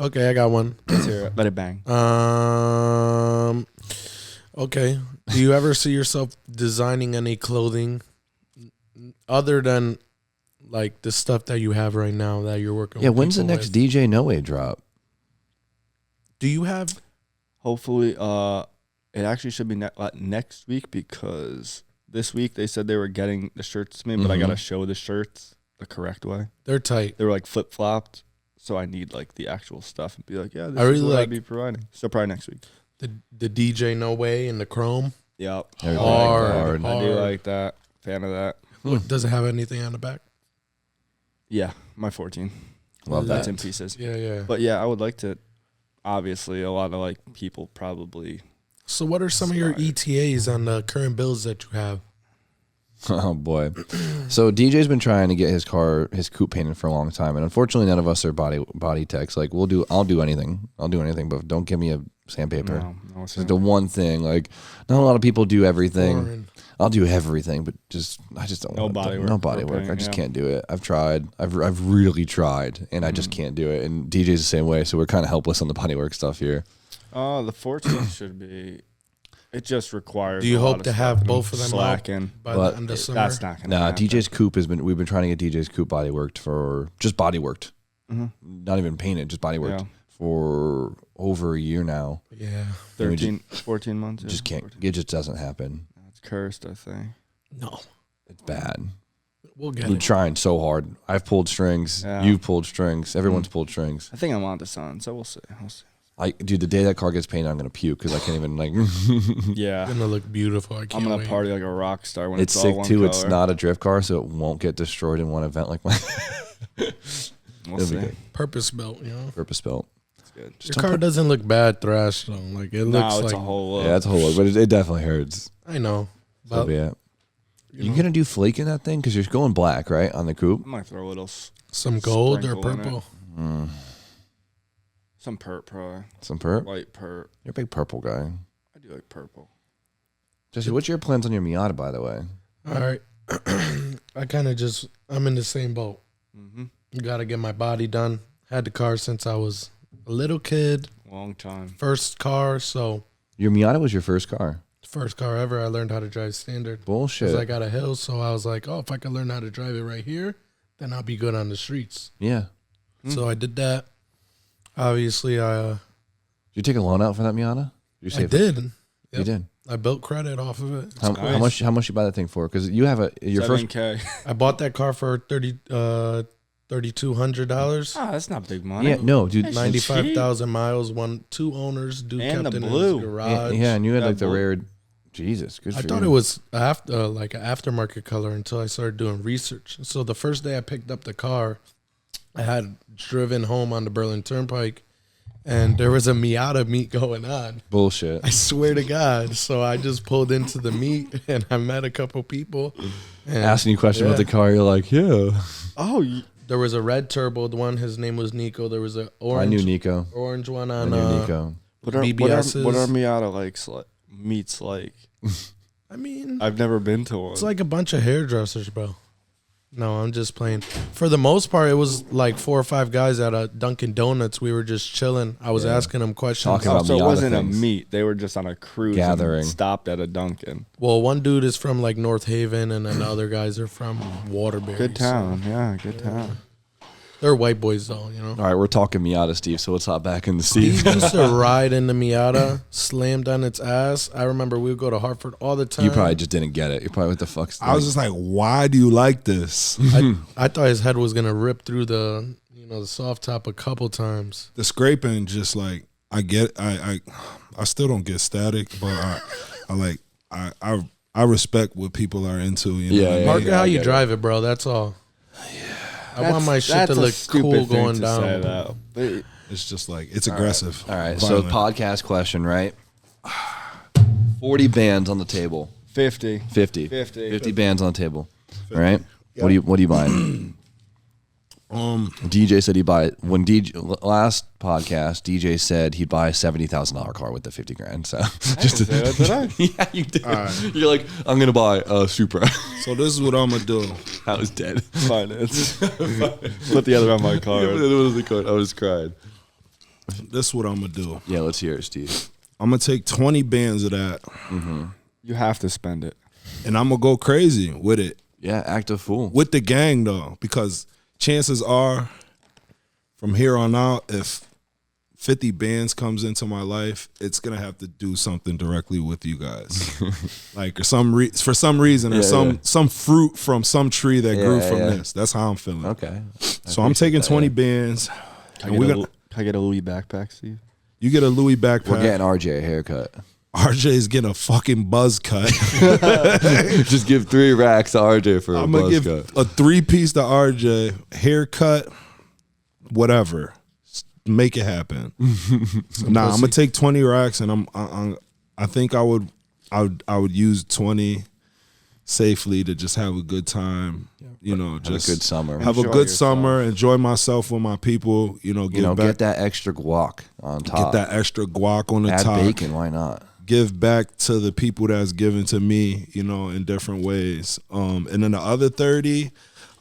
Okay, I got one. Let's hear it. Let it bang. Okay. Do you ever see yourself designing any clothing other than like the stuff that you have right now that you're working? Yeah, with when's the people next with? DJ No Way drop? Do you have? Hopefully, it actually should be next week, because this week they said they were getting the shirts to me, but I gotta show the shirts the correct way. They're tight. They were like flip flopped, so I need like the actual stuff and be like, yeah, this I really is what like- I'd be providing. So probably next week. The DJ No Way and the Chrome. Yep. Everybody Hard. I do Hard. like that. Fan of that. What, does it have anything on the back? Yeah, my 14. Love That's that. in pieces. Yeah, yeah. But yeah, I would like to obviously a lot of like people probably. So what are some of your ETAs on the current builds that you have? Oh boy. So DJ's been trying to get his coupe painted for a long time, and unfortunately none of us are body techs. Like I'll do anything, but don't give me a sandpaper. No, it's the one thing. Like not a lot of people do everything. Boring. I'll do everything, but I just don't. No body work. No body work. Paint, I just can't do it. I've tried. I've really tried, and I just can't do it. And DJ's the same way, so we're kind of helpless on the body work stuff here. The 14 should be. It just requires. Do you hope to have both of them slacking by the end of summer? That's not gonna happen. DJ's coupe we've been trying to get DJ's coupe body worked for just body worked, not even painted, just body worked for over a year now. Yeah, 14 months. Just can't. It just doesn't happen. It's cursed, I think. No, it's bad. We'll get We're it. trying so hard. I've pulled strings. Yeah. You've pulled strings. Everyone's pulled strings. I think I'm on to something, so we'll see. Dude, the day that car gets painted, I'm gonna puke because I can't even like. Yeah, It's gonna look beautiful. I can't I'm gonna wait. party like a rock star when It's it's sick all one too. color. It's not a drift car, so it won't get destroyed in one event like mine. We'll see. Purpose built, you know. Purpose built. It's good. Your car doesn't look bad thrashed though. Like it looks No, it's like a whole look. Yeah, that's a whole lot, but it definitely hurts. I know. So But yeah. You gonna do flake in that thing because you're going black, right, on the coupe? I might throw a little some gold or sprinkle in it. purple. Some perp, probably. Some perp. Light perp. You're a big purple guy. I do like purple. Jesse, what's your plans on your Miata, by the way? All right. I kind of I'm in the same boat. Mm-hmm. Got to get my body done. Had the car since I was a little kid. Long time. First car, so. Your Miata was your first car. First car ever. I learned how to drive standard. Bullshit. Because I got a hill, so I was like, if I could learn how to drive it right here, then I'll be good on the streets. Yeah. So I did that. Obviously, Did you take a loan out for that Miata? I did. You Yep. did. I built credit off of it. How much you buy that thing for? Because you have your first. $7K. I bought that car for $3,200. Oh, that's not big money. Yeah, no, dude. 95,000 miles. Two owners. Dude And kept the it blue. in his garage. Yeah, and you had That like the blue. rare. Jesus, good. I for thought you. it was like an aftermarket color until I started doing research. So the first day I picked up the car, I had driven home on the Berlin Turnpike, and there was a Miata meet going on. Bullshit. I swear to God. So I just pulled into the meet, and I met a couple people. And Asking you questions about the car, you're like, yeah. Oh, there was a red turbo. The one, his name was Nico. There was an I orange. knew Nico. Orange one I on knew Nico. what are BBS's. Miata meets like? I mean, I've never been to one. it's like a bunch of hairdressers, bro. No, I'm just playing. For the most part, it was like 4 or 5 guys at a Dunkin' Donuts. We were just chilling. I was asking them questions. Talking about so it Miata wasn't things. a meet. They were just on a cruise. Gathering. And stopped at a Dunkin'. Well, one dude is from like North Haven, and then the other guys are from Waterbury. Good so town. Yeah, good town. they're white boys, though, you know. All right, we're talking Miata, Steve. So let's hop back in the He seat. used to ride in the Miata, slammed on its ass. I remember we would go to Hartford all the time. You probably just didn't get it. You're probably what the fuck's. I was just like, why do you like this? I thought his head was gonna rip through the soft top a couple times. The scraping, just like I still don't get static, but I respect what people are into. You know Yeah, what I mean? Mark it how I you get it. drive it, bro. That's all. I want my shit to That's a look stupid cool thing going to down. say that. But It's just like it's aggressive. All right, violent. so podcast question, right? 40 bands on the table. 50. 50 bands on the table. All right. What do you buying? DJ said he'd buy when last podcast. DJ said he'd buy a $70,000 car with the $50,000. So just Did I? yeah, you did. You're like, I'm gonna buy a Supra. So this is what I'm gonna do. I was dead. Finance. Put the other on my card. I was crying. This is what I'm gonna do. Yeah, let's hear it, Steve. I'm gonna take 20 bands of that, You have to spend it. and I'm gonna go crazy with it. Yeah, act a fool. With the gang though, because chances are, from here on out, if 50 bands comes into my life, it's gonna have to do something directly with you guys, like for some reason, or some fruit from some tree that grew from this. That's how I'm feeling. Okay. So I'm taking 20 bands. Can And I get a Louis backpack, Steve? you get a Louis backpack. We're getting RJ a haircut. RJ's getting a fucking buzz cut. Just give 3 racks to RJ for a I'm gonna buzz give cut. a 3-piece to RJ, haircut, whatever. make it happen. I'm gonna take 20 racks, and I think I would use 20 safely to just have a good time. You know, just have a good summer. Have a good summer. Enjoy myself with my people. You know, get that extra guac on top. Get that extra guac on the Add top. bacon. Why not? Give back to the people that's given to me. You know, in different ways. And then the other 30.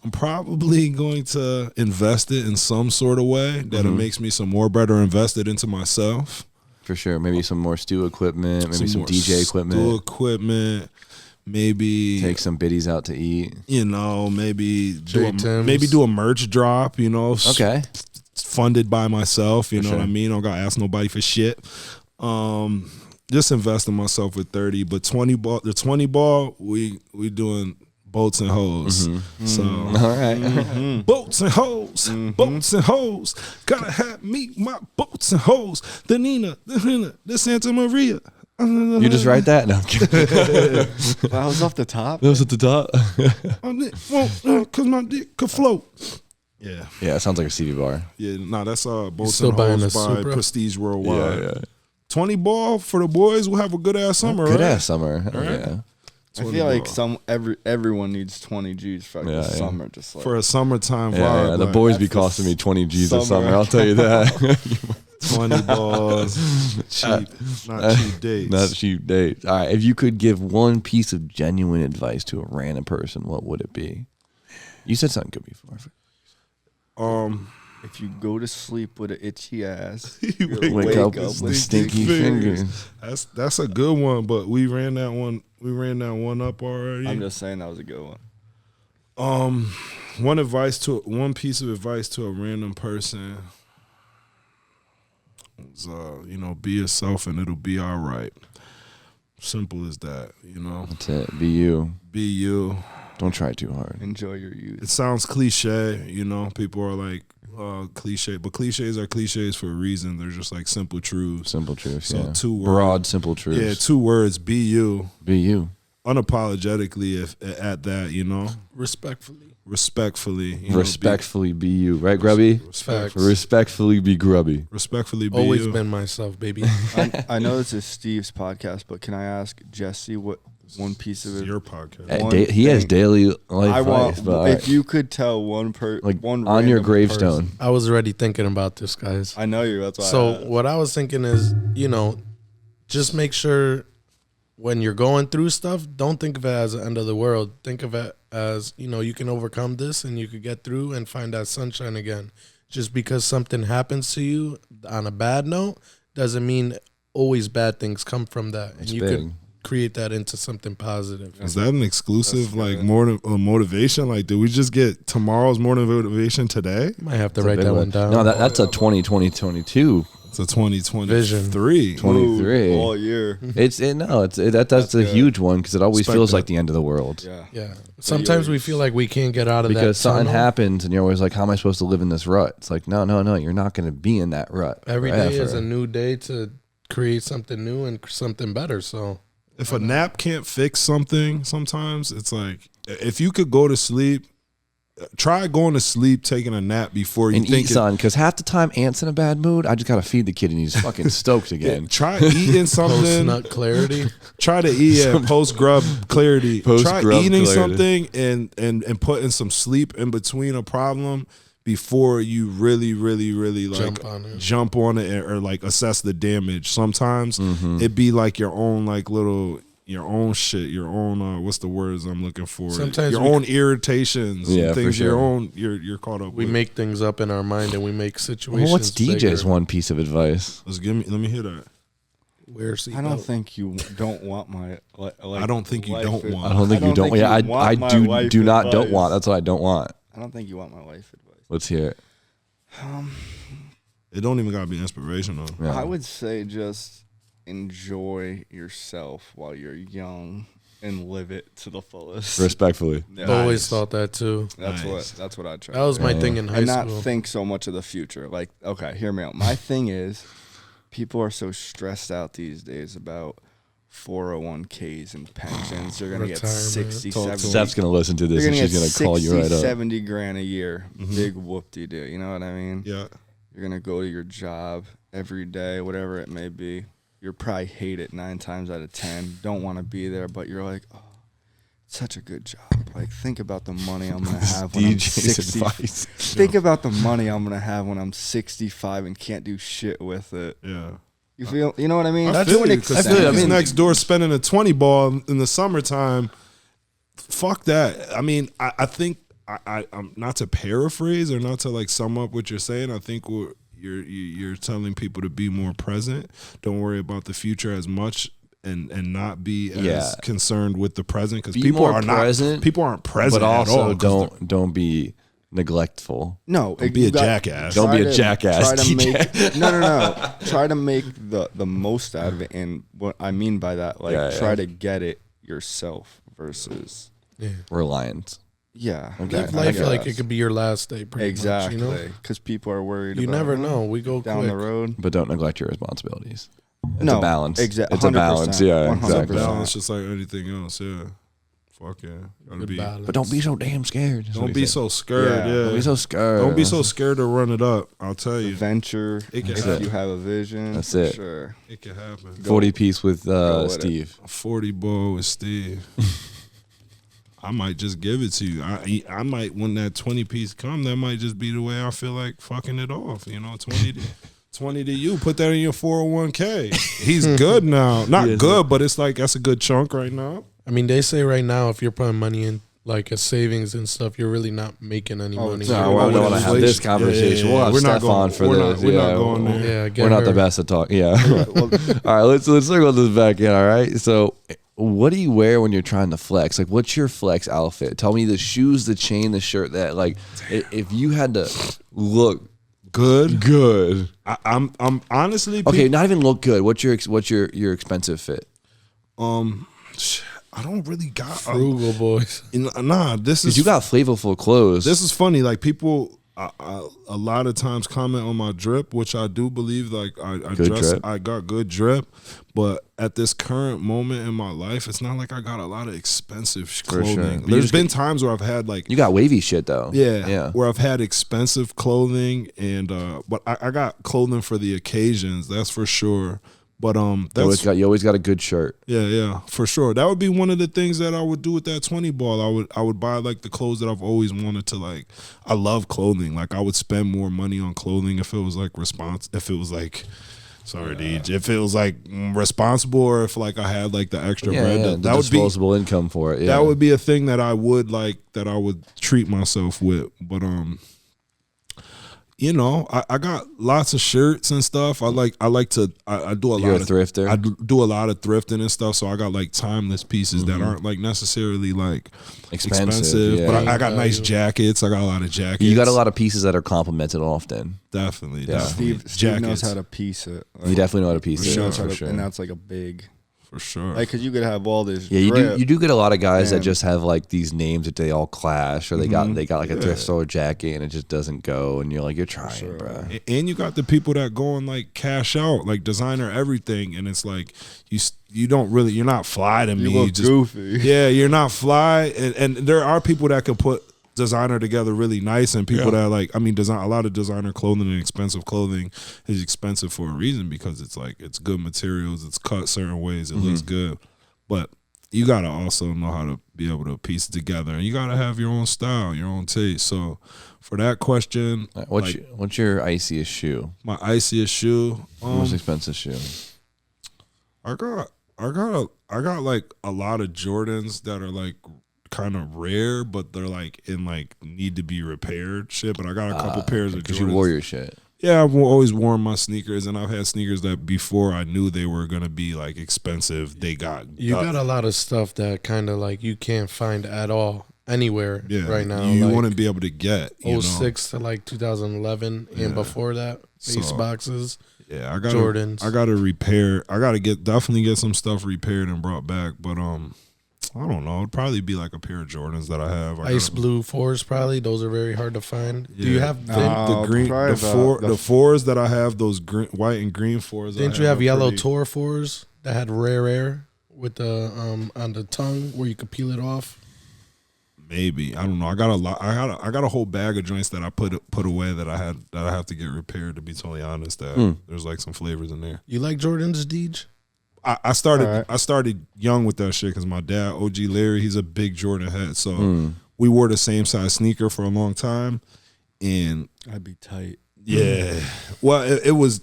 I'm probably going to invest it in some sort of way that it makes me some more better invested into myself. For sure. Maybe some more stew equipment, maybe some DJ equipment. Stew equipment, maybe take some biddies out to eat. You know, maybe do a merch drop, you know. Okay. Funded by myself, you know sure. what I mean? I don't gotta ask nobody for shit. Just invest in myself with 30, but 20 ball, the 20 ball, we doing boats and hoes. So all right. Boats and hoes, boats and hoes. Gotta have me my boats and hoes. The Nina, the Santa Maria. You just write that? No, I'm kidding. That was off the top. That was at the top. Cause my dick could float. Yeah. Yeah, it sounds like a CD bar. Yeah, that's boats still and buying hoes a by Supra? Prestige Worldwide. Yeah. 20 ball for the boys. We'll have a good ass summer. Good right? ass summer. Hell Right? yeah. I feel like everyone needs 20 G's for the summer, just like For a summertime vibe. Yeah, the like, boys be costing me 20 G's a summer. I'll tell you that. 20 balls, cheap, not cheap dates. Not cheap dates. All right, if you could give one piece of genuine advice to a random person, what would it be? You said something good before. if you go to sleep with an itchy ass, you wake up with stinky fingers. That's a good one, but we ran that one. We ran that one up already. I'm just saying that was a good one. One piece of advice to a random person is, be yourself and it'll be all right. Simple as that, you know. That's it. Be you. Be you. Don't try too hard. Enjoy your youth. It sounds cliche, you know. People are like cliche, but cliches are cliches for a reason. They're just like simple truths. Simple truths. So yeah. 2 words. Broad, simple truths. Yeah, 2 words. Be you. Be you. Unapologetically at that, you know. Respectfully. Respectfully be you. Right, Grubby? Respectfully be grubby. Respectfully be Always you. been myself, baby. I know this is Steve's podcast, but can I ask Jesse what one piece of it? Your podcast. He has daily life advice. If you could tell one on your gravestone. I was already thinking about this, guys. I know you. That's why. So what I was thinking is, just make sure when you're going through stuff, don't think of it as the end of the world. Think of it as, you can overcome this and you could get through and find that sunshine again. Just because something happens to you on a bad note doesn't mean always bad things come from that. And you could create that into something positive. Is that an exclusive motivation? Like, did we just get tomorrow's morning motivation today? Might have to write that one down. No, that's a 2022. It's a 2023. Vision. 23 all year. That's a huge one because it always feels like the end of the world. Yeah. Sometimes we feel like we can't get out of that because something tunnel. happens and you're always like, how am I supposed to live in this rut? It's like, no, you're not going to be in that rut. Every day is a new day to create something new and something better. So if a nap can't fix something, sometimes it's like, if you could go to sleep, try going to sleep, taking a nap before you eat, son. Because half the time, Ant's in a bad mood. I just gotta feed the kid, and he's fucking stoked again. Try eating something. Post-nut clarity. Try to eat post grub clarity. Try eating clarity. something and putting some sleep in between a problem before you really like jump on it or like assess the damage. Sometimes it be like your own like little. Your own shit, your own what's the words I'm looking for? Sometimes your own irritations, yeah, things. For sure. Your own, you're caught up. We with. make things up in our mind, and we make situations. Well, what's DJ's bigger. one piece of advice? Let me hear that. I don't think you don't want my. I don't think you don't want. I don't think you don't. Yeah, I do not don't want. That's what I don't want. I don't think you want my life advice. Let's hear it. It don't even gotta be inspirational. Yeah. I would say just enjoy yourself while you're young and live it to the fullest. Respectfully. Yeah. Always thought that too. That's what I try. That was my thing in high and school. not think so much of the future. Like, okay, hear me out. My thing is, people are so stressed out these days about 401ks and pensions. They're gonna get 60, 70. Steph's gonna listen to this and she's gonna call you right up. 70 grand a year. Big whoop-de-doo. You know what I mean? Yeah. You're going to go to your job every day, whatever it may be. You'll probably hate it 9 times out of 10. Don't want to be there, but you're like, oh, it's such a good job. Like, think about the money I'm going to have when I'm 60. Think about the money I'm going to have when I'm 65 and can't do shit with it. Yeah. You know what I mean? I feel you, because he's next door spending a 20 ball in the summertime. Fuck that. I mean, I think, I'm not to paraphrase or not to like sum up what you're saying. I think you're telling people to be more present. Don't worry about the future as much, and not be as concerned with the present, because people aren't present, but also don't be neglectful. No, don't be a jackass. Don't be a jackass. Try to make the most out of it, and what I mean by that, like try to get it yourself versus reliance. Yeah, live life like it could be your last day. Pretty exactly, much, you know? Because people are worried. You never know. We go down quick. the road, but don't neglect your responsibilities. It's a balance. Exactly, it's a balance. Yeah, 100%. exactly. Balance, just like anything else. Yeah, fuck yeah. Gotta be. But don't be so damn scared. Don't be so scared. Yeah. Don't be so scared. Don't be so scared to run it up. I'll tell you. Venture. If you have a vision, that's it. Sure, it can happen. 40 piece with Steve. 40 ball with Steve. I might just give it to you. I might, when that 20 piece come, that might just be the way I feel like fucking it off. 20 to you. Put that in your 401k. He's good now. Not good, but it's like that's a good chunk right now. I mean, they say right now if you're putting money in like a savings and stuff, you're really not making any money. No, I don't want to have this conversation. We'll have Steph on for this. We're not going there. We're not the best at talking. Yeah. All right, let's circle this back in. All right, so. What do you wear when you're trying to flex? Like, what's your flex outfit? Tell me the shoes, the chain, the shirt. That like, if you had to look good. I'm honestly okay. Not even look good. What's your expensive fit? I don't really got frugal boys. Nah, this is you got flavorful clothes. This is funny. Like people. A lot of times comment on my drip, which I do believe like I got good drip, but at this current moment in my life, it's not like I got a lot of expensive clothing. Sure. There's been times where I've had like you got wavy shit though. Yeah. Where I've had expensive clothing and but I got clothing for the occasions, that's for sure. But that's you always got a good shirt. Yeah, for sure. That would be one of the things that I would do with that 20 ball. I would buy like the clothes that I've always wanted to like. I love clothing. Like I would spend more money on clothing if it was like if it was like if it was like responsible, or if like I had like the extra bread. That would be disposable income for it. Yeah. That would be a thing that I would like, that I would treat myself with. But I got lots of shirts and stuff. I do a lot of thrifter. I do a lot of thrifting and stuff. So I got like timeless pieces that aren't like necessarily like expensive. Yeah. But I got nice jackets. I got a lot of jackets. You got a lot of pieces that are complimented often. Definitely. Yeah. Steve knows how to piece it. Like, you definitely know how to piece it. Sure. And that's like a big. For sure. Like, because you could have all this. Yeah, you do get a lot of guys that just have like these names that they all clash, or they got like a thrift store jacket and it just doesn't go, and you're like, you're trying, bro. And you got the people that go and like cash out, like designer everything, and it's like you're not fly to me. You look goofy. Yeah, you're not fly, and there are people that could put designer together really nice, and people that like, I mean, a lot of designer clothing and expensive clothing is expensive for a reason, because it's like it's good materials, it's cut certain ways, it looks good, but you gotta also know how to be able to piece it together, and you gotta have your own style, your own taste. So for that question, what's your iciest shoe? My iciest shoe, most expensive shoe. I got like a lot of Jordans that are like kind of rare, but they're like in like need to be repaired shit. But I got a couple pairs of Jordans. Because you wore your shit. Yeah, I've always worn my sneakers, and I've had sneakers that before I knew they were gonna be like expensive, they got. You got a lot of stuff that kind of like you can't find at all anywhere right now. You like wouldn't be able to get 06 to like 2011 and before that, base boxes. Yeah, Jordans. I gotta repair. I gotta definitely get some stuff repaired and brought back, but I don't know. It'd probably be like a pair of Jordans that I have. Ice blue fours, probably. Those are very hard to find. Yeah. Do you have the green, the fours that I have? Those green, white and green fours. Didn't you have yellow Tour fours that had rare air with the on the tongue where you could peel it off? Maybe, I don't know. I got a lot. I got a whole bag of joints that I put away that I have to get repaired. To be totally honest, there's like some flavors in there. You like Jordan's, Deej? I started young with that shit because my dad, OG Larry, he's a big Jordan head. So we wore the same size sneaker for a long time, and I'd be tight. Yeah, well, it was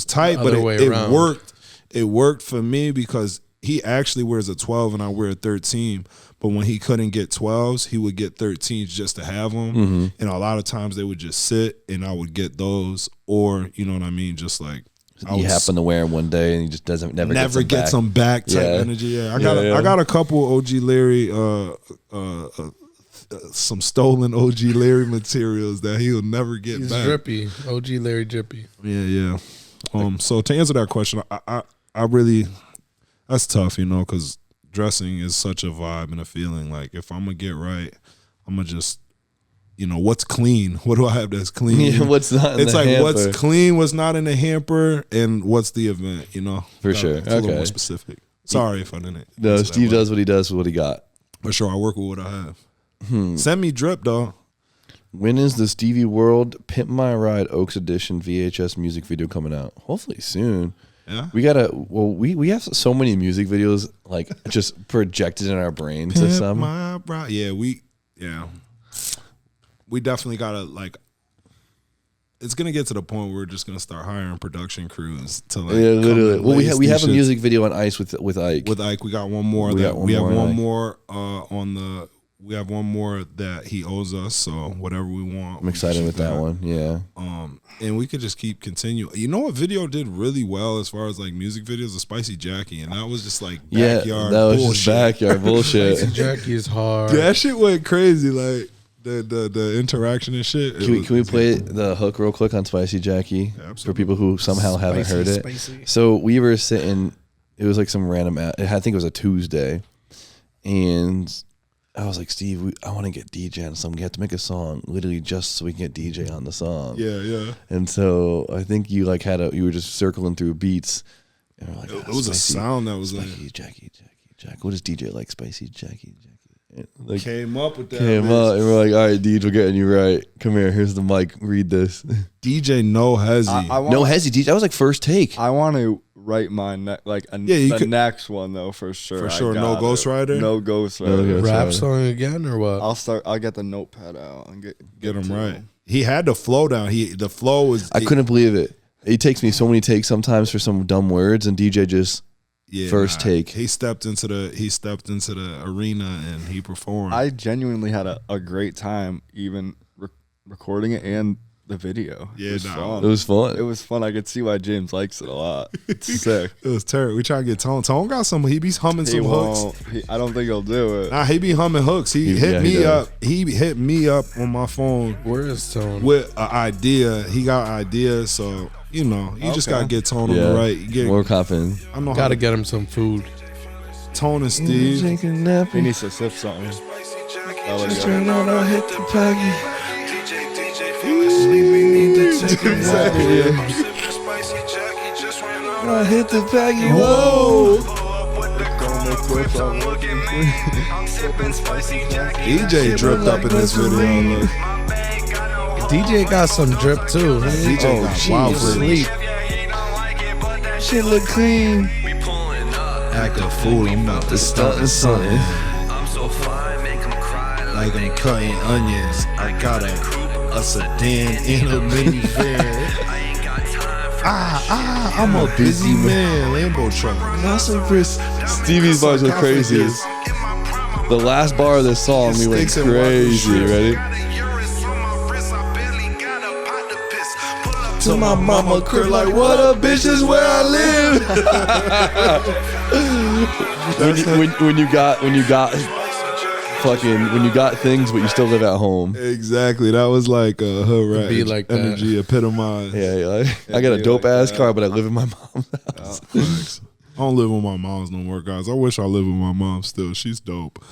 tight, but it worked. It worked for me because he actually wears a 12 and I wear a 13. But when he couldn't get 12s, he would get 13s just to have them. And a lot of times they would just sit, and I would get those, or you know what I mean, just like. You happen to wear him one day and he just never gets them back type energy. Yeah, I got a couple OG Larry, some stolen OG Larry materials that he'll never get He's back. drippy, OG Larry drippy. Yeah. So to answer that question, I really, that's tough, you know, because dressing is such a vibe and a feeling. Like if I'm gonna get right, I'm gonna just. You know, what's clean? What do I have that's clean? Yeah, what's not in it's the like hamper. What's clean, what's not in the hamper, and what's the event, you know? For sure. It's a little more specific. Sorry if I didn't. No, Steve does what he does with what he got. For sure, I work with what I have. Send me drip, dog. When is the Stevie World Pimp My Ride Oaks Edition VHS music video coming out? Hopefully soon. Yeah. We have so many music videos like just projected in our brains to some. We definitely gotta like. It's gonna get to the point where we're just gonna start hiring production crews to like. Yeah, literally. Well, we have a music video on Ice with Ike. With Ike, we got one more. We have one more on the. We have one more that he owes us. So whatever we want, I'm excited with that one. Yeah. And we could just keep continuing. You know what video did really well as far as like music videos? The Spicy Jackie, and that was just like backyard. That was bullshit. just backyard bullshit. Spicy Jackie is hard. That shit went crazy. Like. The interaction and shit. Can we play the hook real quick on Spicy Jackie for people who somehow haven't heard it? Spicy. So we were sitting. It was like some random. I think it was a Tuesday, and I was like, Steve, I want to get DJ on something. We have to make a song, literally just so we can get DJ on the song. Yeah. And so I think you like you were just circling through beats. And we're like, it was a sound that was Spicy like Jackie. What does DJ like? Spicy Jackie. Like, came up with that. And we're like, all right, Deej, we're getting you right. Come here, here's the mic. Read this. DJ No Hezzy. No Hezzy, Deej. That was like first take. I want to write my next one though for sure. For sure, no Ghostwriter. No Ghostwriter. Rap song again or what? I'll get the notepad out and get him right. He had the flow down. The flow was. I couldn't believe it. It takes me so many takes sometimes for some dumb words, and DJ just. First take. He stepped into the arena and he performed. I genuinely had a great time even recording it and the video. Yeah, it was fun. It was fun. I could see why James likes it a lot. It's sick. It was terrible. We try to get Tone. Tone got some. He be humming some hooks. I don't think he'll do it. Nah, he be humming hooks. He hit me up. He hit me up on my phone. Where is Tone? With an idea. He got ideas. So you know, you just gotta get Tone on the right. More confident. I know. Gotta get him some food. Tone and Steve. He needs to sip something. Just turn on, I hit the packet. I hit the packet. Whoa. DJ dripped up in this video. Look. DJ got some drip too. DJ got wild sleep. Shit look clean. Act a fool, I'm about to stunt or something. Like I'm cutting onions. I got a sedan in a minivan. I'm a busy man. Lambo truck. Stevie's bars are crazy. The last bar of this song, we went crazy. Ready? To my mama crib, like, what up, bitch, is where I live. when you got things, but you still live at home. Exactly. That was like a hood rat like energy epitomized. Yeah, I got a dope ass car, but I live in my mom's house. I don't live with my mom's no more, guys. I wish I lived with my mom still. She's dope.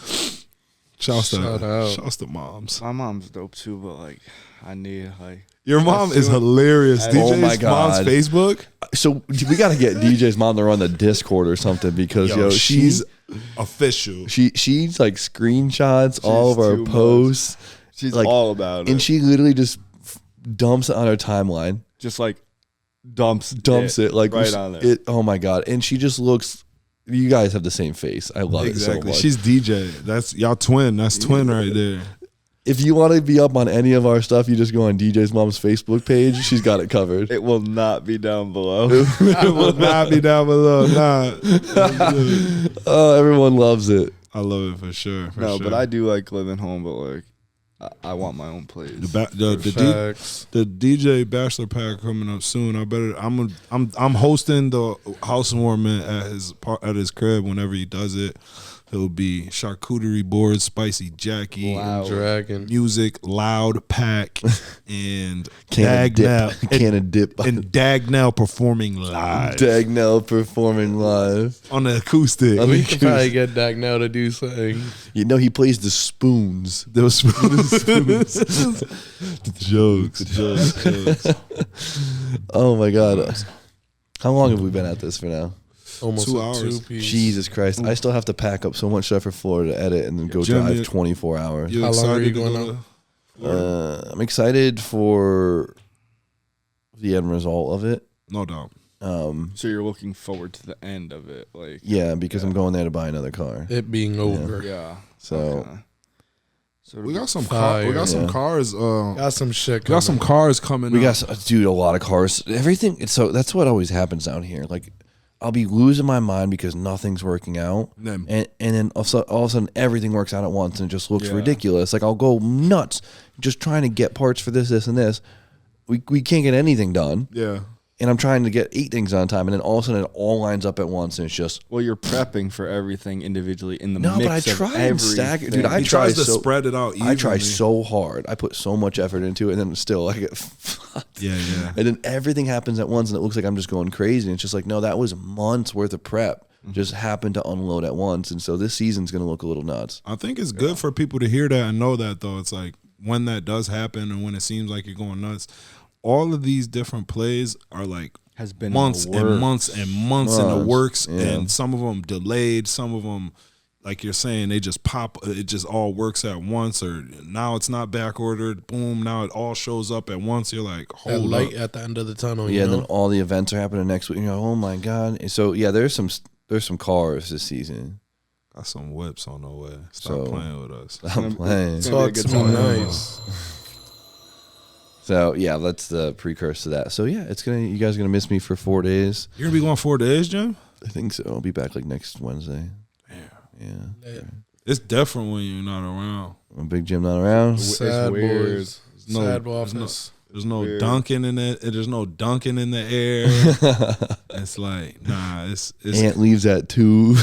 Shouts Shout out. to moms. My mom's dope too, but like I need Your mom is hilarious. Oh DJ's my God. mom's Facebook. So we got to get DJ's mom to run the Discord or something because she's official. She's like screenshots all of our too much. posts. She's like, all about it. And she literally just dumps it on her timeline. Just like dumps it like right on there. Oh my God. And she just looks, you guys have the same face. I love it so much. She's DJ. That's y'all twin. That's twin right there. If you want to be up on any of our stuff, you just go on DJ's mom's Facebook page. She's got it covered. It will not be down below. It will not be down below. Nah. Oh, everyone loves it. I love it for sure. But I do like living home, but like I want my own place. The DJ Bachelor Pack coming up soon. I'm hosting the housewarming at his crib whenever he does it. It'll be charcuterie board, spicy Jackie, Dragon music, loud pack, and Can of dip. And Dagnell performing live. Dagnell performing live on the acoustic. We could probably get Dagnell to do something. You know, he plays the spoons. Those spoons. Jokes. Oh my God. How long have we been at this for now? Almost 2 hours. Jesus Christ. I still have to pack up so much stuff for Florida to edit and then go drive 24 hours. How long are you going on? I'm excited for the end result of it. No doubt. So you're looking forward to the end of it, like because I'm going there to buy another car. It being over. Yeah. So okay. So we got some cars. We got some cars. Got some shit. We got some cars coming. We got a lot of cars. Everything. So that's what always happens down here. Like, I'll be losing my mind because nothing's working out, and then all of a sudden everything works out at once and it just looks ridiculous. Like, I'll go nuts just trying to get parts for this, and this. We can't get anything done. Yeah. And I'm trying to get 8 things on time, and then all of a sudden it all lines up at once, and it's just... Well, you're prepping for everything individually in the no, mix but I try of and stack it. Dude, I try try to spread it out evenly. I try so hard. I put so much effort into it, and then still I get fucked. Yeah. And then everything happens at once, and it looks like I'm just going crazy. And it's just like, no, that was months worth of prep. Just happened to unload at once. And so this season's going to look a little nuts. I think it's good for people to hear that and know that, though. It's like when that does happen and when it seems like you're going nuts, all of these different plays are like has been months and months and months in the works, yeah. and some of them delayed, some of them, like you're saying, they just pop. It just all works at once, or now it's not back ordered. Boom! Now it all shows up at once. You're like, hold that light up. at the end of the tunnel. Yeah, you know? then all the events are happening next week. You know, oh my God! And so yeah, there's some cars this season. Got some whips on the way. So, Stop playing with us. Stop playing. Talk to me nice. So yeah, that's the precursor to that. So yeah, you guys are gonna miss me for 4 days. You're gonna be going 4 days, Jim? I think so. I'll be back like next Wednesday. Yeah. It's different when you're not around. When Big Jim not around. Sad weird. boys. Sad boys. There's no dunking in it. There's no dunking in the air. It's like, nah, it's Ant leaves at 2.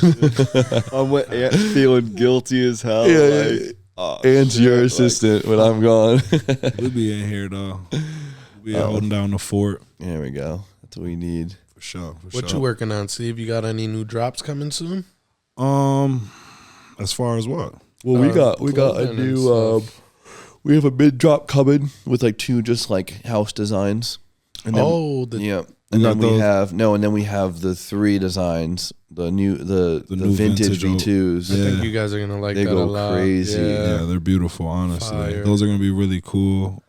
I'm with Ant feeling guilty as hell. Yeah, like, oh, Ant's your assistant when I'm gone. We'll be in here though. We'll be holding down the fort. There we go. That's what we need. For sure. What you working on, Steve? You got any new drops coming soon? As far as what? Well, we got a new we have a mid drop coming with like 2 just like house designs. And then, and then we have the 3 designs, the new vintage V2s. I think you guys are gonna like they that go a lot. crazy. Yeah, they're beautiful. Honestly, Fire. those are gonna be really cool.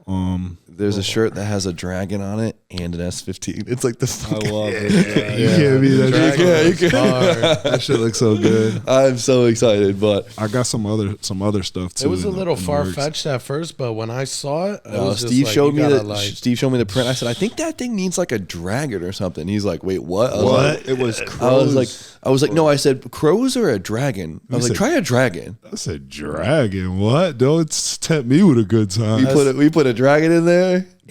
There's a shirt that has a dragon on it and an S15. It's like the I love it. You can't be that. You can't. That shit looks so good. I'm so excited, but I got some other stuff too. It was a little far fetched at first, but when I saw it, was Steve just showed like, me you Steve showed me the print. I said, I think that thing needs like a dragon or something. He's like, wait, what? I was What? like, It was crows. I was like, no. I said crows or a dragon. I was like, try a dragon. I said dragon. What? Don't tempt me with a good time. We put a dragon in there.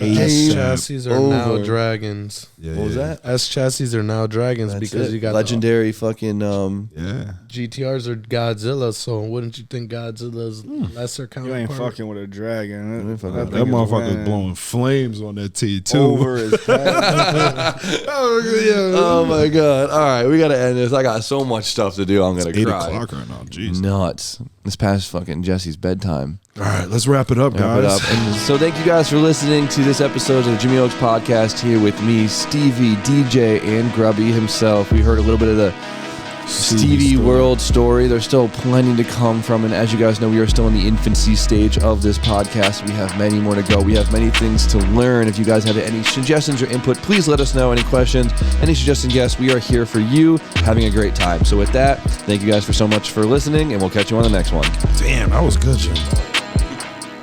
S chassis are now over. dragons. Yeah, What was that? S chassis are now dragons That's because it. you got legendary fucking Yeah. GTRs are Godzilla. So wouldn't you think Godzilla's lesser You counterpart? ain't fucking with a dragon. ain't fucking That with That thing is motherfucker's winning. blowing flames on that T2. Over his head. Oh my god! All right, we gotta end this. I got so much stuff to do. I'm gonna 8 cry. o'clock right now. Jeez. Nuts. It's past fucking Jesse's bedtime. All right, let's wrap it up, Wrap it guys. up. And so thank you guys for listening to this episode of the Jimmy Oaks podcast here with me, Stevie, DJ, and Grubby himself. We heard a little bit of the Stevie World story. There's still plenty to come from, and as you guys know, we are still in the infancy stage of this podcast. We have many more to go. We have many things to learn. If you guys have any suggestions or input, please let us know. Any questions, any suggested guests, we are here for you, having a great time. So with that, thank you guys for so much for listening, and we'll catch you on the next one. Damn, that was good, Jim.